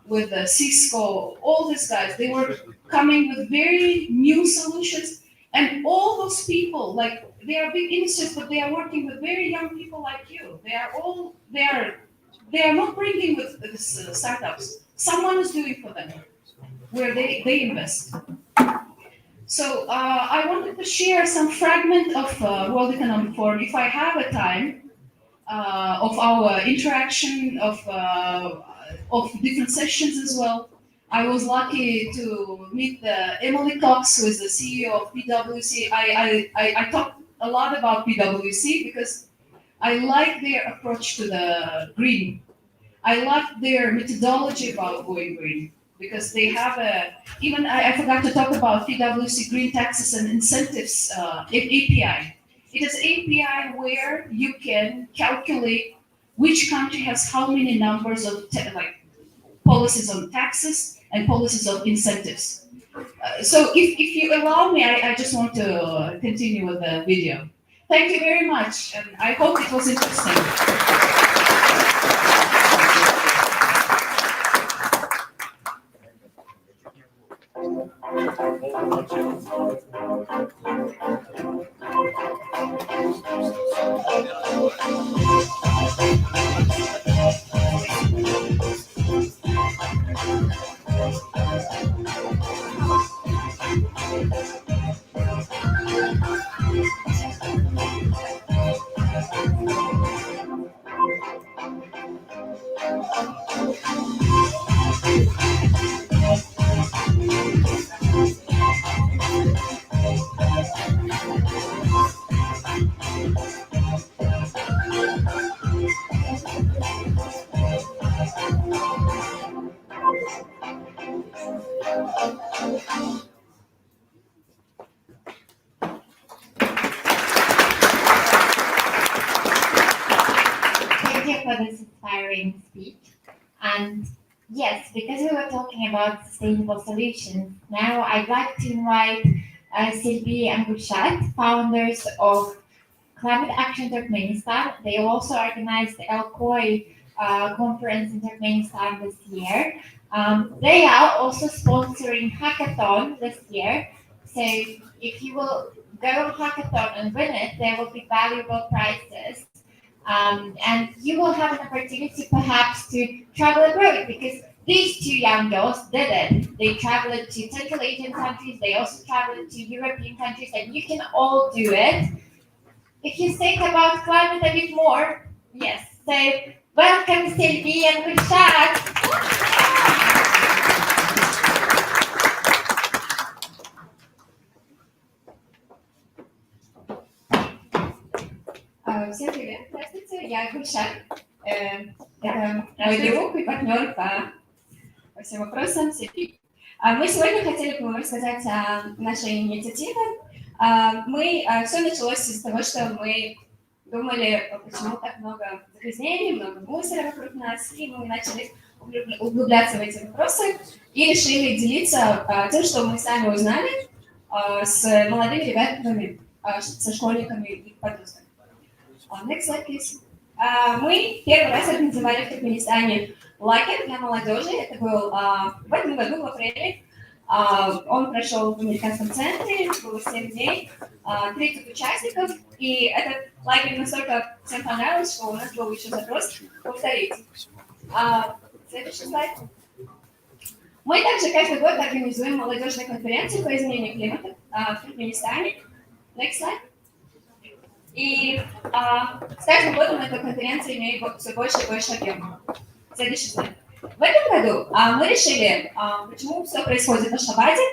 with Cisco, all these guys. They were coming with very new solutions, and all those people, like, they are big industries, but they are working with very young people like you. They are not bringing with these startups. Someone is doing for them, where they invest. So I wanted to share some fragment of World Economic Forum, if I have a time, of our interaction, of different sessions as well. I was lucky to meet Emily Cox, who is the CEO of PwC. I talked a lot about PwC because I like their approach to the green. I like their methodology about going green, because they have even I forgot to talk about PwC Green Taxes and Incentives API. It is API where you can calculate which country has how many numbers of policies on taxes and policies of incentives. So if you allow me, I just want to continue with the video. Thank you very much, and I hope it was interesting. Thank you for this inspiring speech. And yes, because we were talking about sustainable solutions, now I'd like to invite Sylvie and Gulshat, founders of Climate Action Turkmenistan. They also organized the El-Khoi conference in Turkmenistan this year. They are also sponsoring hackathon this year. So if you will go to hackathon and win it, there will be valuable prizes. And you will have an opportunity perhaps to travel abroad, because these two young girls did it. They traveled to Central Asian countries, they also traveled to European countries, and you can all do it if you think about climate a bit more. Yes, so welcome Sylvie and Gulshat. Всем привет, здравствуйте, я Гульшат. Это мой друг и партнер по всем вопросам Сергей. Мы сегодня хотели бы вам рассказать о нашей инициативе. Все началось из того, что мы думали, почему так много загрязнений, много мусора вокруг нас, и мы начали углубляться в эти вопросы и решили делиться тем, что мы сами узнали с молодыми ребятами, со школьниками и подростками. Next slide, please. Мы первый раз организовали в Туркменистане лагерь для молодежи. Это был в этом году, в апреле. Он прошел в американском центре, было 7 дней, 30 участников. И этот лагерь настолько всем понравился, что у нас был еще запрос повторить. Следующий слайд. Мы также каждый год организуем молодежные конференции по изменению климата в Туркменистане. Next slide. И с каждым годом эта конференция имеет все больше и больше объема. Следующий слайд. В этом году мы решили, почему все происходит в Ашгабаде,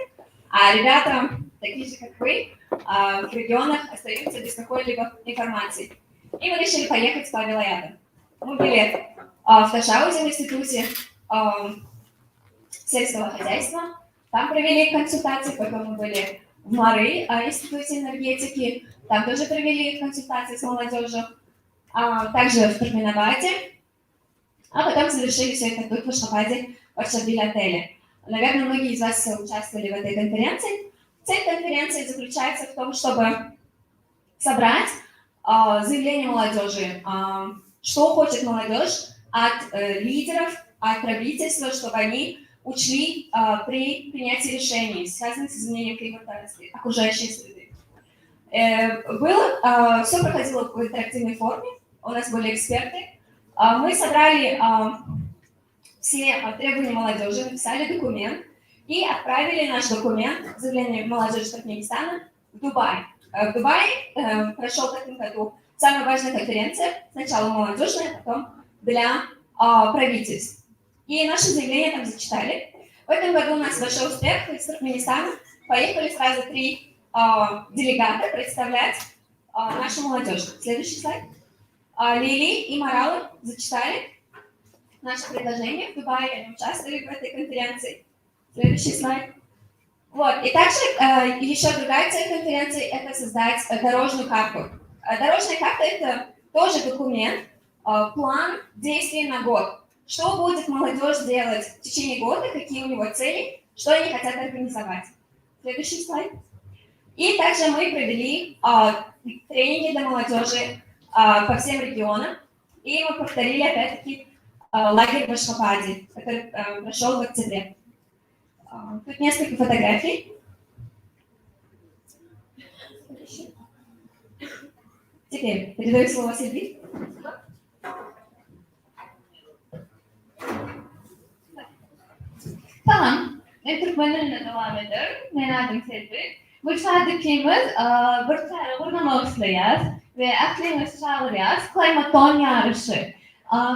а ребята, такие же как вы, в регионах остаются без какой-либо информации. И мы решили поехать по Вилаятам. Мы были в Ташаузе в институте, сельского хозяйства. Там провели консультации, потом мы были в МАРы, Институте энергетики. Там тоже провели консультации с молодежью. Также в Туркменабаде. А потом завершили все это тут, в Ашхабаде, в Аршабиль-отеле. Наверное, многие из вас участвовали в этой конференции. Цель конференции заключается в том, чтобы собрать заявление молодежи, что хочет молодежь от лидеров, от правительства, чтобы они учли при принятии решений, связанных с изменением климата, окружающей среды. Все проходило в интерактивной форме, у нас были эксперты. Мы собрали все требования молодежи, написали документ и отправили наш документ, заявление молодежи Туркменистана, в Дубай. В Дубае прошел в этом году самая важная конференция, сначала молодежная, потом для правительств. И наше заявление там зачитали. В этом году у нас большой успех из Туркменистана. Поехали сразу 3 делегата представлять нашу молодежь. Следующий слайд. Лили и Марала зачитали наше предложение в Дубае, они участвовали в этой конференции. Следующий слайд. Вот. И также еще другая цель конференции – это создать дорожную карту. Дорожная карта – это тоже документ, план действий на год. Что будет молодежь делать в течение года, какие у него цели, что они хотят организовать. Следующий слайд. И также мы провели тренинги для молодежи по всем регионам. И мы повторили опять-таки лагерь в Ашхабаде, который прошел в октябре. Тут несколько фотографий. Теперь передаю слово Сильви. Tamam. Türkmenlerle devam ediyorum. Menadım Selvi. Bu çağdakimiz burada mağuslayız ve aklımız çağırıyoruz. Klimaton yarışı.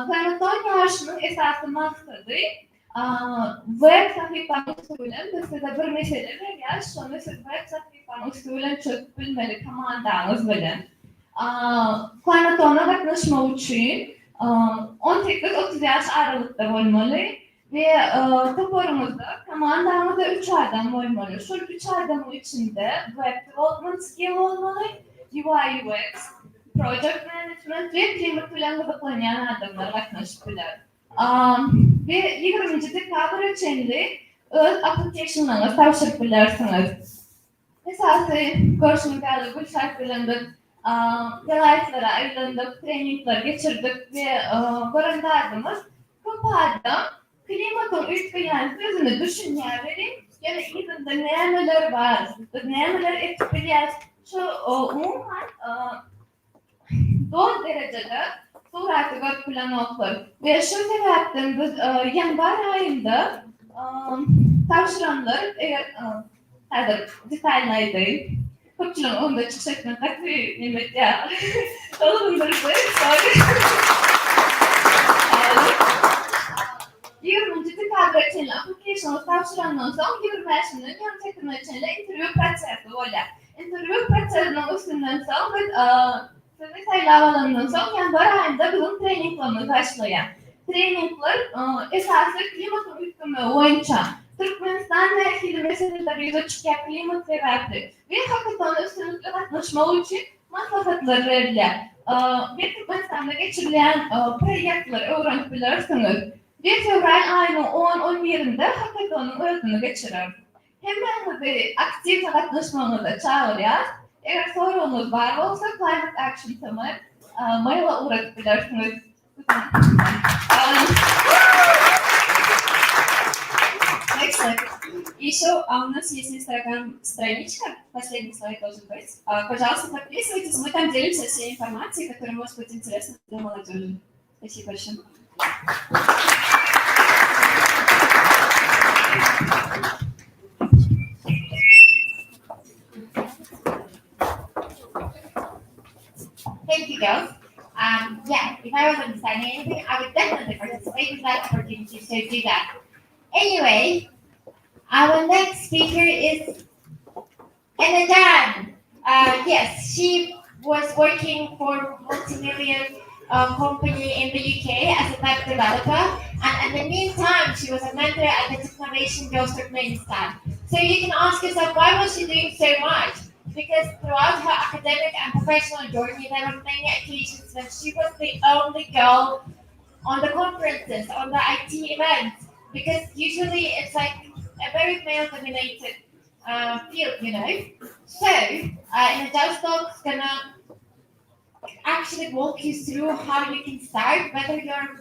Klimaton yarışının esası maksadı web sayfanı usulüyle size bir mesele veriyor. Sonra siz web sayfanı usulüyle çözüp bilmeli komandanız bilin. Klimatona katlaşma için 18-30 yaş aralıkta olmalı. Ve toporumuzda, komandamızda 3 adam olmalı. Şu 3 adamın içinde web development skill olmalı, UI UX, project management ve klimat planı baklayan adamlar katlaşıplar. Ve 20. dekabr içinde öz application'larınızı tavşırıplarsanız. Esası görüşmeklerle bu şartlarında delaytlara ayrılandık, trainingler geçirdik ve göründüğümüz kapada klimatın etkileyen sözünü düşünmeleri yani izinde neler var, neler etkileyen şu umuman doğru derecede suratı görüntülenoklar. Ve şu sebepten biz yanvar ayında tavşıranlar eğer detaylaydı. Köpçülüğün onda çıkıştıktan takdir nimet ya. Olumdur bu. 20. dekabr için application'ı tavşırandan sonra 25'inin yan çekimi için interview prosesi olacak. Interview prosesinin üstünden sonra sizi sayılavalından sonra yanvar ayında bizim traininglerimiz başlıyor. Trainingler esası klimatın hükmü boyunca Türkmenistan ve ilgili meseleleri yüze çıkan klimat sebepli ve hakikaten üstünlükle katlaşma için maslahatlar verilir. Ve Türkmenistan'da geçirilen projeler öğrenip 1 fevral ayının 10-11'inde hakikaten öğretini geçirir. Hemen de aktif katlaşmanıza çağırıyor. Eğer sorunuz var olsa Climate Action Team'e mail'e uğratabilirsiniz. Next slide. Еще у нас есть Инстаграм-страничка, последний слайд должен быть. Пожалуйста, подписывайтесь, мы там делимся всей информацией, которая может быть интересна для молодежи. Спасибо большое. Thank you, girls. Yeah, if I wasn't deciding anything, I would definitely participate in that opportunity to do that. Anyway, our next speaker is Enadan. Yes, she was working for multi-million company in the UK as a web developer, and in the meantime, she was a mentor at the Technovation Girls Turkmenistan. So you can ask yourself, why was she doing so much? Because throughout her academic and professional journey, there were many occasions when she was the only girl on the conferences, on the IT events, because usually it's like a very male-dominated field, you know. So, in the Just Talk's gonna actually walk you through how you can start, whether you're a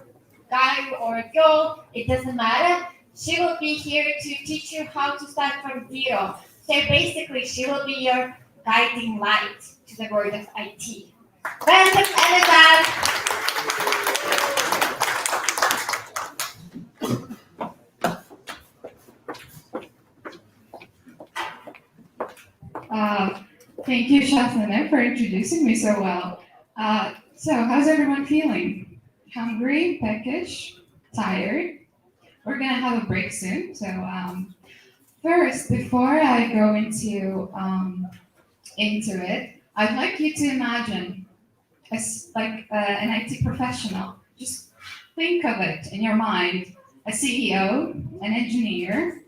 guy or a girl, it doesn't matter. She will be here to teach you how to start from zero. So basically, she will be your guiding light to the world of IT. Welcome, Elizabeth! Thank you, Shafana, for introducing me so well. So how's everyone feeling? Hungry, peckish, tired? We're gonna have a break soon. So first, before I go into it, I'd like you to imagine an IT professional. Just think of it in your mind: a CEO, an engineer.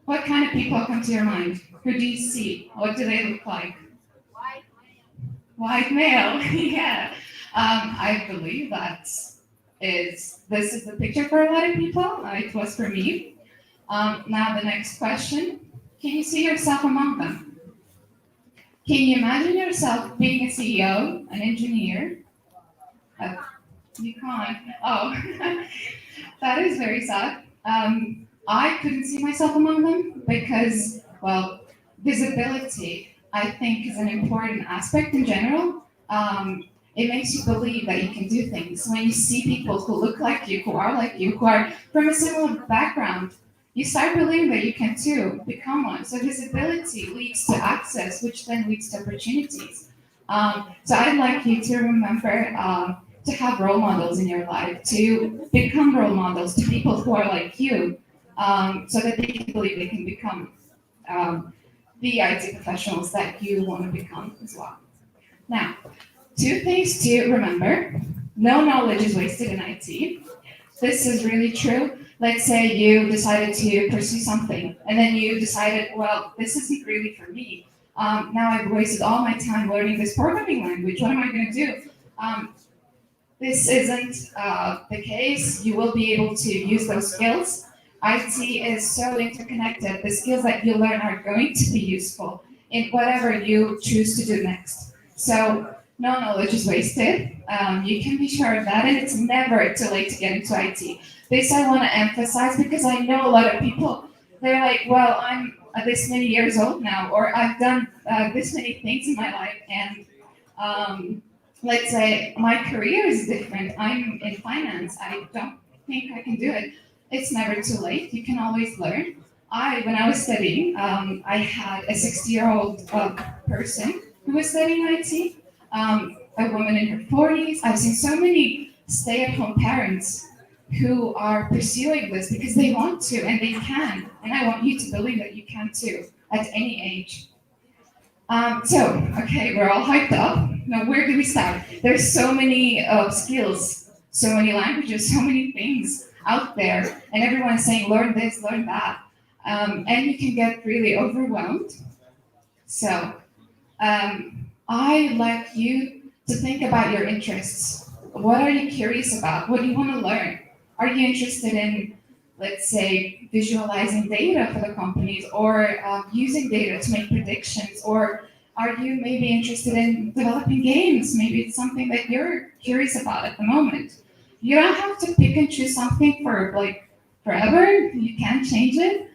What kind of people come to your mind? Who do you see? What do they look like? White male. Yeah. I believe this is the picture for a lot of people. It was for me. Now the next question: can you see yourself among them? Can you imagine yourself being a CEO, an engineer? You can't. Oh, that is very sad. I couldn't see myself among them because, well, visibility, I think, is an important aspect in general. It makes you believe that you can do things. When you see people who look like you, who are like you, who are from a similar background, you start believing that you can too become one. So visibility leads to access, which then leads to opportunities. So I'd like you to remember to have role models in your life, to become role models to people who are like you, so that they can believe they can become the IT professionals that you want to become as well. Now, two things to remember. No knowledge is wasted in IT. This is really true. Let's say you decided to pursue something, and then you decided, well, this isn't really for me. Now I've wasted all my time learning this programming language. What am I going to do? This isn't the case. You will be able to use those skills. IT is so interconnected. The skills that you learn are going to be useful in whatever you choose to do next. So no knowledge is wasted. You can be sure of that, and it's never too late to get into IT. This I want to emphasize because I know a lot of people, they're like, well, I'm this many years old now, or I've done this many things in my life, and let's say my career is different. I'm in finance. I don't think I can do it. It's never too late. You can always learn. When I was studying, I had a 60-year-old person who was studying IT, a woman in her 40s. I've seen so many stay-at-home parents who are pursuing this because they want to and they can. And I want you to believe that you can too, at any age. Okay, we're all hyped up. Now, where do we start? There's so many skills, so many languages, so many things out there, and everyone is saying, learn this, learn that. And you can get really overwhelmed. So I'd like you to think about your interests. What are you curious about? What do you want to learn? Are you interested in, let's say, visualizing data for the companies, or using data to make predictions? Or are you maybe interested in developing games? Maybe it's something that you're curious about at the moment. You don't have to pick and choose something for like forever. You can change it.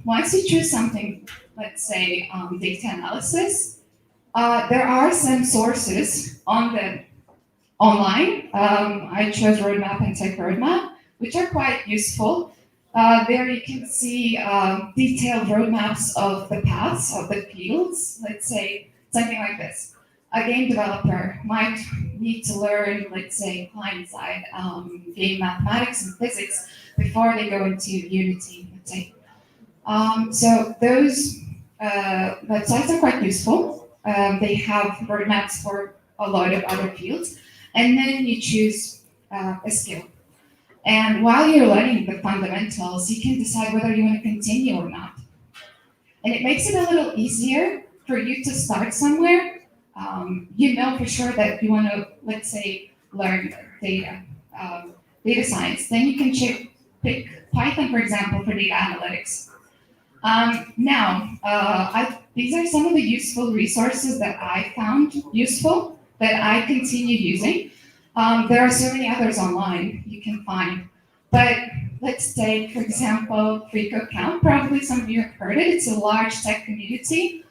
Once you choose something, let's say data analysis, there are some sources online. I chose Roadmap and Tech Roadmap, which are quite useful. There you can see detailed roadmaps of the paths of the fields. Let's say something like this. A game developer might need to learn, let's say, client-side game mathematics and physics before they go into Unity, let's say. So those websites are quite useful. They have roadmaps for a lot of other fields. and then you choose a skill. And while you're learning the fundamentals, you can decide whether you want to continue or not. And it makes it a little easier for you to start somewhere. You know for sure that you want to, let's say, learn data science. Then you can pick Python, for example, for data analytics. These are some of the useful resources that I found useful that I continue using. There are so many others online you can find. But let's take, for example, FreeCodeCamp. Probably some of you have heard it. It's a large tech community.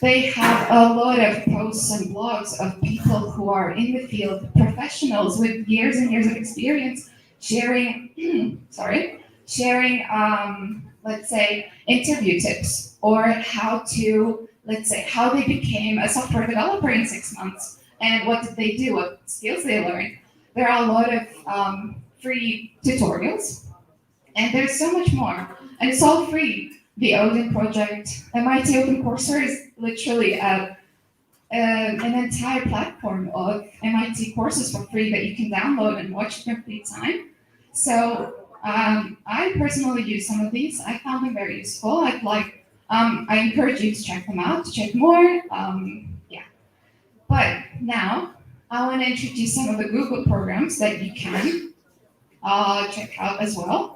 They have a lot of posts and blogs of people who are in the field, professionals with years and years of experience, sharing, let's say, interview tips, or how they became a software developer in 6 months, and what did they do, what skills they learned. There are a lot of free tutorials, and there's so much more, and it's all free. The Odin project, MIT OpenCoursera is literally an entire platform of MIT courses for free that you can download and watch in your free time. So I personally use some of these. I found them very useful. I encourage you to check them out, to check more. But now I want to introduce some of the Google programs that you can check out as well.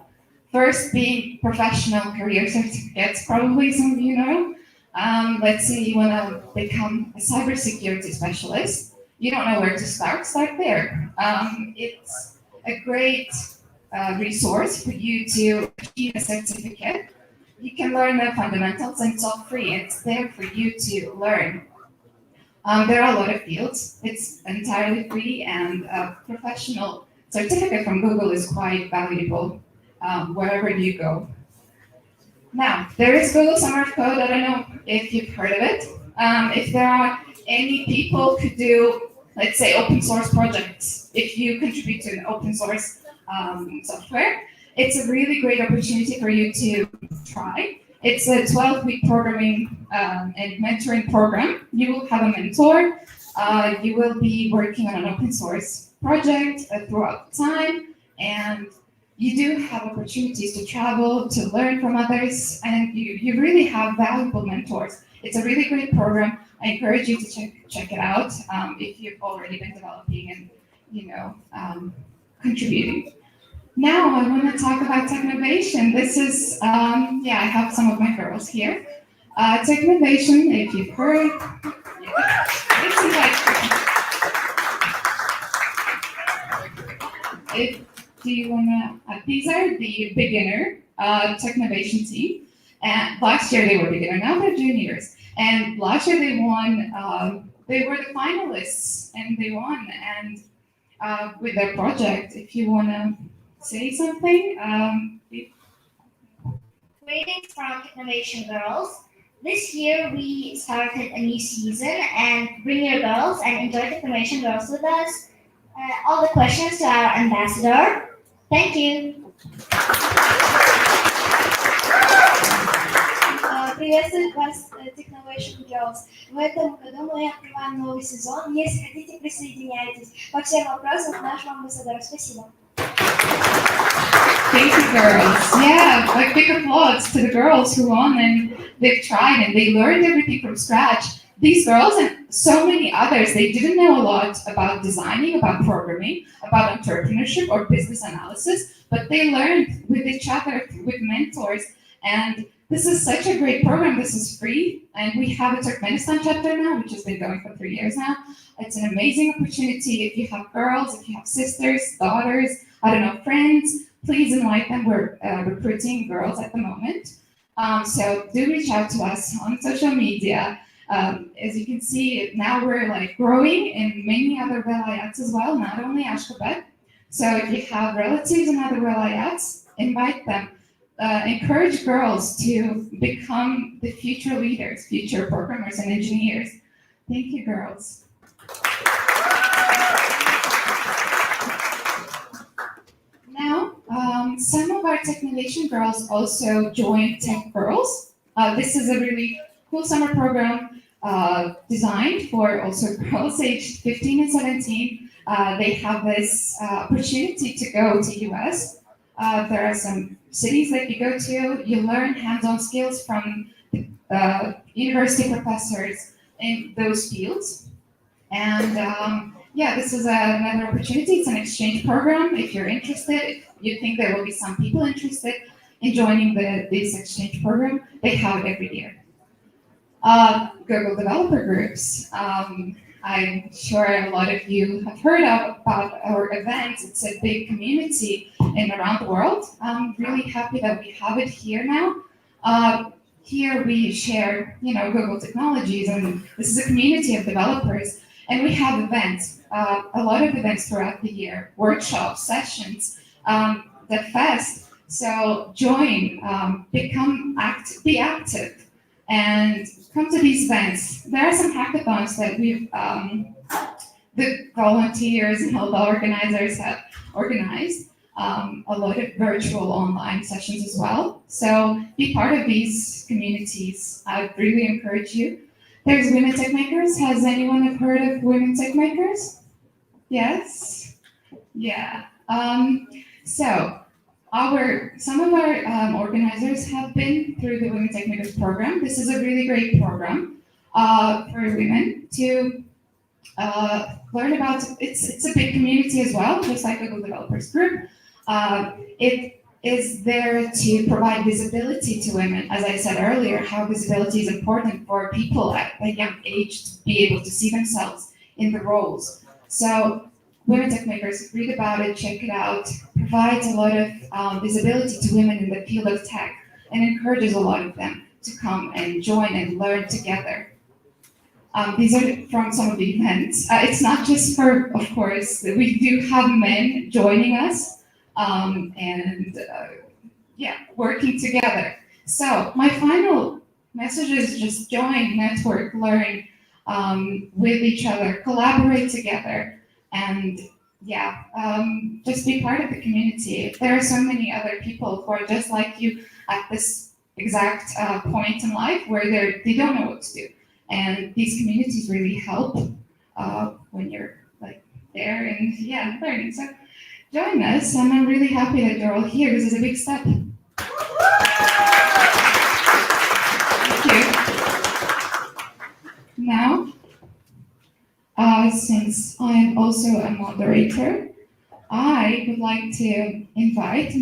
First being professional career certificates, probably some of you know. Let's say you want to become a cybersecurity specialist. You don't know where to start there. It's a great resource for you to achieve a certificate. You can learn the fundamentals, and it's all free. It's there for you to learn. There are a lot of fields. It's entirely free, and a professional certificate from Google is quite valuable wherever you go. Now, there is Google Summer of Code. I don't know if you've heard of it. If there are any people who do, let's say, open source projects, if you contribute to an open source software, it's a really great opportunity for you to try. It's a 12-week programming and mentoring program. You will have a mentor. You will be working on an open source project throughout time, and you do have opportunities to travel, to learn from others, and you really have valuable mentors. It's a really great program. I encourage you to check it out if you've already been developing and contributing. Now I want to talk about Technovation. This is, I have some of my girls here. Technovation, if you've heard, these are the beginner Technovation team. And last year they were beginner, now they're juniors. And last year they won, they were the finalists and they won. And with their project, if you want to say something. Greetings from Technovation Girls. This year we started a new season, and bring your girls and enjoy Technovation Girls with us. All the questions to our ambassador. Thank you. Приветствую вас, Technovation Girls. В этом году мы открываем новый сезон. Если хотите, присоединяйтесь. По всем вопросам к нашему амбассадору. Спасибо. Thank you, girls. Yeah, like big applause to the girls who won, and they've tried and they learned everything from scratch. These girls and so many others, they didn't know a lot about designing, about programming, about entrepreneurship or business analysis, but they learned with each other, with mentors. And this is such a great program. This is free. And we have a Turkmenistan chapter now, which has been going for 3 years now. It's an amazing opportunity. If you have girls, if you have sisters, daughters, friends, please invite them. We're recruiting girls at the moment. So do reach out to us on social media. As you can see, now we're growing in many other vilayats as well, not only Ashgabat. So if you have relatives in other vilayats, invite them. Encourage girls to become the future leaders, future programmers and engineers. Thank you, girls. Now, some of our Technovation girls also joined Tech Girls. This is a really cool summer program designed for also girls aged 15 and 17. They have this opportunity to go to US. There are some cities that you go to, you learn hands-on skills from university professors in those fields. And yeah, this is another opportunity. It's an exchange program. If you're interested, if you think there will be some people interested in joining this exchange program, they have it every year. Google developer groups. I'm sure a lot of you have heard about our events. It's a big community around the world. I'm really happy that we have it here now. Here we share, Google technologies, and this is a community of developers. And we have events, a lot of events throughout the year, workshops, sessions, DevFest'. So join, be active, and come to these events. There are some hackathons that the volunteers and all the organizers have organized. A lot of virtual online sessions as well. So be part of these communities. I really encourage you. There's Women Tech Makers. Has anyone heard of Women Tech Makers? Yes? Yeah. So some of our organizers have been through the Women Tech Makers program. This is a really great program for women to learn about. It's a big community as well, just like Google Developers Group. It is there to provide visibility to women. As I said earlier, how visibility is important for people at a young age to be able to see themselves in the roles. So Women Tech Makers, read about it, check it out, provides a lot of visibility to women in the field of tech and encourages a lot of them to come and join and learn together. These are from some of the events. It's not just for, of course, we do have men joining us working together. So my final message is just join, network, learn with each other, collaborate together, and just be part of the community. There are so many other people who are just like you at this exact point in life where they don't know what to do. And these communities really help when you're like there and learning. So join us, and I'm really happy that you're all here. This is a big step. Thank you. Now, since I am also a moderator, I would like to invite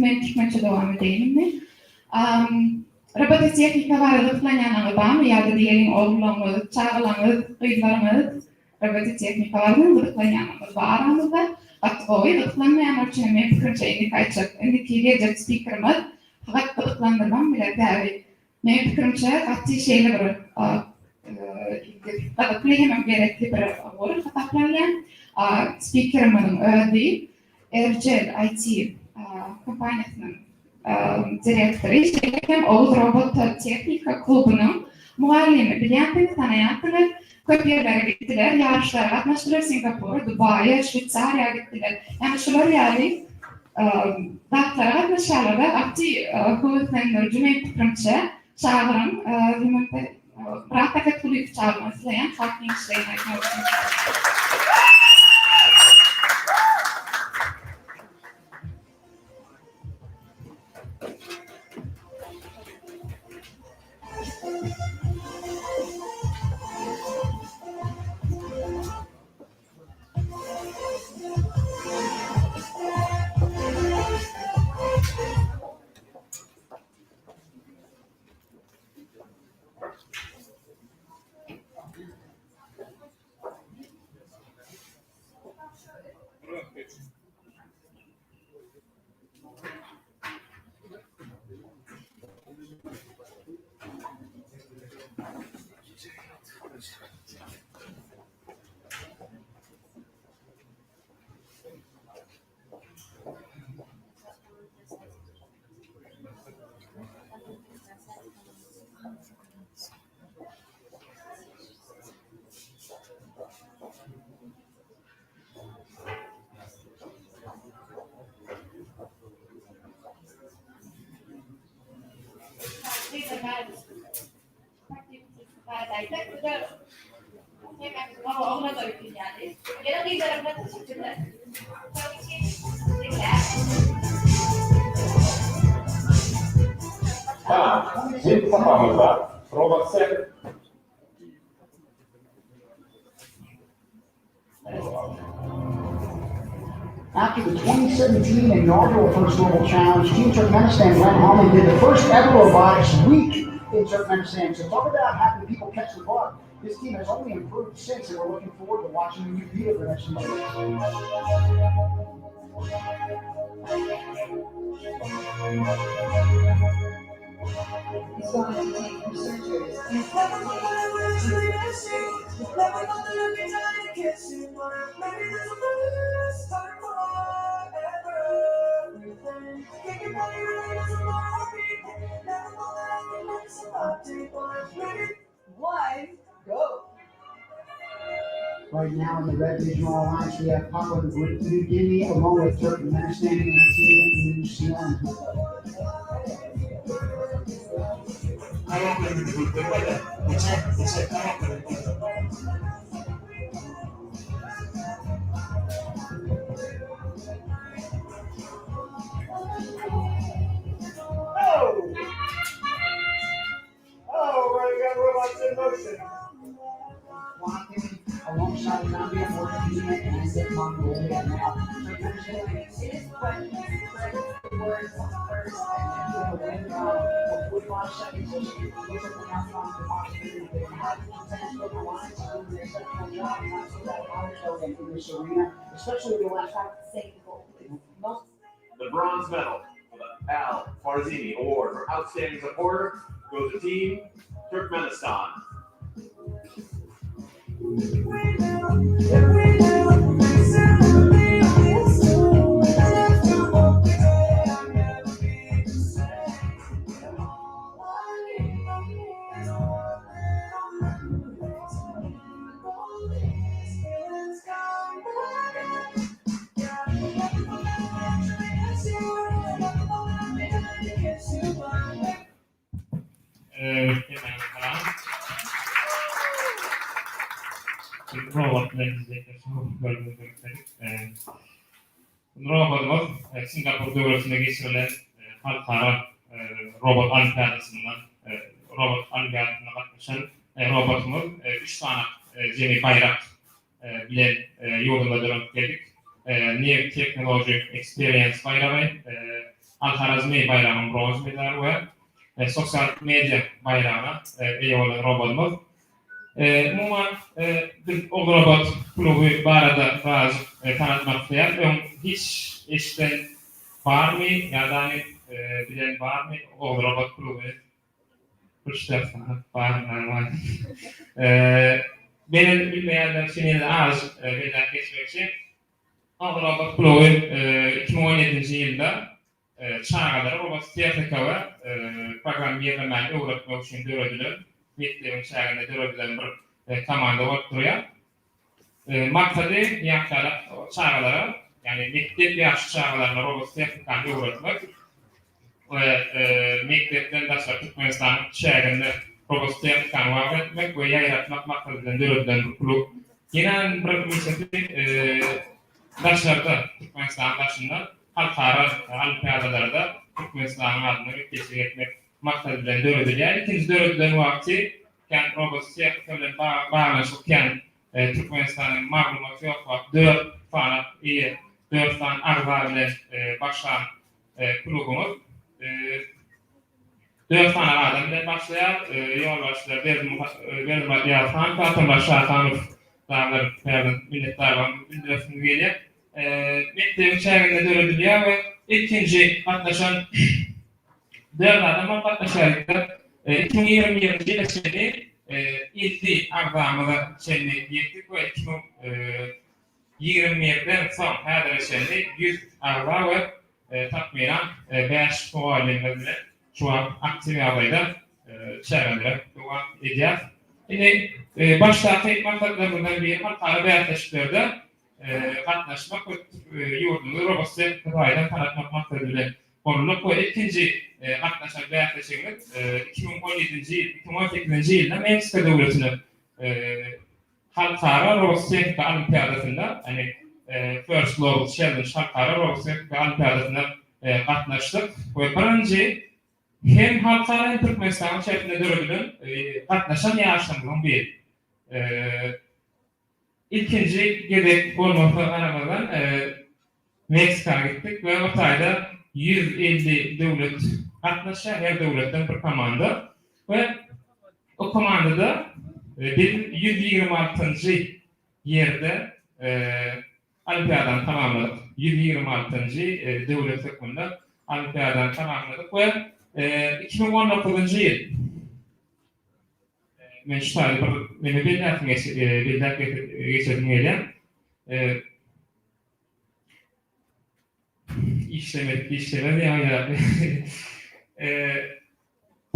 Robotic teknika varlıklarının bağımlı yardımcıların oğullarını, çağrılarını, kıyılarını, robotic teknika varlıklarının bağımlı at oylıklarını orçunun fikirçeyini kaçak, indiki gelecek speaker'ımız, haklıklarından bile değerli. Fikirçe katı şeyler var. Katıklayamam gerekli bir olur kataklarla. Speaker'ımın ödü, Ercel IT kompanyasının директоры, işleken Oğuz Robot Teknika Klubu'nun muallimi, biliyantını, tanıyantını, kopyalara gittiler, yarışlara katmıştılar, Singapur, Dubai, Şvitsarya gittiler. Yani şular yani, dağıtlara katmışlarlar da, akti huvvetlenir, cümle fikrimçe, çağırın, bırakak kulüp çağırmasıyla, yani farklı işleyin, Ama ona da yakın yani. Genel liderime teşekkürler. Tabii ki. Teşekkürler. Tamam. Şimdi kafamızda robot set. After the 2017 inaugural First Global Challenge, Team Turkmenistan went home and did the first ever robotics week in Turkmenistan. So talk about having people catch the bug. This team has only improved since, and we're looking forward to watching them compete over the next few years. It's going to take researchers One, go. Right now in the Red Regional Alliance, we have Papua New Guinea along with Turkmenistan and New Zealand. Oh, right, we got robots in motion. Walking alongside Zambia, Mauritania, and Mongolia now. Especially the last The bronze medal for the Al Farzini Award for Outstanding Supporter goes to Team Turkmenistan. Robot Robotlar Singapur devletinde geçirilen halkara robot olimpiyadasından robot olimpiyadasına katılışan robotumuz 3 tane yeni bayrak bilen yolunda dönüp geldik. New Technology Experience bayrağı, Al-Harazmi bayrağının bronz medalı ve sosyal medya bayrağına iyi olan robotumuz. Umuman biz o robot klubu barada bazı tanıtmak isteyen hiç işten var mı ya da hani bilen var mı o robot klubu var mı? Benim bilmeyenler için az bilgiler geçmek için o robot klubu 2017 yılında çağrıları robot teknika ve program yerlemeyi öğretmek için dördüler. Mektebin şehrinde dördülen bir komanda oturuyor. Maksadı yaşlara, çağrılara, yani mektep yaş çağrılarına robot teknikanı öğretmek ve mektepten başka Türkmenistan şehrinde robot teknikanı öğretmek ve yaratmak maksadıyla dördülen bir kulüp. Yine bir misafir başlarda Türkmenistan başında halkara olimpiyadalarda Türkmenistan'ın adını teşvik etmek maksadıyla dördüler. İkinci dördülen vakti yani robot teknikanı bağlanışırken Türkmenistan'ın malumatı yok. 4 tane iyi, 4 tane arıza ile başlayan kulübümüz. 4 tane adam ile başlayan yoldaşlar Verdim Yaltan, Katımlar Şatanov dağların milletlerden bildirisini geliyor. Mektebin şehrinde dördüler ve ikinci katlaşan 4 adam katlaşarlıkta 2020 yılında ilk arızaımıza yettik ve 2020'den son her şeyde 100 arıza ve takmiren 5 fuarlarında şu an aktif adayda çevrelere devam edeceğiz. Yine baştaki maksatlarından biri halkara beyazlaşıklarda katlaşmak ve yurdunu robot teknikayla tanıtmak maksadıyla konuluk ve ikinci katlaşan beyazlaşıklık 2017 yıl, 2018 yılında Meksika devletinin halkara robotik olimpiyadasında hani First Global Challenge halkara robotik olimpiyadasında katnaştık ve birinci hem halkara hem Türkmenistan içerisinde dördünün katnaşan yaşamının bir. İkinci gedek olmakla aramadan Meksika'ya gittik ve o tayda 150 devlet katnaşan, her devletten bir komanda ve o komandada bir 126. yerde olimpiyadan tamamladık. 126. devlet takımında olimpiyadan tamamladık ve 2019. yıl men şu tayda meni bildak geçirdim gelen işlemedik yani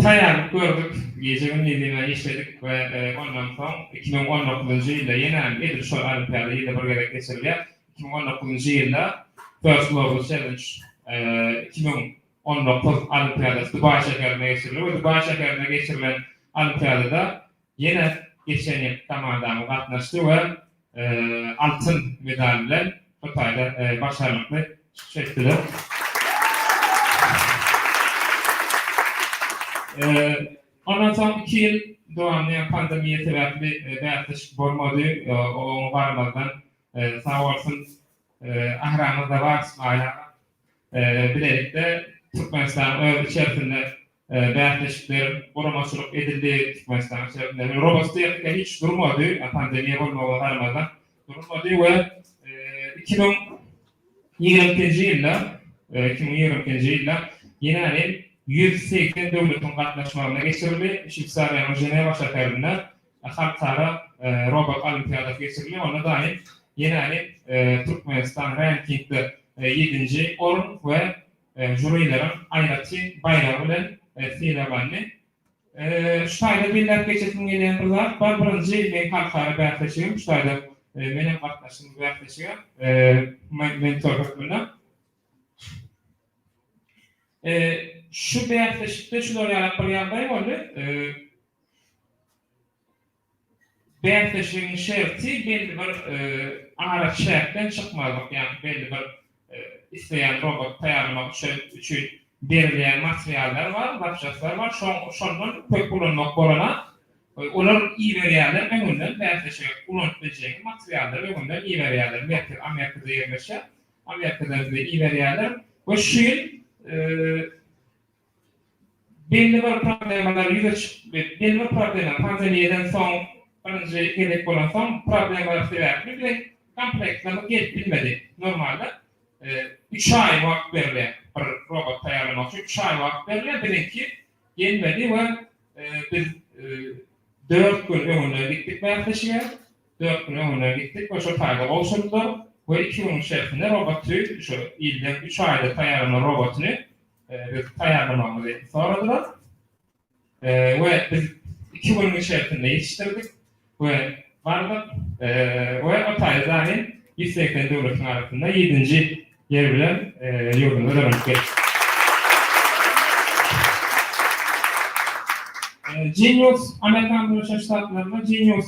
tayarlık gördük, gecenin yediğine işledik ve ondan sonra 2019. yılda yeni Edir Şor Olimpiyada yılda bir gerek geçiriliyor. 2019. yılda First Global Challenge 2019 Olimpiyadası Dubai şehrine geçiriliyor ve Dubai şehrine geçirilen Olimpiyadada yine geçen yıl komandamı katnaştı ve altın medalyle Hatay'da başarılıklı çıktılar. Ondan sonra 2 yıl devamlı pandemiye sebepli yaklaşık bolmadı. O varmadan sağ olsun ahramızda var İsmail'a. Birlikte Türkmenistan içerisinde yaklaşıklar korumaçılık edildi Türkmenistan içerisinde. Robotik hiç durmadı. Pandemiye varmadan durmadı ve 2020. yılda yine 180 devletin katnaşmalarına geçirildi. Şvitsariyanın Ceneva şehrinde halkara robot olimpiyadası geçirildi. Ona dair yine Türkmenistan rankingde 7. orun ve jürilerin ayrıtı bayrağı ile fiilabanlı. Şu tayda birler geçetim gelen kızlar var. Birinci ben halkara berteşiyorum. Şu tayda benim katnaşımı berteşiyorum. Mentor hakkında. Şu berteşikte şunları yaratmak yanındayım oldu. Berteşiğin şerti belli bir araç şertten çıkmalık. Yani belli bir isteyen robot tayarlamak için belirleyen materyaller var, lapşaslar var. Şundan pek kullanmak borana. Onlar iyi veriyorlar, önünden berteşik kullanılabilecek materyaller önünden iyi veriyorlar. Amerika'da yerleşir. Amerika'da da iyi veriyorlar. Ve şu yıl belli bir problemler belli bir problemler pandemiyeden son birinci gerek olan son problemler sebeple bir komplekslemek bilmedi. Normalde 3 ay vakit verilir bir robot tayarlamak için 3 ay vakit verilir. Birinki gelmedi ve biz 4 gün önüne gittik berteşiğe. 4 gün önüne gittik ve şu tayda oluşturdu ve 2 gün içerisinde robotu şu ilden 3 ayda tayarlanan robotunu tayarlamamızı sordular. Ve biz 2 gün içerisinde yetiştirdik ve vardık ve o tayda dahil 180 devletin arasında 7. yer bilen yurdumuza dönüş geçti. Genius, Amerikan Birleşik Ştatları'nda Genius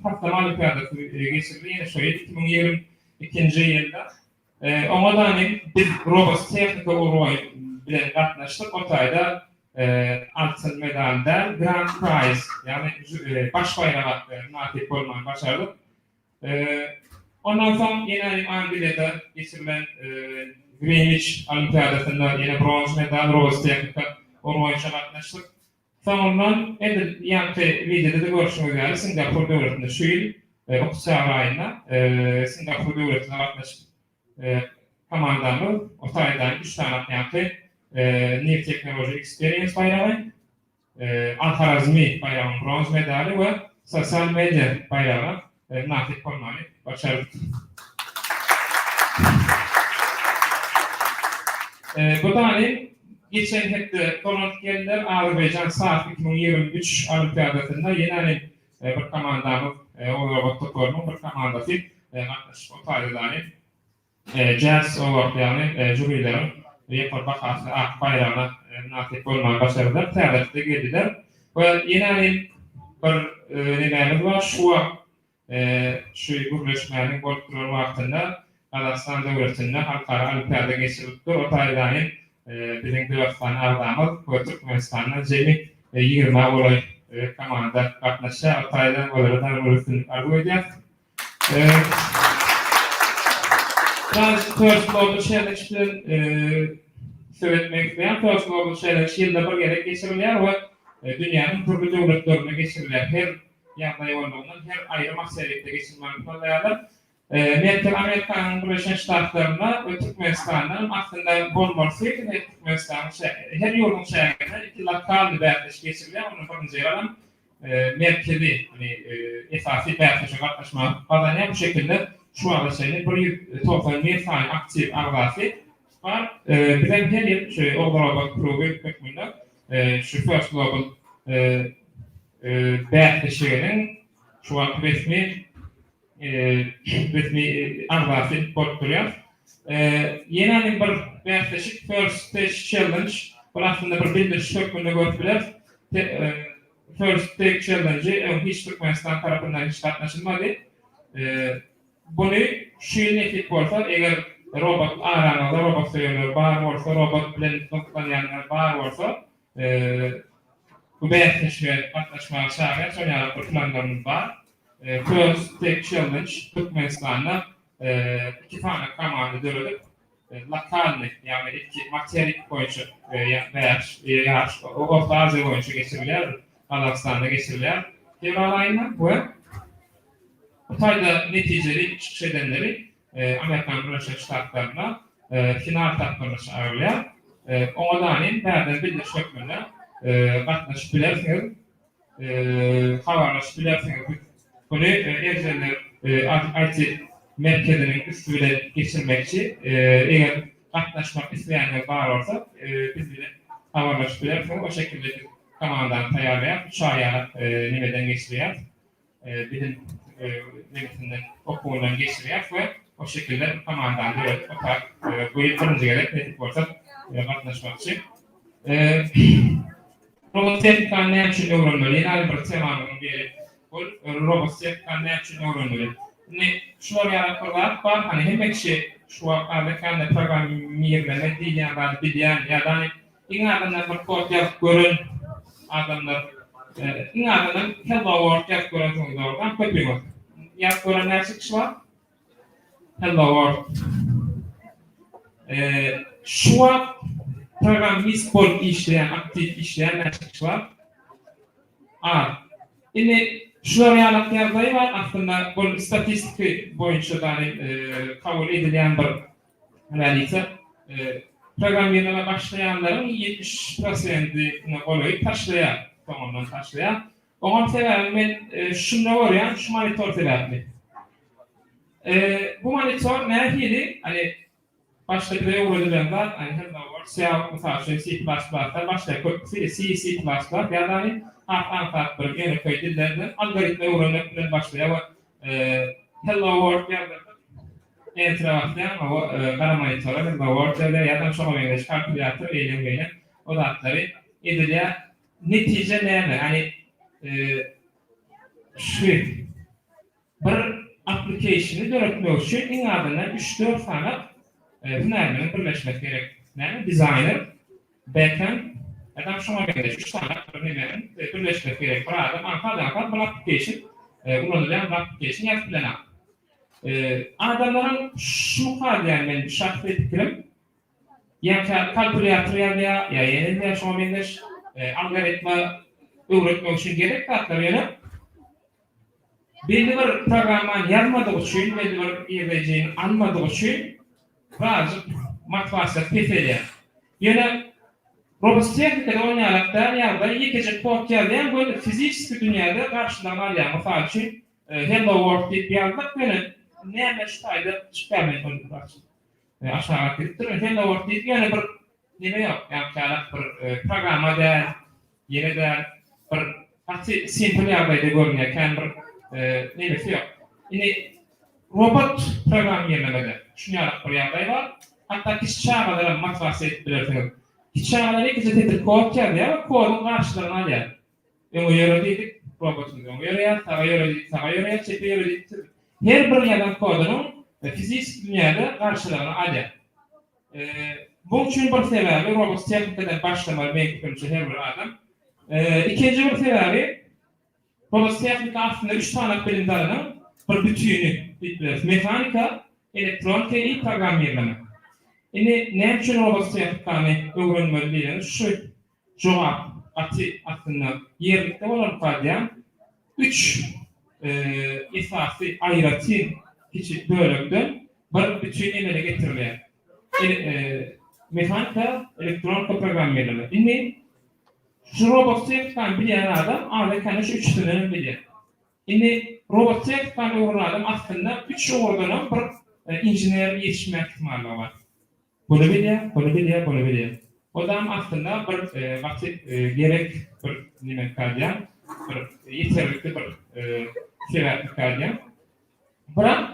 patlama olimpiyadası geçirildi. Yine şöyle 2022. yılda. Ona da biz robot teknika uğrağı bilen katnaştık. O tayda altın medalda Grand Prize yani baş bayrağı nasip olmayı başardık. Ondan sonra yine Antalya'da geçirilen Greenwich Olimpiyadası'nda yine bronz medal robot teknika uğrağı katnaştık. Sonradan yankı videoda da görüşmek üzere Singapur devletinde şu yıl Oktober ayında Singapur devletine katnaştık. Komandamız o taydan 3 tane yankı New Technology Experience bayrağı, Al-Harazmi bayrağının bronz medali ve sosyal medya bayrağı nasip olmayı başardık. Bu da geçen hafta Kolonyalılar Azerbaycan Saat 2023 Olimpiyadası'nda yeni bir komandamız o robot topluluğunun bir komandası katnaştık. O taydan Jazz Award yani jürilerin yapar bakası ak bayrağına nasip olmayı başardılar. Terlet'te geldiler ve yine bir nedenimiz var. Şu şu gurleşmenin bolturan wagtynda Kazakstan döwletinde halkara olimpiada geçirildi. O taýdanyn biziň döwletden agdamyz we Türkmenistandan jemi 20 bolay komanda gatnaşýar. O taýdan olardan bolsun arzu edýär. First Global Challenge söyletmek isteyen First Global Challenge yılda bir gerek geçirilýär we dünýäniň türlü döwletlerinde geçirilýär. Her ýagdaý bolmagyny her aýry maksadyda geçirmeli bolýar. Merkez Amerikanyň Birleşen Ştatlarynda we Türkmenistandan aslında bolmaly we Türkmenistan her ýoluň şäherinde iki lokal bäýatlaş geçirilýär. Onuň birinji ýerden merkezi esasy bäýatlaşa gatnaşmak bazanýar. Bu şekilde şu anda bir toplantı sahne aktif argası var. Bizden her yıl şu overall program etmekle şu First Global bäýatlaşygynyň şu an resmi argası bolýar. Ýene bir bäýatlaşyk First Stage Challenge bu aslında bir bildiriş şeklinde görüldüler. First Stage Challenge hiç Türkmenistan tarafından hiç gatnaşylmady. Bunu şu yıl ekip bolsa, eger robot aranada robot söýürler bar bolsa, robot bilen toplanýanlar bar bolsa, bu bäýatlaşyga gatnaşmagy şäher, şoňa bir planlarymyz bar. First Stage Challenge Türkmenistanda iki tane komanda döredip lokalny, ýani iki materyal boýunça ýa Orta Aziýa boýunça geçirilýär, Kazakstanda geçirilýär. Fevral aýynda bu bu taýda netijeli çykyş edenleri Amerikan Birleşik Ştatlarına final tapmalyny çağırýar. Oňadan bäzän bildiriş şeklinde gatnaşyp bilersiňiz, habarlaşyp bilersiňiz. Bunu erjenler IT merkeziniň üstüne geçirmekçi, eger gatnaşmak isleýänler bar bolsa, biz bilen habarlaşyp bilersiňiz. O şekilde komandan taýýarlaýar, çaýa nimeden geçirýär. Bizim nemesinden okuwundan geçirýär we o şekilde komandan döwlet otak bu ýyl birinji gerek netip bolsa gatnaşmakçy. Robotika näme üçin öwrenmeli? Ýa-ni bir temanyň biri bol robotika näme üçin öwrenmeli? Şular ýaratylýar, bar hani hemme kişi şu wagtda programmerleme diýýän bilýän ýa-da iňe bir kod ýazyp görün adamlar inanın Hello World yapıyorum oradan koyuyorum. Yapıyorum ne çıkışlar? Hello World. Şu an programımız bol işleyen, aktif işleyen ne çıkışlar? Yine şuraya yaratıyanları var aslında bu statistik boyunca da kabul edilen bir realite. Programlarına başlayanların 70%'ine olayı taşlayan. Tamamdan taşlayan. Oňa sebäbi men şunda görýän, şu monitor sebäpli. Bu monitor nähili? Hani başda bir öwredilen zat, hani Hello World, C++, başda C++, ýa-da harf bir ýene köý dillerden algoritma öwrenmek bilen başlaýar. Hello World ýa-da enter basýan, o gara monitora Hello World ýa-da şoňa beýle kalkulator eýlen o zatlary edilýär. Netije näme? Hani şu bir application'ı döretmek üçin iň adına 3-4 tane hünärmeni birleşmek gerek. Näme? Designer, backend, adam şoňa beýle 3 tane birleşmek gerek. Bir adam arkadan bir application, ulanylýan application ýazyp bilenär. Adamlaryň şu hadýan men şahsy pikirim, ýa kalkulator ýa ýene şoňa beýle algoritma öwretmek üçin gerek katlar ýene belli bir programman ýazmadyk üçin, belli bir ýerdejiň almadyk üçin bazı motivasiýa keselýär. Ýene robototehnikada oýnýarlykda ýa-da ýekejek kod ýazýan bu fiziki dünýäde garşylaryny alýan. Mysal üçin Hello World diýip ýazdyk, ýene näme şu taýda çıkarmaýan bolýar. Aşağı gitdir. Hello World diýip ýene bir nime ýok, ýa-da bir programmada ýene-de bir simple ýagdaýda görünýär, bir nimesi ýok. Ine robot programmerlemede şuňarak bir ýagdaý bar. Hatda kiçik çağlara motivasiýa edip bilersiňiz. Kiçik çağlara ikisi tetik kod ýazýar we kodyň garşylaryny alýar. Öňe ýöre diýdik, robotun yörüyor, sağa yörüyor, çepe yörüyor. Her bir yalan kodunun fizik dünyada karşılığını alıyor. Bu üçün bir sebebi robot teknikadan başlamalı mümkünse her bir adam. İkinci bir sebebi robot teknika aslında 3 tane bilim dalının bir bütünü. Mekanika, elektronika ve programlama. Ne için robot teknikanı öğrenmeliyiz? Şu cevap aslında yerlikte olan faydayan 3 esası ayrıtın küçük bölümden bir bütün ele getirilir. Mekanika, elektronika programlama. Şu robot teknikanı bilen adam adeta şu 3 tane bilir. Robot teknikanı öğrenen adam aslında 3 oradan bir injiner yetişme ihtimali var. Bunu biliyor. O zaman aslında bir vakit gerek bir nimet kalyan, bir yeterlikli bir sebeplik kalyan. Bırak,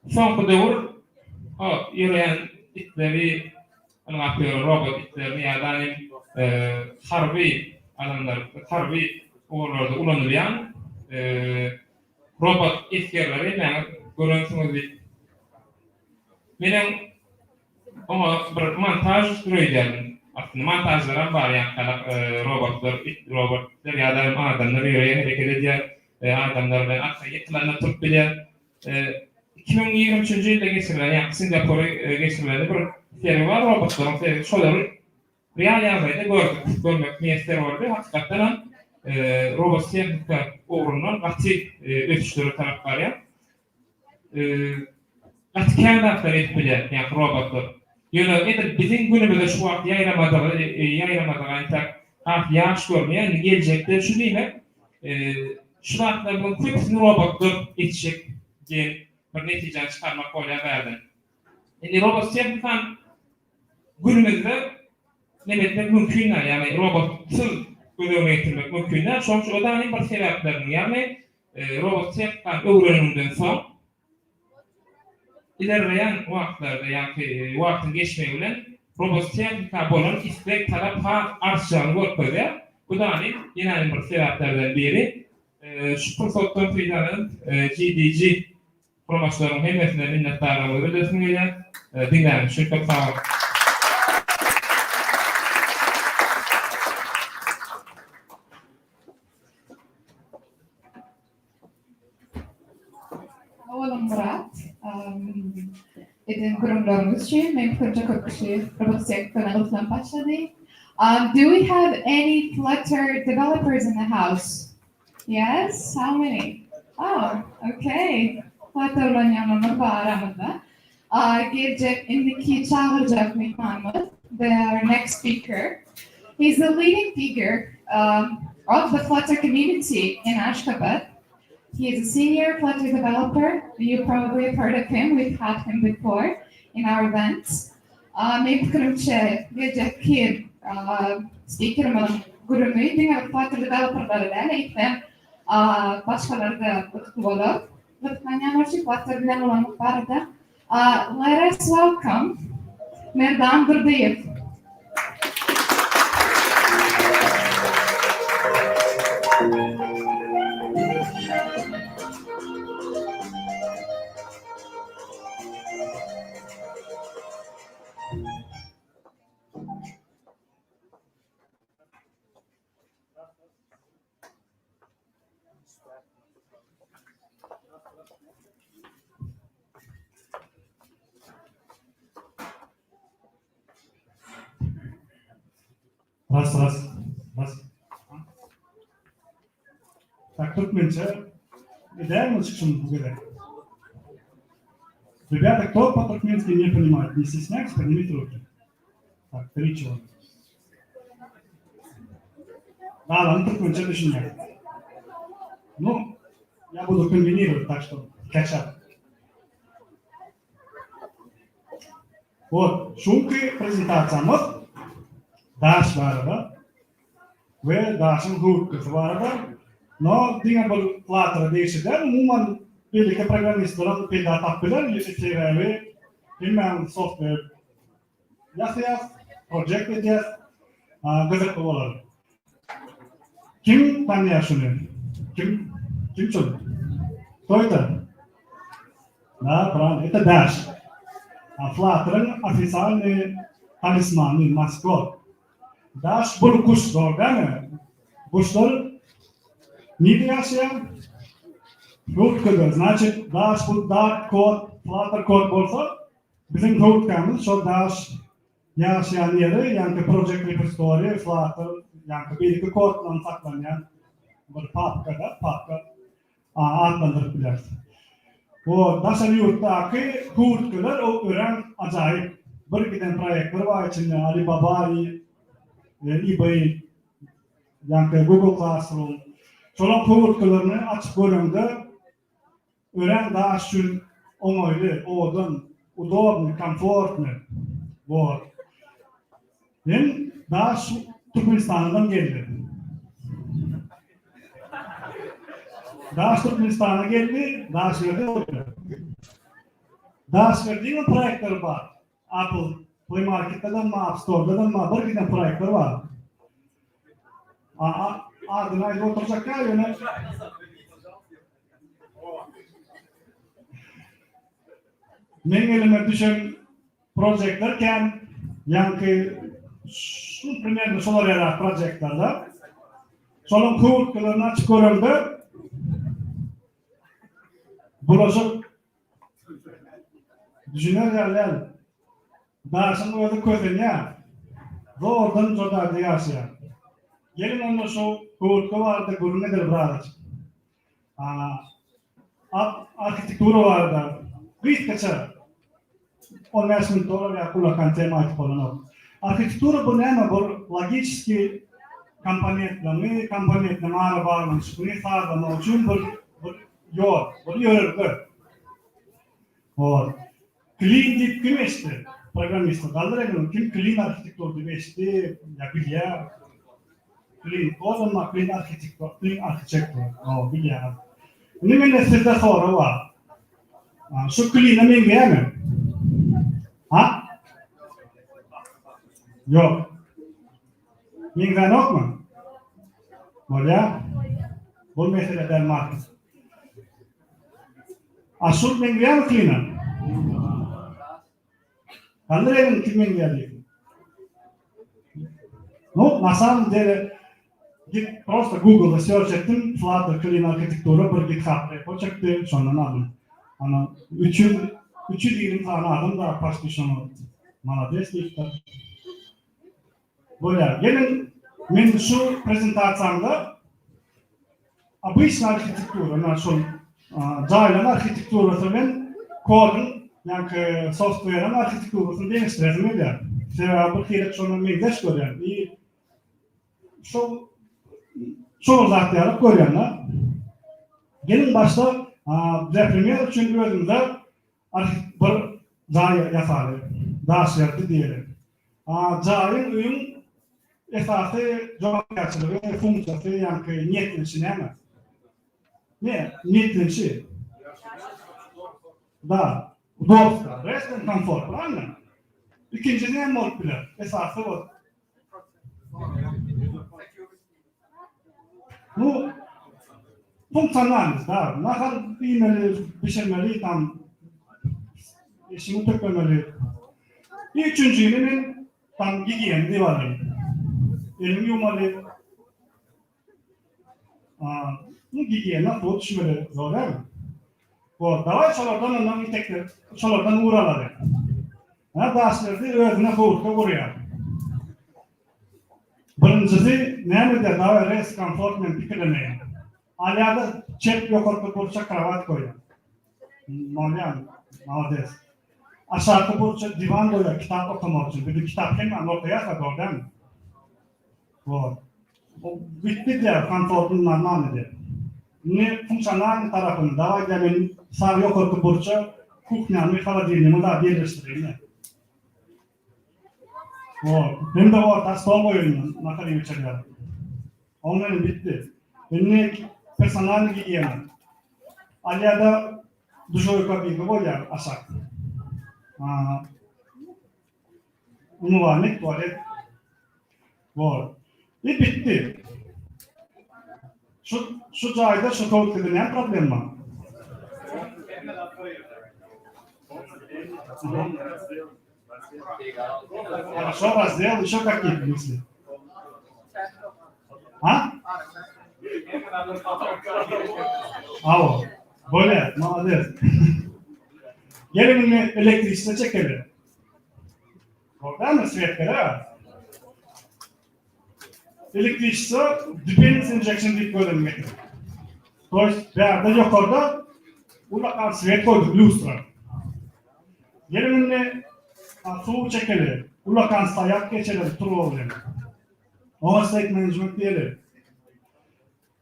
son devir o yürüyen itleri, robot itlerini ya da harbi adamlar, harbi uğurlarda ulanılayan robot etkilerleri görüntümüzü. Benim ama bir montaj röylerim. Aslında montajlarım var yani robotlar ya da adamlar yürüyen hareket ediyor. Adamlar ben arka yetkilerine tutup bile 2023 yılda geçirilen yani Singapur'a geçirilen bir seri var robotların seri. Şoları real yazayda görmek niyetleri vardı. Hakikaten robot teknika uğrundan vakti ötüştürü taraf var ya. Atkendatlar etmeli yani robotlar. Yani bizim günümüzde şu an yayramadığı yaş görmeye yani gelecekte şu değil mi? Şu anlarda bu hepsini robotlar yetişecek diye bir netice çıkarmak olarak verdim. Yani robot teknikan günümüzde ne demek mümkünler yani robotsuz ödeme getirmek mümkünler. Sonuçta o da bir sebeplerini yani robot teknikan öğreniminden sonra ilerleyen vakitlerde yani vaktin geçmeyi bilen robot teknika bolan istek talep artacağını görüyor. Bu da yine bir sebeplerden biri. Şu fırsattan faydalanıp GDG promosyonun hemmesine minnettarlığımı belirtmeyle dinleyin. Çok sağ olun. Oğlum Murat, edin kurumlarımız için mümkünce çok kişi robot teknolojisinden başladı. Do we have any Flutter developers in the house? Yes, how many? Oh, okay. Flutter'ın yanında var aramızda. Gelecek indiki çağıracak mihmanımız, our next speaker. He's the leading figure of the Flutter community in Ashgabat. He is a senior Flutter developer. You probably have heard of him. We've had him before in our events. Mümkünce gelecek ki speaker'ımın grubu dünya Flutter developerlarıyla eğitim başkaları da tutuklu olup Lıkmanyanlışı Flutter bilen olan barada. Let us welcome Merdan Durdayev. Раз. Так, тут меньше. Идеально слышим благодаря. Ребята, кто по-туркменски не понимает, не стесняйтесь, поднимите руки. Так, 3 человека. Да, он туркменче düşünüyor. Ну, я буду комбинировать так, что catch-up. Вот, шумки презентациямız ders vardı ve dersin grupkası vardı. No, diğer bir Flutter'a değişikler, umuman birlikte programistlerin peyda tapılar, yetiştirir ve hemen software yapacağız, project edeceğiz, gazete olalım. Kim tanıyor şunu? Kim çocuk? Кто-то? Да, правильно, это Dash. Flutter'ın официальный талисманы, маскот. Dash bu kuş, doğru değil mi? Kuşlar nerede yaşayan? Hurtkada. Значит, Dash bu dark kod, Flutter kod olsa bizim hurtkamız şu Dash yaşayan yeri, yani project repository, Flutter, yani bir kodla saklanan bir papka adlandırıp bilersin. O Dash'ın yurttaki hurtkalar o öğren acayip. Bir giden projektler var içinde Alibaba, eBay, yani Google Classroom. Çoğun hurtkalarını açıp göründü. Öğren Dash için olaylı, odan, удобный, комфортный. Вот. Ben Dash Türkmenistan'dan geldi. Dash Türkmenistan'a geldi, Dash verdi oraya. Dash verdiğim projektler var. Apple Play Market'ten mi, App Store'dan mı, bir giden projektler var. Ardına ayrı oturacak ya yöne. Men elime düşen projektlerken, yani şu primerde solar yarar projektlerde, solun hurtkalarını açık göründü. Bulaşık düşünürlerler. Dash'ın özü közün ya. Doğrudan çoğda yaşayan. Gelin onunla şu hurtka vardı, görünedir biraz. Arkitektura vardı. Bir kaça. $15 yakulakan temati falan. Arkitektura bu ne? Bu logический компонентlerini arabanın bunu sağlamak için bir yol, bir yörgü. Clean deyip kim işte? Programist. Dallarım kim clean arkitektur deyip işte ya biliyor. Clean, o zaman clean arkitektur, clean architecture. Biliyor. Nimen sizde soru var. Şu clean'e min gel mi? Ha? Yok. Min gel yok mu? Bolya? Bu mesele dermak. Asıl min gel mi clean'e? Dallarım kimin geldi? Ну, на самом деле, просто Google search ettim, Flutter clean arkitektura bir GitHub repo çıktı, sonradan aldım. Ama üçü diyelim tane adam da başka şunu malades deyip. Böyle, gelin, ben şu prezentasyonda обычная arkitektura, nasıl caylan arkitekturası ben kodun, yani software'ın arkitekturasını değiştirdim öyle. Sebebi kıyret şunu meydeş görüyorum. Çoğu zaten alıp görüyorlar. Gelin başta depremiyer için özümüzde bir cay yapardı. Daş verdi diyelim. Cayın ürün esası coğrafyacılığı ve funksiyası yani niyetlenişi ne mi? Ne? Niyetlenişi. Da. Dostlar. Resten konfor. Правильно? İkincisi ne olup bilir? Esası o. Bu funksionalist da. Nasıl bilmeli, pişirmeli, tam işini tökmemeli. Üçüncünün tam gigiyen divarı. Elimi yumalı. Bu gigiyen nasıl düşmeli? Doğru değil mi? Davay çalardan ondan tekrar, çalardan uğraları. Daşlarda özüne hurtka vuruyor. Birincisi, neydi de daha res, komfortmen fikirlemeyin. Alyada çep yukarıda burça kravat koyuyor. Malades. Aşağıda burça divan koyuyor, kitap okumak için. Bir de kitap hemen okuyarsa doğru değil mi? O bitti diye komfortun normaldir. Ne fonksiyonel tarafını, daha demin sağ yukarıda burça kuhnyanı, холодильнигini daha birleştireyim. Hem de orta stol oyunu nakal geçiriyor. Onun bitti. Benim personel giyemem. Alyada duşoy kapıyı koyar aşağı. Umuvane tuvalet var. Ve bitti. Şu joyda şu kodda ne problem var? Хорошо, раздел, еще какие мысли? А? Ало, более, молодец. Gelin mi elektrikçide çekelim. Oradan mı svetlere? Elektrikçisi dependency injection deyip bölüm getir. То есть, bir yukarıda ulakan svet koyduk, lustra. Gelin mi su çekelim. Ulakan sayak geçelim, turu olalım. Overstate management diyelim.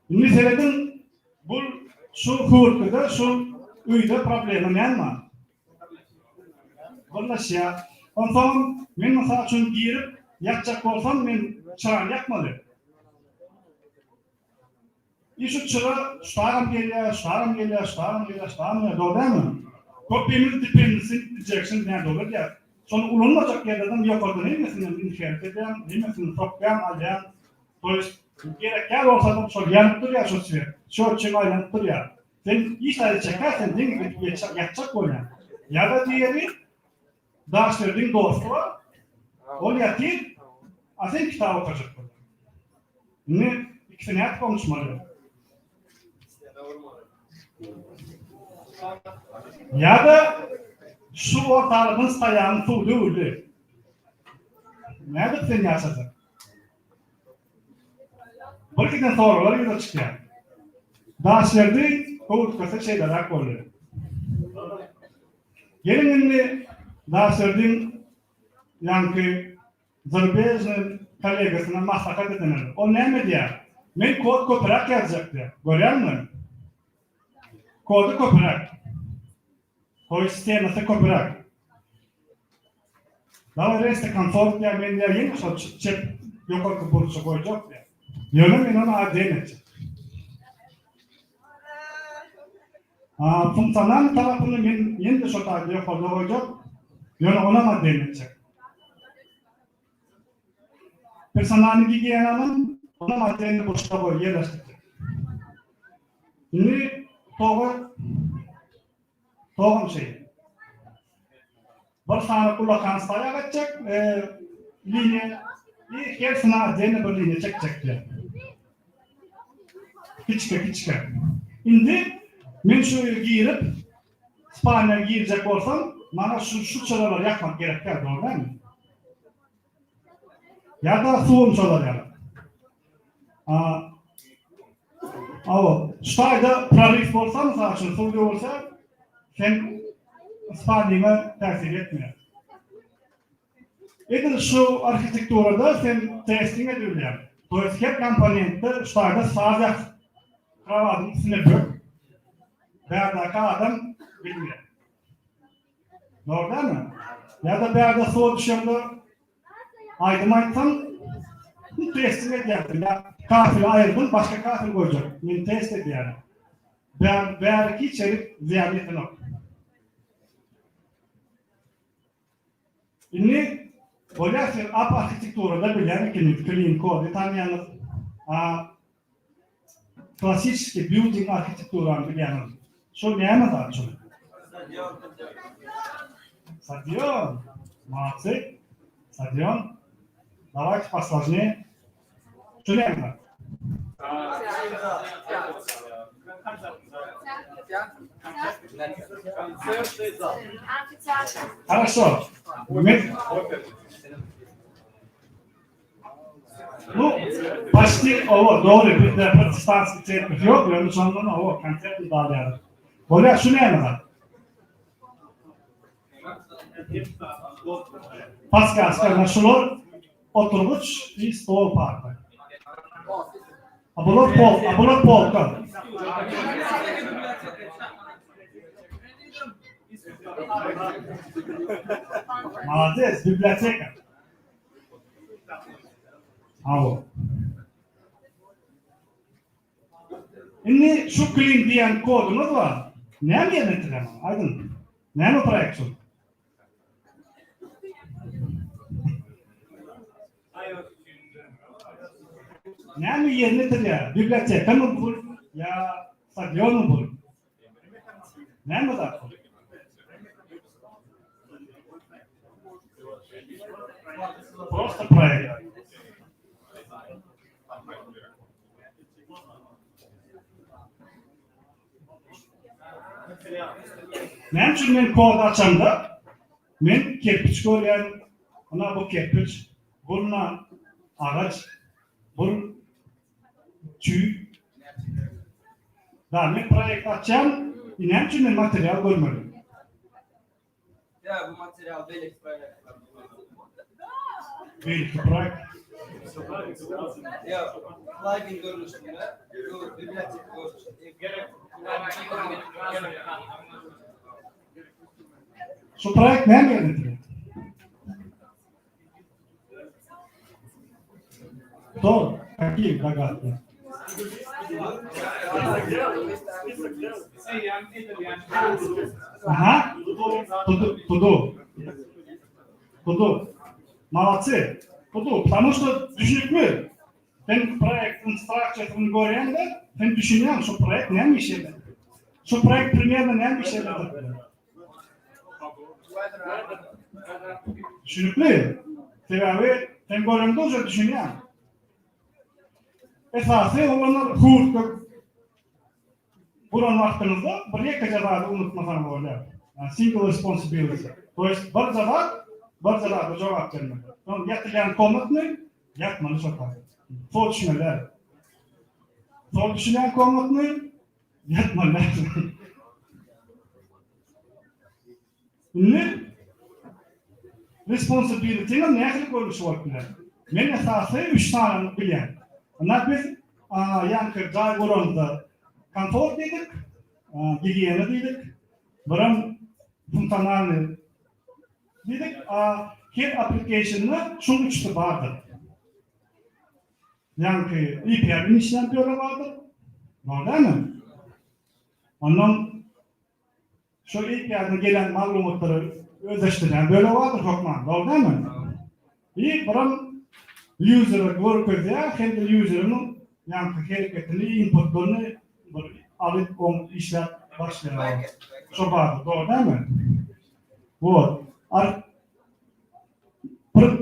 Şimdi seyredin, bu şu hurtkada, şu uyda problemi ne var? Vallahi ya, ondan sonra ben mesela için girip yakacak olsam ben çıran yakmadı. İşte çıra ştarım geliyor, doğru değil mi? Kopyamız dependency injection ne doğru ya. Sonra ulunmayacak yerlerden yukarıdan inmesin, inşaat eden, inmesin, sokyan, alayan. Gerek olsa da şu yanıp duruyor şu süre. Şu çıkaylanıp duruyor. Sen işleri çekersen değil mi? Yakacak oynayan. Ya da diğeri Daşlarının dostu var. O yatır, sen kitap okuyacak. Ne? İkisini yap konuşmalı. Ya da şu ortalığın sayağını tuğdu öldü. Nerede sen yaşadın? Bakıdan sorular yola çıkıyor. Daşlarının kovutkası şeyler koyuyor. Gelin Daşlarının yankı zarbežnin kolegasına maslahat edinir. O ne mi diyor? Ben kod koparak yazacak diyor. Görüyor musun? Kodu koparak. Koy sisteması koparak. Daha reste konfor diyor. Ben diyor yeni şu çep yukarı burcu koyacak diyor. Yönüm ben onu adem edecek. Fonksiyonel tarafını ben yeni de şu tarafı yukarı koyacak. Yönü ona adem edecek. Personalini giyiyenin ona materyalini boşta koy, yerleştirecek. Şimdi doğum şey. Bir tane kulakan sayı açacak, linye, her sınav üzerine bir linye çekecek diye. Küçük. Şimdi ben şöyle giyirip, spaniye giyirecek olsam, bana şu çıraları yakmak gerek geldi, doğru değil mi? Ya da suum çalar yani. Ama şurada prarif olsa mesela için suyu olsa sen İspanya'ya tesir etmiyor. Eğer şu arkitekturada sen testing ediyorsun yani. Dolayısıyla hep komponentler şurada sadece kravatın üstüne bök. Berdaki adam bilmiyor. Doğru değil mi? Ya da berde soğuk dışında aydım aytsam test edecektim ya. Kafile ayırdım, başka kafil koyacak. Ben test et yani. Belki içerik ziyadeti yok. Şimdi böylece app arkitekturada bilen ki clean code tanıyanız klasik building arkitekturanı bileniniz. Şu ne anlatır şu? Stadion. Молодцы. Stadion. Давайте посложнее. Что реально? Хорошо. Ну, почти doğru bir de протестантский церковь yok. Yani sonunda konsept bağlayalım. Böyle şu ne anlatır? Pascal, şular oturmuş bir stol parkı. Bunlar polka. Молодец, библиотека. Alo. Şimdi şu clean diyen kodumuz var. Ne mi yönetilir? Aydın. Ne mi projection? Yani yerine ya, biblioteka mı bul, ya stadion mu bul? Ne mi da? Просто проект. Men üçün men kod açanda, men kerpiç koyan, ona bu kerpiç, bununla ağaç, bunun tüy. Da men proyekt açacağım, inen üçün men materyal görmedim. Ya bu materyal belki böyle. Belki proyekt. Ya plugin görünüşünde, bu bibliotek görünüşünde. Şu proyekt ne geldi? Doğru. Какие догадки? Ага. Туду. Молодцы. Туду. Потому что düşünüklü. Ben проектın structure'ını görende, ben düşünüyorum şu projekt ne bir şeydi? Şu projekt примерно ne bir şeydi? Düşünüklü. Sebebi ben görende уже düşünüyorum. Esası olanlar hurtuk. Buranın vaxtınızda bir iki cevabı unutmasan böyle. Yani single responsibility. То есть bir cevabı cevap vermek. Sonra yatırılan komutunu yatmalı sokak. Sol düşünmeler. Sol düşünen komutunu yatmalı. Şimdi responsibility'nin neyse görmüş oldular. Men esası 3 tane bilen. Onlar biz yankı cay oranında konfor dedik, gigiyena dedik, buram funksionalni dedik, her application'da şunun üçte vardır. Yankı API'nin işlem böyle vardır, var değil mi? Ondan şu API'den gelen malumatları özleştiren böyle vardır çokman, doğru değil mi? İyi, buram user'a görüp ya, hem de user'ın yankı hareketini, inputlarını alıp on işler başlıyor. Çok vardı, doğru değil mi? Bu.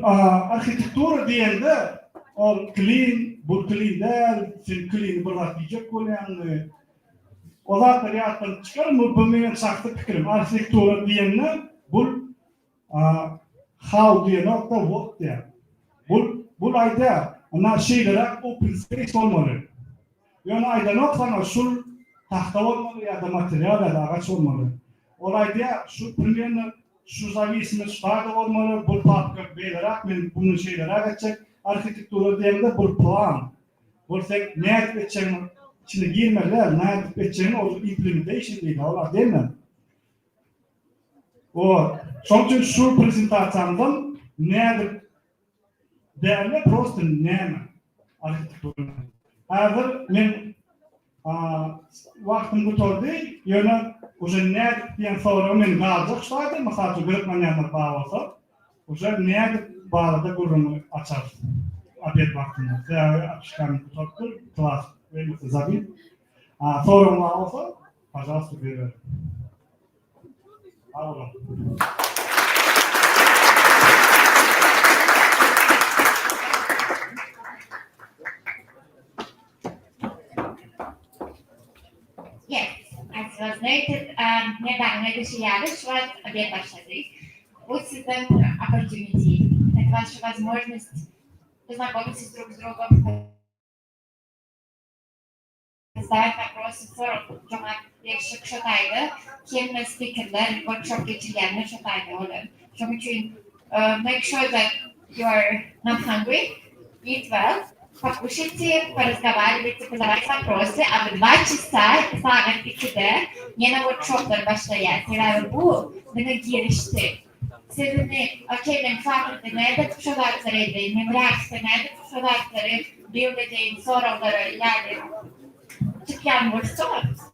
Arkitektura diyende o clean, bu clean değil, sen clean burada diyecek koyan. O zaten hayattan çıkar mı? Bu benim saklı fikrim. Arkitektura diyende bu how diye nokta what diye. Bu ayda ana şeylere open space olmalı. Yani ayda nokta şu tahta olmalı ya da materyal ya da ağaç olmalı. Orayda şu primyerini şu zavisini şurada olmalı. Bu papka beylerak ben bunun şeylere geçecek. Arkitektura diyende bu plan. Bu sen ne edeceğini içine girmeler, ne edeceğini o implementation değil. Ola değil mi? O çünkü şu prezentasyondan ne değerli просто ne arkitektura. Hazır men vaktim götürdü, yani уже ne diyen sonra men gazı çıkardı, mesela görüntülen yanlar bağlısa, уже ne bağlıda kurumu açar, abiyet vaktinde, veya açıkan götürdü, klas verilmesi zabil, sonra bağlısa, pожалуйста, veriyorum. Ağırım. Yes, as was noted, недавно negotiated шват обед başladık. Вот это opportunity, это ваша возможность познакомиться друг с другом, задавать вопросы, форум, якщо шатайды, кем спикерлер, workshop geçirgenler şatайды olur. Çünkü make sure that you are not hungry, eat well, покушайте, поразговаривайте, позадавайте вопросы, а в 2 часа saat 2'de yine workshoplar başlayacak. Yani bu bana girişti. Sizinle okeyden fakirde nerede tuşalarları, memrakste nerede tuşalarları, bilmediğin soruları yani çıkan workshop.